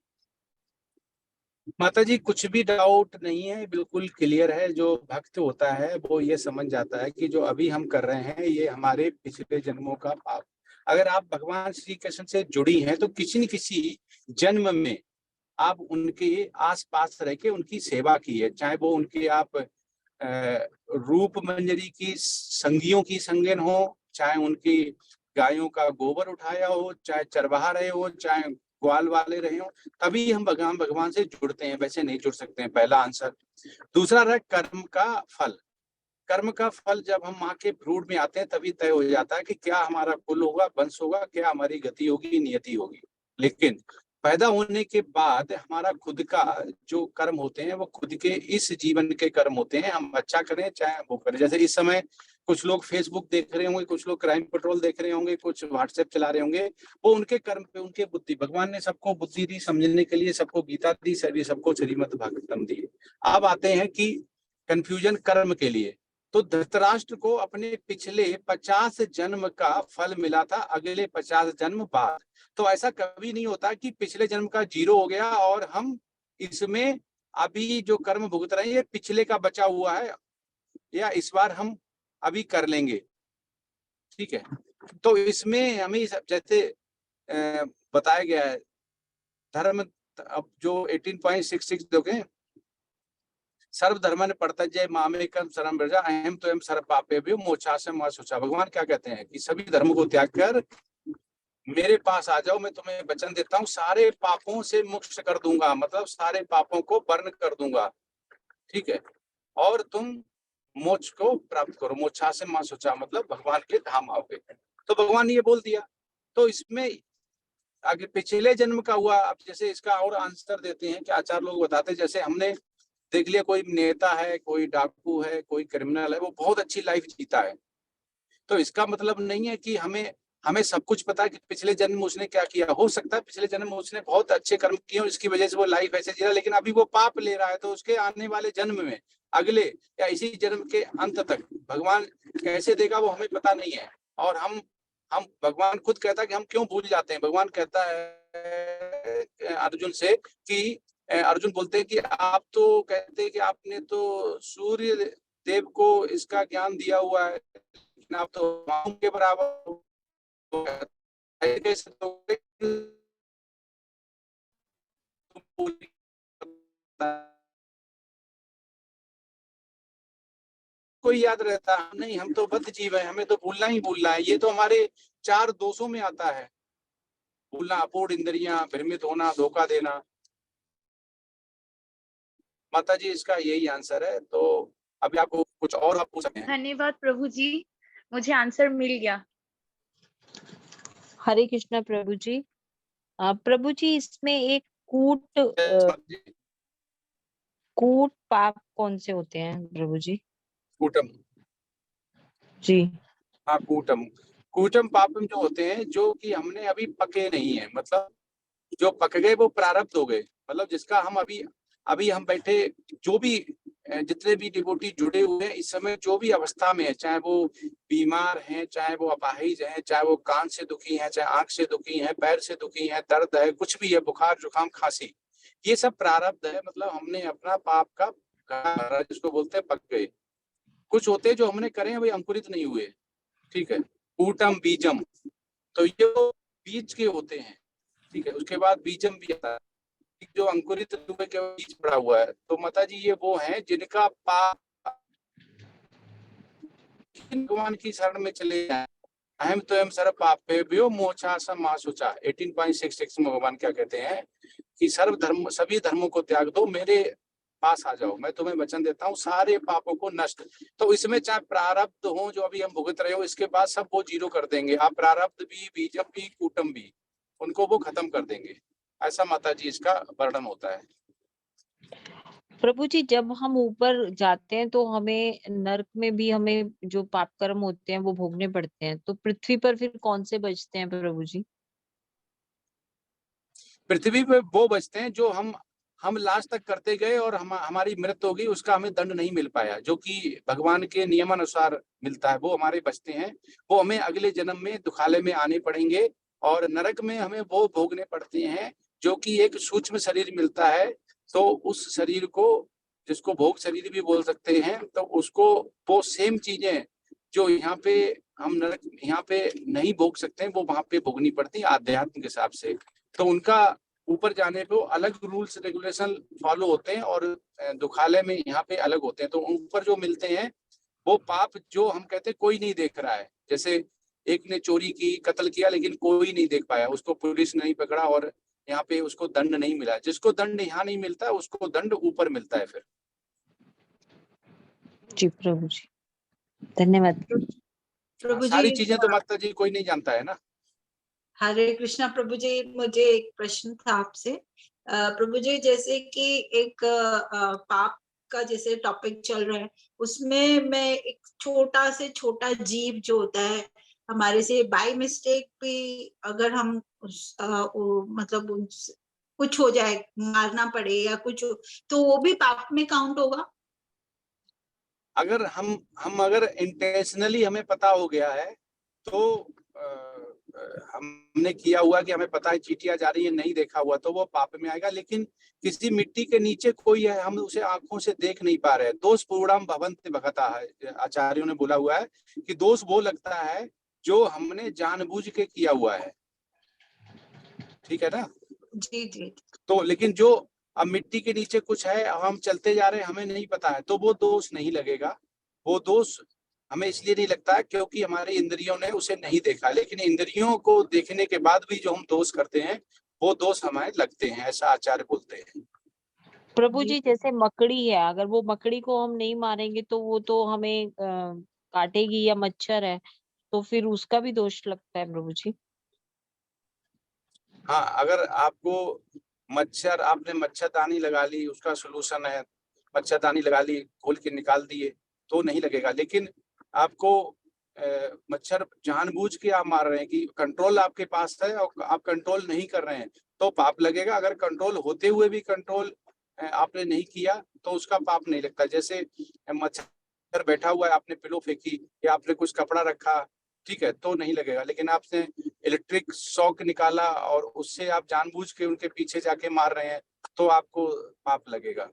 माता जी, कुछ भी डाउट नहीं है, बिल्कुल क्लियर है। जो भक्त होता है वो ये समझ जाता है कि जो अभी हम कर रहे हैं ये हमारे पिछले जन्मों का पाप। अगर आप भगवान श्री कृष्ण से जुड़ी हैं तो किसी न किसी जन्म में आप उनके आसपास रह के उनकी सेवा की है, चाहे वो उनके आप रूप मंजरी की संगियों की संगन हो, चाहे उनकी गायों का गोबर उठाया हो, चाहे चरवाहा रहे हो, चाहे ग्वाल वाले रहे हो, तभी हम भगवान से जुड़ते हैं, वैसे नहीं जुड़ सकते हैं। पहला आंसर। दूसरा रहा कर्म का फल। कर्म का फल जब हम माँ के भ्रूण में आते हैं तभी तय हो जाता है कि क्या हमारा कुल होगा, वंश होगा, क्या हमारी गति होगी, नियति होगी। लेकिन पैदा होने के बाद हमारा खुद का जो कर्म होते हैं वो खुद के इस जीवन के कर्म होते हैं, हम अच्छा करें चाहे वो करें। जैसे इस समय कुछ लोग फेसबुक देख रहे होंगे, कुछ लोग क्राइम पेट्रोल देख रहे होंगे, कुछ व्हाट्सएप चला रहे होंगे, वो उनके कर्म पे उनके बुद्धि, भगवान ने सबको बुद्धि दी समझने के लिए, सबको गीता दी, सबको श्रीमद् भागवतम दी। अब आते हैं कि कंफ्यूजन कर्म के लिए। तो धृतराष्ट्र को अपने पिछले 50 जन्म का फल मिला था अगले 50 जन्म बाद। तो ऐसा कभी नहीं होता कि पिछले जन्म का 0 हो गया और हम इसमें अभी जो कर्म भुगत रहे हैं ये पिछले का बचा हुआ है या इस बार हम अभी कर लेंगे, ठीक है। तो इसमें हमें जैसे बताया गया है धर्म, अब जो 18.66 दोगे, सर्वधर्मन परित्यज्य मामेकम शरणं व्रज अहम त्वं सर्व पापेभ्यो मोक्षाय मा शुचः। भगवान क्या कहते हैं कि सभी धर्म को त्याग कर मेरे पास आ जाओ, मैं तुम्हें वचन देता हूँ सारे पापों से मुक्त कर दूंगा, मतलब सारे पापों को बर्न कर दूंगा, ठीक है, और तुम मोक्ष को प्राप्त करो। मोक्षाय मा शुचः मतलब भगवान के धाम आओगे। तो भगवान ने ये बोल दिया। तो इसमें आगे पिछले जन्म का हुआ। अब जैसे इसका और आंसर देते हैं कि आचार्य लोग बताते हैं, जैसे हमने देख लिया कोई नेता है, कोई डाकू है, कोई क्रिमिनल है, वो बहुत अच्छी लाइफ जीता है, तो इसका मतलब नहीं है कि हमें सब कुछ पता है कि पिछले जन्म में उसने क्या किया। हो सकता है पिछले जन्म में उसने बहुत अच्छे कर्म किए हो, इसकी वजह से वो लाइफ ऐसे जी रहा है, लेकिन अभी वो पाप ले रहा है, तो उसके आने वाले जन्म में, अगले या इसी जन्म के अंत तक भगवान कैसे देगा वो हमें पता नहीं है। और हम भगवान खुद कहता है कि हम क्यों भूल जाते हैं। भगवान कहता है अर्जुन से कि अर्जुन बोलते हैं कि आप तो कहते हैं कि आपने तो सूर्य देव को इसका ज्ञान दिया हुआ है, लेकिन आप तो माओ के बराबर हो। कोई याद रहता नहीं, हम तो बद्ध जीव है, हमें तो भूलना ही भूलना है। ये तो हमारे 4 दोषों में आता है, भूलना, अपूर्ण इंद्रियां, भ्रमित होना, धोखा देना। माता जी इसका यही आंसर है। तो अभी आपको कुछ और आप पूछ सकते हैं। धन्यवाद प्रभु जी, मुझे आंसर मिल गया। हरे कृष्णा प्रभु जी। प्रभु जी इसमें एक कूट पाप कौन से होते हैं प्रभु जी? कूटम जी हाँ, कूटम पापम जो होते हैं जो कि हमने अभी पके नहीं है, मतलब जो पक गए वो प्रारब्ध हो गए। मतलब जिसका हम अभी हम बैठे, जो भी जितने भी डिवोटी जुड़े हुए हैं इस समय जो भी अवस्था में है, चाहे वो बीमार हैं, चाहे वो अपाहिज हैं, चाहे वो कान से दुखी हैं, चाहे आंख से दुखी हैं, पैर से दुखी हैं, दर्द है, कुछ भी है, बुखार जुकाम खांसी, ये सब प्रारब्ध है। मतलब हमने अपना पाप का घड़ा जिसको बोलते हैं पक गए। कुछ होते हैं जो हमने करे हैं वही अंकुरित नहीं हुए, ठीक है। कूटम बीजम, तो ये वो बीज के होते हैं, ठीक है। उसके बाद बीजम भी आता है, जो अंकुरित हुए के बीज पड़ा हुआ है। तो माता जी ये वो हैं जिनका पाप भगवान की शरण में चले जाए। अहम तो एम सर्व पापेभ्यो मोक्षाय मा शुचः। 18.66 में भगवान क्या कहते हैं कि सभी धर्मों को त्याग दो, मेरे पास आ जाओ, मैं तुम्हें वचन देता हूँ सारे पापों को नष्ट। तो इसमें चाहे प्रारब्ध हो जो अभी हम भुगत रहे हो, इसके बाद सब वो 0 कर देंगे। आप प्रारब्ध भी, बीजम भी, कूटम भी, उनको वो खत्म कर देंगे। ऐसा माता जी इसका वर्णन होता है। प्रभु जी जब हम ऊपर जाते हैं तो हमें नरक में भी हमें जो पाप कर्म होते हैं वो भोगने पड़ते हैं, तो पृथ्वी पर फिर कौन से बचते हैं प्रभु जी? पृथ्वी पे वो बचते हैं जो हम लास्ट तक करते गए और हमारी मृत्यु होगी, उसका हमें दंड नहीं मिल पाया, जो कि भगवान के नियमानुसार मिलता है, वो हमारे बचते हैं। वो हमें अगले जन्म में दुखालय में आने पड़ेंगे और नरक में हमें वो भोगने पड़ते हैं, जो कि एक सूक्ष्म शरीर मिलता है। तो उस शरीर को, जिसको भोग शरीर भी बोल सकते हैं, तो उसको वो सेम चीजें जो यहाँ पे हम नरक यहाँ पे नहीं भोग सकते हैं, वो वहां पे भोगनी पड़ती है आध्यात्म के हिसाब से। तो उनका ऊपर जाने पे अलग रूल्स रेगुलेशन फॉलो होते हैं और दुखालय में यहाँ पे अलग होते हैं। तो ऊपर जो मिलते हैं वो पाप जो हम कहते हैं कोई नहीं देख रहा है, जैसे एक ने चोरी की, कत्ल किया, लेकिन कोई नहीं देख पाया, उसको पुलिस नहीं पकड़ा और यहाँ पे उसको दंड नहीं मिला। जिसको दंड यहाँ नहीं मिलता उसको दंड ऊपर मिलता है फिर। जी प्रभु जी, धन्यवाद। प्रभु सारी जी चीजें तो माता जी कोई नहीं जानता है ना। हरे कृष्णा प्रभु जी, मुझे एक प्रश्न था आपसे। प्रभु जी, जैसे कि एक पाप का जैसे टॉपिक चल रहा है, उसमें मैं एक छोटा से छोटा जीव जो होता है हमारे से बाय मिस्टेक भी अगर हम मतलब कुछ हो जाए, मारना पड़े या कुछ, तो वो भी पाप में काउंट होगा? अगर हम अगर इंटेंशनली हमें पता हो गया है तो हमने किया हुआ कि हमें पता है चींटियां जा रही है, नहीं देखा हुआ, तो वो पाप में आएगा। लेकिन किसी मिट्टी के नीचे कोई है, हम उसे आंखों से देख नहीं पा रहे, दोष पूर्णम भवन्ति भगता है, आचार्यों ने बोला हुआ है कि दोष वो लगता है जो हमने जानबूझ के किया हुआ है। ठीक है ना? जी जी। तो लेकिन जो अब मिट्टी के नीचे कुछ है, हम चलते जा रहे हैं, हमें नहीं पता है, तो वो दोष नहीं लगेगा। वो दोष हमें इसलिए नहीं लगता है क्योंकि हमारी इंद्रियों ने उसे नहीं देखा। लेकिन इंद्रियों को देखने के बाद भी जो हम दोष करते हैं वो दोष हमें लगते हैं, ऐसा आचार्य बोलते हैं। प्रभु जी, जैसे मकड़ी है, अगर वो मकड़ी को हम नहीं मारेंगे तो वो तो हमें काटेगी, या मच्छर है तो फिर उसका भी दोष लगता है प्रभु जी? हाँ, अगर आपको मच्छर, आपने मच्छरदानी लगा ली, उसका सोल्यूशन है, मच्छरदानी लगा ली, खोल के निकाल दिए, तो नहीं लगेगा। लेकिन आपको मच्छर जानबूझ के आप मार रहे हैं कि कंट्रोल आपके पास है और आप कंट्रोल नहीं कर रहे हैं, तो पाप लगेगा। अगर कंट्रोल होते हुए भी कंट्रोल आपने नहीं किया तो उसका पाप नहीं लगता। जैसे मच्छर बैठा हुआ है, आपने पिलो फेंकी या आपने कुछ कपड़ा रखा, ठीक है, तो नहीं लगेगा। लेकिन आपने इलेक्ट्रिक शॉक निकाला और उससे आप जानबूझ के उनके पीछे जाके मार रहे हैं, तो आपको पाप लगेगा।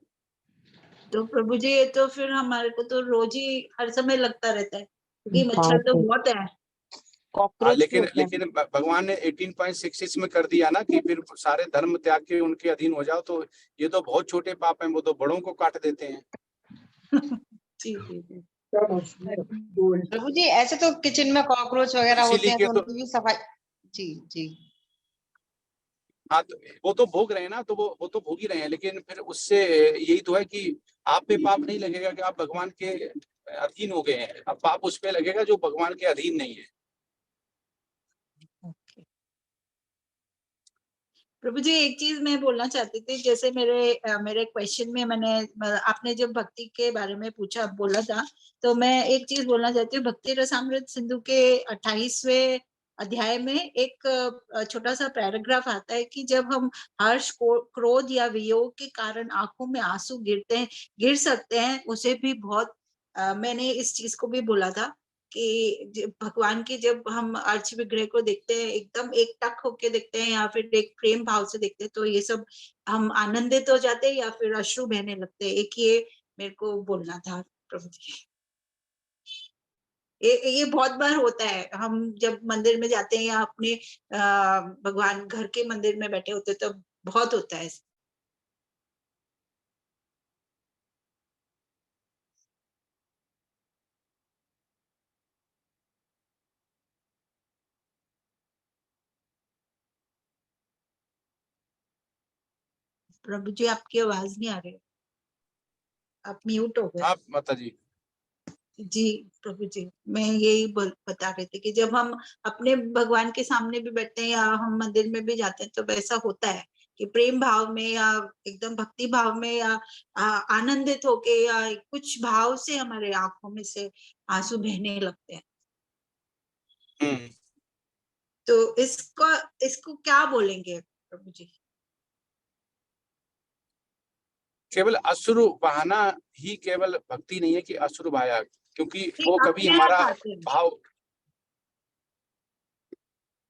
तो प्रभु जी, ये तो फिर हमारे को तो रोज ही हर समय लगता रहता है क्योंकि मच्छर तो बहुत है। लेकिन भगवान ने 18.66 में कर दिया ना कि फिर सारे धर्म त्याग के उनके अधीन हो जाओ, तो ये तो बहुत छोटे पाप हैं, वो तो बड़ों को काट देते हैं। जी जी जी। प्रभु जी, ऐसे तो किचन में कॉकरोच वगैरह होते हैं, तो उनकी भी सफाई। जी जी। हाँ, तो वो तो भोग रहे हैं ना, तो वो तो भोग ही रहे हैं। लेकिन फिर उससे यही तो है कि आप पे पाप नहीं लगेगा कि आप भगवान के अधीन हो गए हैं। अब पाप उस पे लगेगा जो भगवान के अधीन नहीं है। प्रभु जी, एक चीज मैं बोलना चाहती थी। जैसे मेरे क्वेश्चन में मैंने आपने जब भक्ति के बारे में पूछा, बोला था, तो मैं एक चीज बोलना चाहती हूँ। भक्ति रसामृत सिंधु के 28वें अध्याय में एक छोटा सा पैराग्राफ आता है कि जब हम हर्ष, क्रोध या वियोग के कारण आंखों में आंसू गिर सकते हैं, उसे भी बहुत मैंने इस चीज को भी बोला था कि भगवान की जब हम अर्च विग्रह को देखते हैं, एकदम एक टक होके देखते हैं या फिर एक प्रेम भाव से देखते हैं, तो ये सब हम आनंदित हो जाते हैं या फिर अश्रु बहने लगते हैं। एक ये मेरे को बोलना था प्रभु जी। ये बहुत बार होता है, हम जब मंदिर में जाते हैं या अपने भगवान घर के मंदिर में बैठे होते हैं, तो बहुत होता है। प्रभु जी, आपकी आवाज नहीं आ रही, आप म्यूट हो गए। आप माता जी। जी प्रभु जी, मैं यही बता रही थी कि जब हम अपने भगवान के सामने भी बैठते हैं या हम मंदिर में भी जाते हैं, तो वैसा होता है कि प्रेम भाव में या एकदम भक्ति भाव में या आनंदित होके या कुछ भाव से हमारे आंखों में से आंसू बहने लगते हैं। तो इसको क्या बोलेंगे प्रभु जी? केवल अश्रु बहाना ही केवल भक्ति नहीं है कि अश्रु बहाया, क्योंकि वो कभी हमारा भाव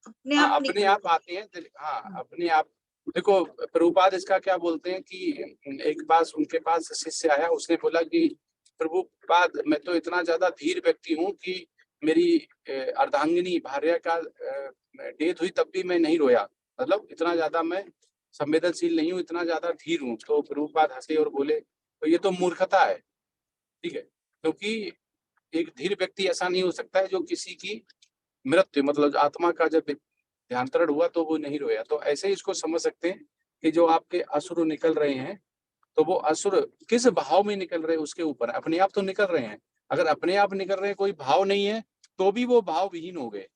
अपने आप आते हैं। हाँ, अपने आप। देखो, प्रभुपाद इसका क्या बोलते हैं कि एक पास उनके पास शिष्य आया, उसने बोला कि प्रभुपाद, मैं तो इतना ज्यादा धीर व्यक्ति हूँ कि मेरी अर्धांगिनी भार्या का डेथ हुई तब भी मैं नहीं रोया। मतलब इतना ज्यादा मैं संवेदनशील नहीं हूँ, इतना ज्यादा धीर हूँ। तो प्रभुपाद हंसे और बोले, तो ये तो मूर्खता है। ठीक है, क्योंकि एक धीर व्यक्ति ऐसा नहीं हो सकता है जो किसी की मृत्यु, मतलब आत्मा का जब देहांतरण हुआ तो वो नहीं रोया। तो ऐसे ही इसको समझ सकते हैं कि जो आपके असुर निकल रहे हैं, तो वो असुर किस भाव में निकल रहे हैं उसके ऊपर। अपने आप तो निकल रहे हैं, अगर अपने आप निकल रहे हैं, कोई भाव नहीं है, तो भी वो भाव विहीन हो गए।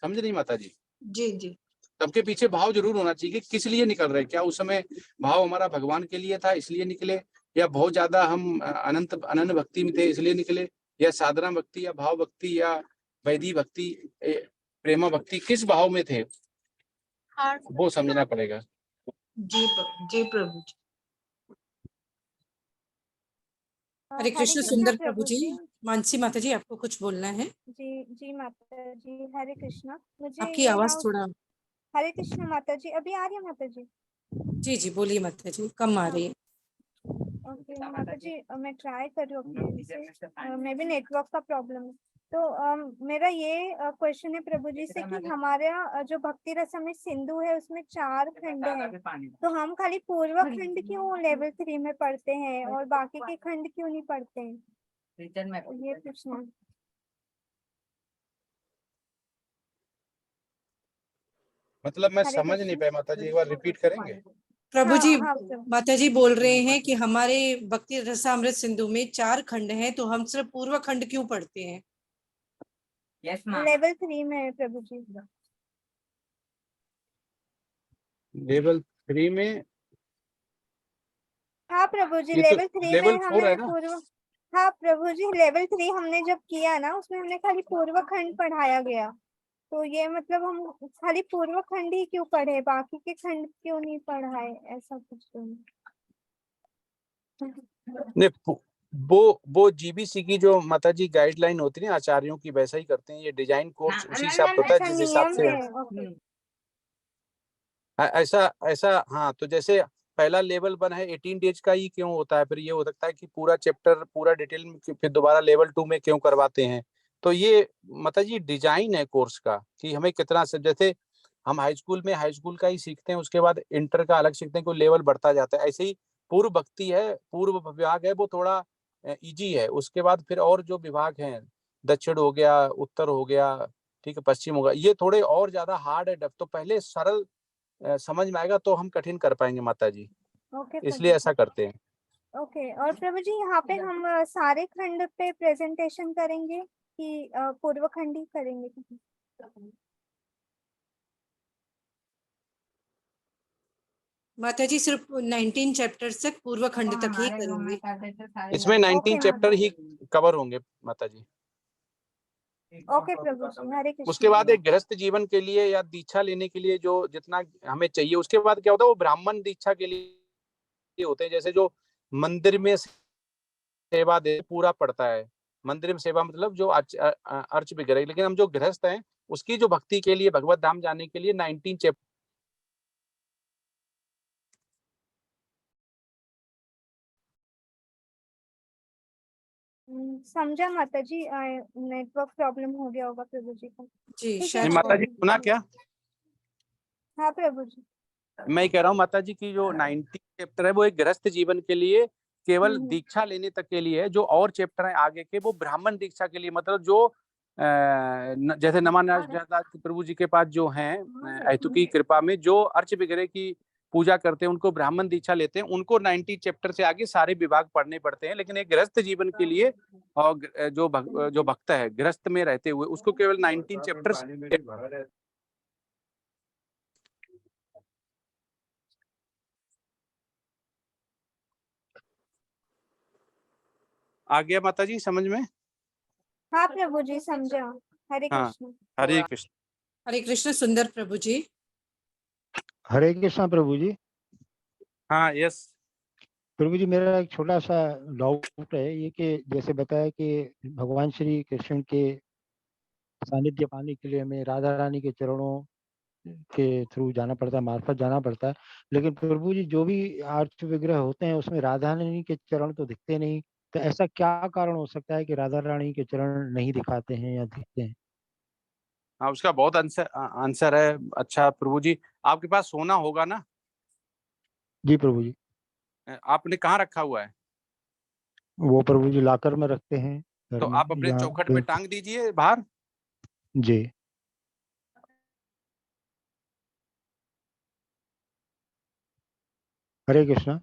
समझ नहीं माता जी? जी जी। सबके पीछे भाव जरूर होना चाहिए कि किस लिए निकल रहे हैं। क्या उस समय भाव हमारा भगवान के लिए था इसलिए निकले, या बहुत ज्यादा हम अनन्य भक्ति में थे इसलिए निकले, या साधना भक्ति या भाव भक्ति या वैदिक भक्ति प्रेमा भक्ति, किस भाव में थे वो समझना पड़ेगा। जी प्रभु जी। हरे कृष्ण सुंदर प्रभु जी। मानसी माता जी आपको कुछ बोलना है? जी जी माता जी, हरे कृष्णा। मुझे आपकी ये आवाज डाउट, थोड़ा, हरे कृष्णा माता जी, अभी आ रही है माता जी? जी जी बोलिए माता जी, कम आ रही है। ओके माता जी, मैं ट्राई कर रही हूँ अपने end से, मे बी नेटवर्क का प्रॉब्लम है। तो मेरा ये क्वेश्चन है प्रभु जी से कि हमारा जो भक्ति रसम सिंधु है उसमें 4 खंड है, तो हम खाली पूर्व खंड क्यों लेवल 3 में पढ़ते हैं और बाकी के खंड क्यों नहीं पढ़ते हैं, ये पूछना है। मतलब मैं हरे समझ नहीं कृष्ण। पाया माता जी, एक बार रिपीट करेंगे? प्रभु जी, हाँ प्रभु। माता जी बोल रहे हैं कि हमारे भक्ति रसामृत सिंधु में 4 खंड हैं, तो हम सिर्फ पूर्व खंड क्यों पढ़ते हैं? लेवल 3 में है प्रभु जी। लेवल 3 में? हाँ प्रभु जी, ये तो लेवल 3 लेवल में 4 हमें है ना? पूर्व, हाँ प्रभु जी, लेवल 3 हमने जब किया ना उसमें हमने खाली पूर्व खंड पढ़ाया गया, तो ये मतलब हम खाली पूर्व खंड ही क्यों पढ़े, बाकी के खंड क्यों नहीं पढ़ाए, ऐसा कुछ तो नहीं। नहीं, वो जीबीसी की जो माता जी गाइडलाइन होती है ना आचार्यों की, वैसा ही करते हैं। ये डिजाइन कोर्स उसी हिसाब से होता है अच्छा जिस हिसाब नियम से है, ओके। ऐसा ऐसा। हाँ, तो जैसे पहला लेवल 1 है 18 डेज का ही क्यों होता है, फिर ये हो सकता है कि पूरा चैप्टर पूरा डिटेल में फिर दोबारा लेवल 2 में क्यों करवाते हैं। तो ये माता जी डिजाइन है कोर्स का कि हमें कितना से, जैसे हम हाई स्कूल में हाई स्कूल का ही सीखते हैं, उसके बाद इंटर का अलग सीखते हैं, कोई लेवल बढ़ता जाता है। ऐसे ही पूर्व भक्ति है, पूर्व विभाग है, वो थोड़ा इजी है। उसके बाद फिर और जो विभाग हैं, दक्षिण हो गया, उत्तर हो गया, ठीक है, पश्चिम होगा, ये थोड़े और ज्यादा हार्ड है। तो पहले सरल समझ में आएगा तो हम कठिन कर पाएंगे माता जी, ओके इसलिए प्रभु ऐसा करते हैं। ओके। और प्रभु जी यहाँ पे हम सारे खंड पे प्रेजेंटेशन करेंगे कि पूर्व खंड ही करेंगे? माता जी सिर्फ 19 चैप्टर तक पूर्व खंड तक ही करेंगे। इसमें 19 चैप्टर ही कवर होंगे माता जी। ओके प्रभु जी, हरे कृष्ण। उसके बाद एक गृहस्थ जीवन के लिए या दीक्षा लेने के लिए जो जितना हमें चाहिए, उसके बाद क्या होता है, वो ब्राह्मण दीक्षा के लिए होते हैं। जैसे जो मंदिर में सेवा दे पूरा पड़ता है, मंदिर में सेवा मतलब जो अर्च वगैरह। लेकिन हम जो गृहस्थ हैं उसकी जो भक्ति के लिए, भगवत धाम जाने के लिए 19 चैप्टर। समझा माता जी, नेटवर्क प्रॉब्लम हो गया होगा प्रभु जी को। जी ठीक है। शायद माता जी सुना क्या? हाँ प्रभु जी। मैं कह रहा हूँ माता जी की जो 19 चैप्टर है वो एक गृहस्थ जीवन के लिए केवल दीक्षा लेने तक के लिए है। जो और चैप्टर है आगे के वो ब्राह्मण दीक्षा के लिए, मतलब जो जैसे नमानाथ प्रभु जी के पास जो हैं ऐतु की कृपा में जो अर्च वगैरह की पूजा करते हैं उनको ब्राह्मण दीक्षा लेते हैं, उनको 90 चैप्टर से आगे सारे विभाग पढ़ने पड़ते हैं। लेकिन एक गृहस्थ जीवन के लिए और जो भक्त है गृहस्थ में रहते हुए उसको केवल 19 चैप्टर। आ गया माता जी समझ में? हाँ प्रभु जी समझा। हरे हाँ, कृष्ण। हरे कृष्ण। हरे कृष्ण सुंदर प्रभु जी। हरे कृष्णा प्रभु जी। हाँ यस प्रभु जी, मेरा एक छोटा सा डाउट है ये कि जैसे बताया कि भगवान श्री कृष्ण के सानिध्य पाने के लिए हमें राधा रानी के चरणों के थ्रू जाना पड़ता है, मार्फत जाना पड़ता है। लेकिन प्रभु जी जो भी आर्च विग्रह होते हैं उसमें राधा रानी के चरण तो दिखते नहीं, तो ऐसा क्या कारण हो सकता है कि राधा रानी के चरण नहीं दिखाते हैं या दिखते हैं? हाँ, उसका बहुत आंसर है। अच्छा प्रभु जी, आपके पास सोना होगा ना? जी प्रभु जी। आपने कहाँ रखा हुआ है? वो प्रभु जी लाकर में रखते हैं घर तो में, आप अपने यहाँ चौखट में टांग दीजिए बाहर। जी। हरे कृष्णा।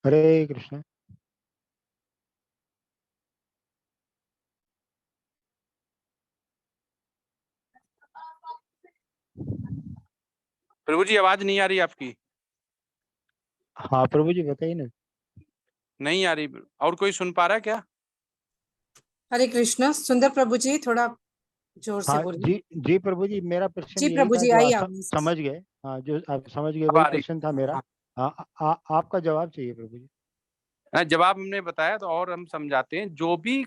हरे कृष्णा। प्रभु जी आवाज नहीं आ रही आपकी। हाँ प्रभु जी बताइए ना। नहीं आ रही। और कोई सुन पा रहा है क्या? हरे कृष्णा। सुंदर प्रभु जी थोड़ा जोर से हाँ बोलिए। जी प्रभु जी, मेरा प्रश्न जी यही प्रभु था जी जो आई आप आवाज। समझ गए। हाँ जो आप समझ गए अब वही आ रही। प्रश्न था मेरा। हाँ। आपका जवाब चाहिए प्रभु जी। जवाब हमने बताया तो और हम समझाते हैं। जो भी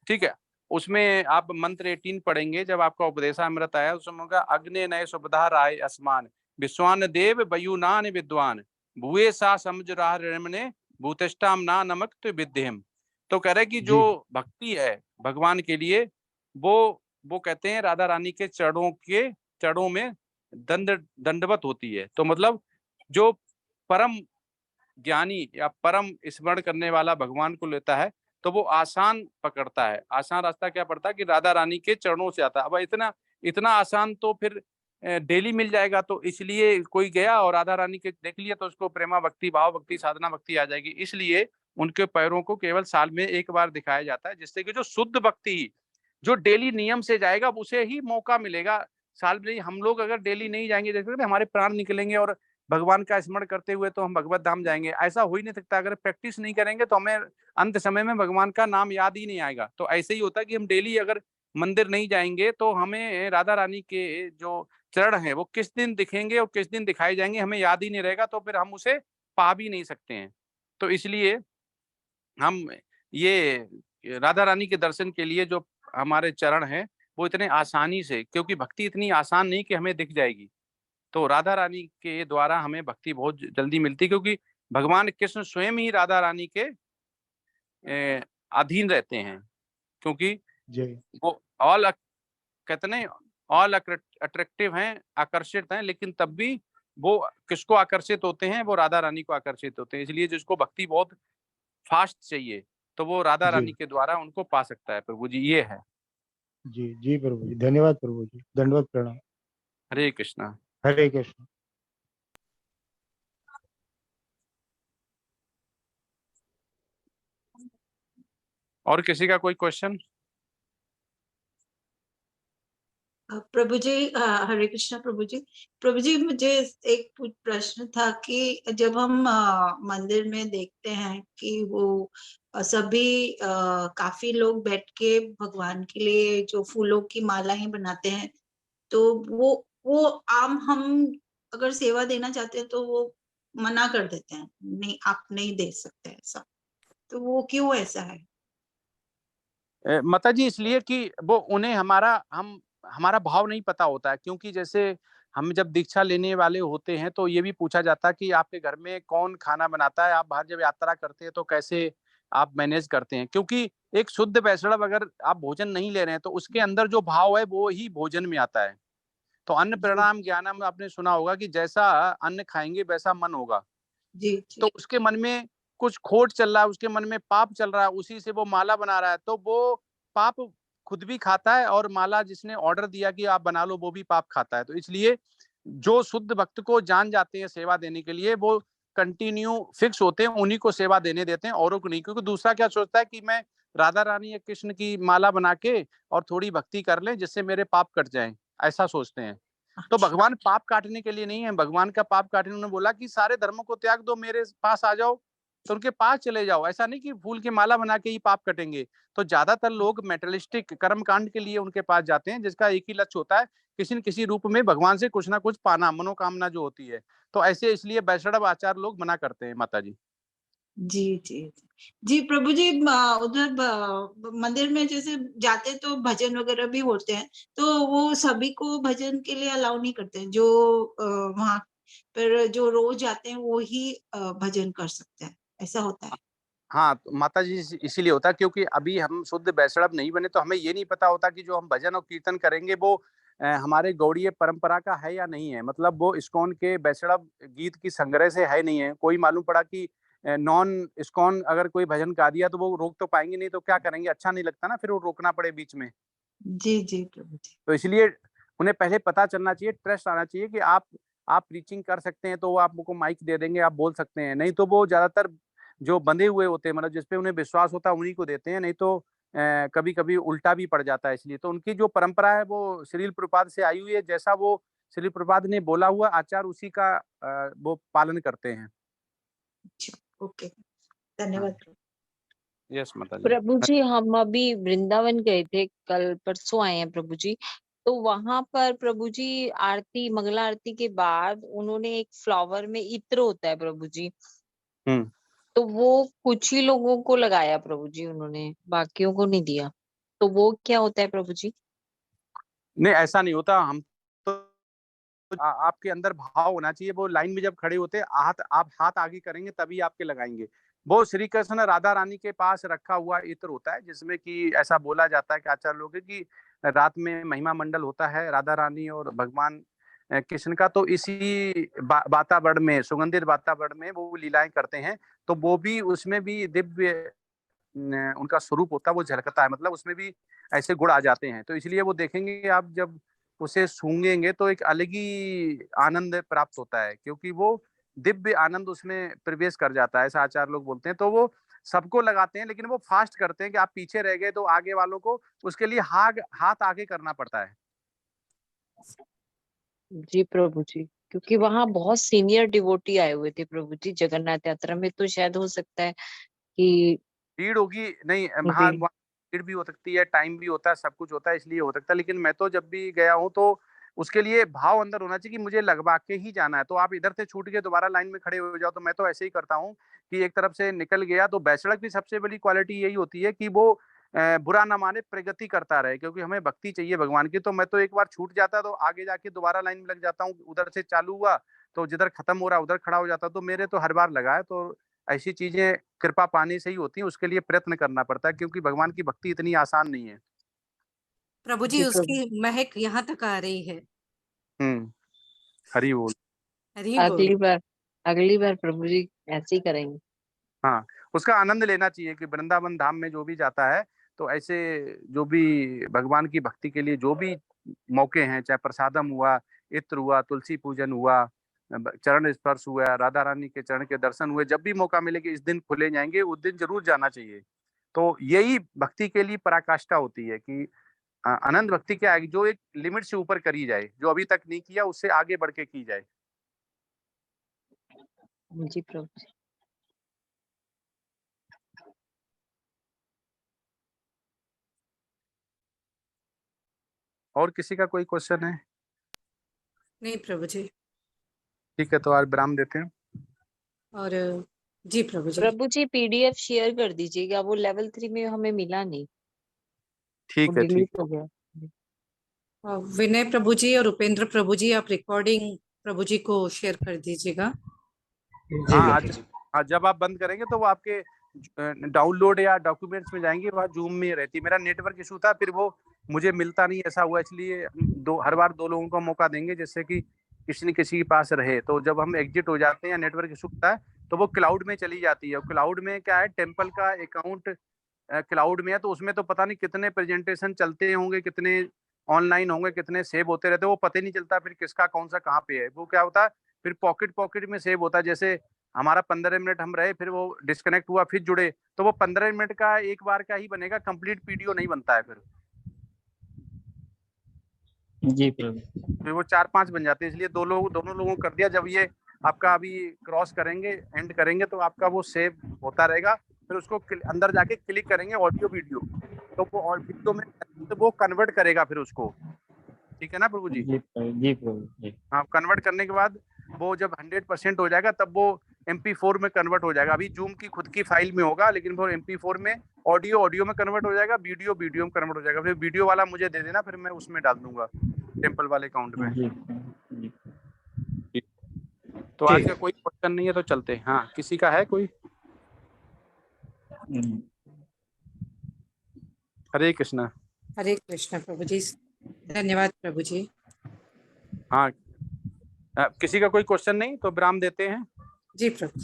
ठीक है, उसमें आप मंत्र 18 पढ़ेंगे। जब आपका उपदेशामृत आया उसमें होगा अग्नि नय सुबधा राय असमान विश्वान देव बयुनान विद्वान भूए सा समुझ रहा रमने भूतिष्ठाम ना नमक तो विद्यम। तो कह रहे कि जो भक्ति है भगवान के लिए वो कहते हैं राधा रानी के चरणों में दंडवत होती है। तो मतलब जो परम ज्ञानी या परम स्मरण करने वाला भगवान को लेता है तो वो आसान पकड़ता है। आसान रास्ता क्या पड़ता है कि राधा रानी के चरणों से आता है। अब इतना आसान तो फिर डेली मिल जाएगा। तो इसलिए कोई गया और राधा रानी के देख लिया तो उसको प्रेमा भक्ति, भाव भक्ति, साधना भक्ति आ जाएगी। इसलिए उनके पैरों को केवल साल में एक बार दिखाया जाता है, जिससे कि जो शुद्ध भक्ति जो डेली नियम से जाएगा उसे ही मौका मिलेगा। साल में हम लोग अगर डेली नहीं जाएंगे, जैसे हमारे प्राण निकलेंगे और भगवान का स्मरण करते हुए तो हम भगवत धाम जाएंगे, ऐसा हो ही नहीं सकता। अगर प्रैक्टिस नहीं करेंगे तो हमें अंत समय में भगवान का नाम याद ही नहीं आएगा। तो ऐसे ही होता है कि हम डेली अगर मंदिर नहीं जाएंगे तो हमें राधा रानी के जो चरण है वो किस दिन दिखेंगे और किस दिन दिखाए जाएंगे हमें याद ही नहीं रहेगा। तो फिर हम उसे पा भी नहीं सकते हैं। तो इसलिए हम ये राधा रानी के दर्शन के लिए जो हमारे चरण हैं वो इतने आसानी से, क्योंकि भक्ति इतनी आसान नहीं कि हमें दिख जाएगी। तो राधा रानी के द्वारा हमें भक्ति बहुत जल्दी मिलती है, क्योंकि भगवान कृष्ण स्वयं ही राधा रानी के अधीन रहते हैं। क्योंकि वो कहते नहीं ऑल अट्रैक्टिव हैं, आकर्षित हैं, लेकिन तब भी वो किसको आकर्षित होते हैं? वो राधा रानी को आकर्षित होते हैं। इसलिए जिसको भक्ति बहुत फास्ट चाहिए तो वो राधा रानी के द्वारा उनको पा सकता है। प्रभु जी ये है। जी प्रभु जी, धन्यवाद प्रभु जी, दंडवत प्रणाम। हरे कृष्णा। हरे कृष्ण। और किसी का कोई क्वेश्चन? प्रभु जी हरे कृष्णा प्रभु जी। प्रभु जी मुझे एक प्रश्न था कि जब हम मंदिर में देखते हैं कि वो सभी काफी लोग बैठ के भगवान के लिए जो फूलों की मालाएं बनाते हैं, तो वो आम हम अगर सेवा देना चाहते हैं तो वो मना कर देते हैं, नहीं आप नहीं दे सकते ऐसा। तो वो क्यों ऐसा है? माता जी इसलिए कि वो उन्हें हमारा भाव नहीं पता होता है। क्योंकि जैसे हम जब दीक्षा लेने वाले होते हैं तो ये भी पूछा जाता है कि आपके घर में कौन खाना बनाता है, आप बाहर जब यात्रा करते हैं तो कैसे आप मैनेज करते हैं। क्योंकि एक शुद्ध वैष्णव अगर आप भोजन नहीं ले रहे हैं तो उसके अंदर जो भाव है वो ही भोजन में आता है। तो अन्न प्रणाम ज्ञानम आपने सुना होगा कि जैसा अन्न खाएंगे वैसा मन होगा। तो उसके मन में कुछ खोट चल रहा है, उसके मन में पाप चल रहा है, उसी से वो माला बना रहा है, तो वो पाप खुद भी खाता है और माला जिसने ऑर्डर दिया कि आप बना लो वो भी पाप खाता है। तो इसलिए जो शुद्ध भक्त को जान जाते हैं सेवा देने के लिए वो कंटिन्यू फिक्स होते हैं, उन्हीं को सेवा देने देते हैं, औरों को नहीं। क्योंकि दूसरा क्या सोचता है कि मैं राधा रानी या कृष्ण की माला बना के और थोड़ी भक्ति कर लें जिससे मेरे पाप कट जाएं, ऐसा सोचते हैं। तो भगवान पाप काटने के लिए नहीं है। भगवान का पाप काटने उन्होंने बोला कि सारे धर्मों को त्याग दो, मेरे पास आ जाओ, तो उनके पास चले जाओ। ऐसा नहीं कि फूल की माला बना के ही पाप कटेंगे। तो ज्यादातर लोग मेटलिस्टिक कर्म कांड के लिए उनके पास जाते हैं, जिसका एक ही लक्ष्य होता है किसी न किसी रूप में भगवान से कुछ ना कुछ पाना, मनोकामना जो होती है। तो ऐसे इसलिए वैष्णव आचार लोग मना करते हैं। माता जी जी प्रभु जी, उधर मंदिर में जैसे जाते तो भजन वगैरह भी होते हैं, तो वो सभी को भजन के लिए अलाउ नहीं करते हैं। जो वहाँ पर जो रोज जाते हैं वो ही भजन कर सकते हैं, ऐसा होता है। हाँ तो माता जी इसीलिए होता है क्योंकि अभी हम शुद्ध वैष्णव नहीं बने, तो हमें ये नहीं पता होता कि जो हम भजन और कीर्तन करेंगे वो हमारे गौड़ीय परंपरा का है या नहीं है। मतलब वो इस्कॉन के वैष्णव गीत की संग्रह से है नहीं है। कोई मालूम पड़ा कि नॉन इस्कॉन अगर कोई भजन गा दिया तो वो रोक तो पाएंगे नहीं, तो क्या करेंगे? अच्छा नहीं लगता ना फिर वो रोकना पड़े बीच में। जी प्रभु जी। तो इसलिए उन्हें पहले पता चलना चाहिए, ट्रस्ट आना चाहिए कि आप प्रीचिंग कर सकते हैं तो वो आपको माइक दे देंगे, आप बोल सकते हैं। नहीं तो वो ज्यादातर जो बंधे हुए होते हैं, मतलब जिसपे उन्हें विश्वास होता है उन्हीं को देते हैं। नहीं तो कभी कभी उल्टा भी पड़ जाता है। इसलिए तो उनकी जो परंपरा है वो श्रील प्रभुपाद से आई हुई है। जैसा वो श्री प्रभुपाद ने बोला हुआ आचार उसी का वो पालन करते हैं। ओके, धन्यवाद। यस माता जी। प्रभु जी हम अभी वृंदावन गए थे, कल परसों आए हैं प्रभु जी। तो वहां पर प्रभु जी आरती, मंगला आरती के बाद उन्होंने एक फ्लावर में इत्र होता है प्रभु जी, तो वो कुछ ही लोगों को लगाया प्रभु जी, उन्होंने बाकियों को नहीं दिया। तो वो क्या होता है प्रभु जी? नहीं, ऐसा नहीं होता। हम तो आपके अंदर भाव होना चाहिए। वो लाइन में जब खड़े होते हैं, आप हाथ आगे करेंगे तभी आपके लगाएंगे। वो श्री कृष्ण राधा रानी के पास रखा हुआ इत्र होता है, जिसमें कि ऐसा बोला जाता है कि आचार्य लोग कि रात में महिमा मंडल होता है राधा रानी और भगवान कृष्ण का, तो इसी वातावरण में, सुगंधित वातावरण में वो लीलाएं करते हैं। तो वो भी, उसमें भी दिव्य उनका स्वरूप होता है, वो झलकता है, मतलब उसमें भी ऐसे गुण आ जाते हैं। तो इसलिए वो देखेंगे आप जब उसे सूंघेंगे तो एक अलग ही आनंद प्राप्त होता है, क्योंकि वो दिव्य आनंद उसमें प्रवेश कर जाता है, ऐसा आचार्य लोग बोलते हैं। तो वो सबको लगाते हैं, लेकिन वो फास्ट करते हैं कि आप पीछे रह गए तो आगे वालों को उसके लिए हाथ आगे करना पड़ता है। जी प्रभु जी, क्योंकि वहां बहुत सीनियर डिवोटी आए हुए थे प्रभु जी जगन्नाथ यात्रा में, तो शायद हो सकता है कि भीड़ होगी। नहीं, हाँ, भीड़ भी हो सकती है, टाइम भी होता है, सब कुछ होता है, इसलिए हो सकता है। लेकिन मैं तो जब भी गया हूँ तो उसके लिए भाव अंदर होना चाहिए कि मुझे लगवा के ही जाना है। तो आप इधर से छूट के दोबारा लाइन में खड़े हो जाओ, तो मैं तो ऐसे ही करता हूँ कि एक तरफ से निकल गया। तो बैसड़क की सबसे बड़ी क्वालिटी यही होती है कि वो बुरा ना माने, प्रगति करता रहे, क्योंकि हमें भक्ति चाहिए भगवान की। तो मैं तो एक बार छूट जाता तो आगे जाके दोबारा लाइन में लग जाता हूँ। उधर से चालू हुआ तो जिधर खत्म हो रहा उधर खड़ा हो जाता। तो मेरे तो हर बार लगा है। तो ऐसी चीजें कृपा पाने से ही होती हैं, उसके लिए प्रयत्न करना पड़ता है, क्योंकि भगवान की भक्ति इतनी आसान नहीं है। प्रभु जी उसकी महक यहाँ तक आ रही है। हरि बोल। हरि बोल। अगली बार प्रभु जी ऐसे ही करेंगे। हाँ, उसका आनंद लेना चाहिए कि वृंदावन धाम में जो भी जाता है, तो ऐसे जो भी भगवान की भक्ति के लिए जो भी मौके हैं, चाहे प्रसादम हुआ, इत्र हुआ, तुलसी पूजन हुआ, चरण स्पर्श हुआ, राधा रानी के चरण के दर्शन हुए, जब भी मौका मिले कि इस दिन खुले जाएंगे, उस दिन जरूर जाना चाहिए। तो यही भक्ति के लिए पराकाष्ठा होती है कि अनंत भक्ति क्या है, जो एक लिमिट से ऊपर करी जाए, जो अभी तक नहीं किया उससे आगे बढ़ के की जाए। जी प्रभु जी। और किसी का कोई क्वेश्चन है? नहीं प्रभु जी। ठीक है, तो आज विराम देते हैं। और जी प्रभु जी। प्रभु जी पीडीएफ शेयर कर दीजिएगा, वो लेवल 3 में हमें मिला नहीं। ठीक है, ठीक हो गया। विनय प्रभु जी और उपेंद्र प्रभु जी, आप रिकॉर्डिंग प्रभु जी को शेयर कर दीजिएगा। हाँ, जब आप बंद करेंगे तो वो आपके डाउनलोड या डॉक्यूमेंट्स में जाएंगे, वहाँ जूम में रहती है। मेरा नेटवर्क इशू था, फिर वो मुझे मिलता नहीं, ऐसा हुआ। इसलिए हर बार 2 लोगों को मौका देंगे, जिससे कि किसी न किसी के पास रहे। तो जब हम एग्जिट हो जाते हैं या नेटवर्क इशू होता है, तो वो क्लाउड में चली जाती है। क्लाउड में क्या है, टेम्पल का अकाउंट क्लाउड में है, तो उसमें तो पता नहीं कितने प्रेजेंटेशन चलते होंगे, कितने ऑनलाइन होंगे, कितने सेव होते रहते हैं, वो पता ही नहीं चलता फिर किसका कौन सा कहाँ पे है। वो क्या होता है, फिर पॉकेट में सेव होता है। जैसे हमारा 15 मिनट हम रहे, फिर वो डिस्कनेक्ट हुआ, फिर जुड़े, तो वो 15 मिनट का एक बार का ही बनेगा, कंप्लीट वीडियो नहीं बनता है फिर। जी प्रभु। फिर वो 4-5 बन जाते हैं। इसलिए दोनों लोगों कर दिया। जब ये आपका अभी क्रॉस करेंगे, एंड करेंगे, तो आपका वो सेव होता रहेगा। फिर उसको अंदर जाके क्लिक करेंगे ऑडियो वीडियो, तो वो वीडियो में तो वो कन्वर्ट करेगा फिर उसको। ठीक है ना प्रभु जी? जी प्रभु जी। हाँ, कन्वर्ट करने के बाद वो जब 100% हो जाएगा, तब वो MP4 में कन्वर्ट हो जाएगा। अभी जूम की खुद की फाइल में होगा, लेकिन वो MP4 में ऑडियो में कन्वर्ट हो जाएगा, वीडियो में कन्वर्ट हो जाएगा। फिर वीडियो वाला मुझे दे देना, फिर मैं उसमें डाल दूंगा टेम्पल वाले अकाउंट में। तो आज का कोई क्वेश्चन नहीं है, तो चलते हैं। हाँ, किसी का है कोई? हरे कृष्णा। हरे कृष्णा प्रभु जी, धन्यवाद प्रभु जी। हाँ, किसी का कोई क्वेश्चन नहीं, तो विराम देते हैं। जी प्रभु।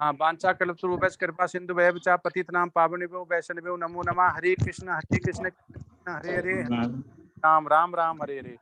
हाँ, वांछा कल्पतरुभ्यश्च कृपा सिंधु भयश्च पतितनां पावनेभ्यो वैष्णवेभ्यो नमो नमः। हरे कृष्ण हरे कृष्ण हरे हरे, राम राम हरे हरे।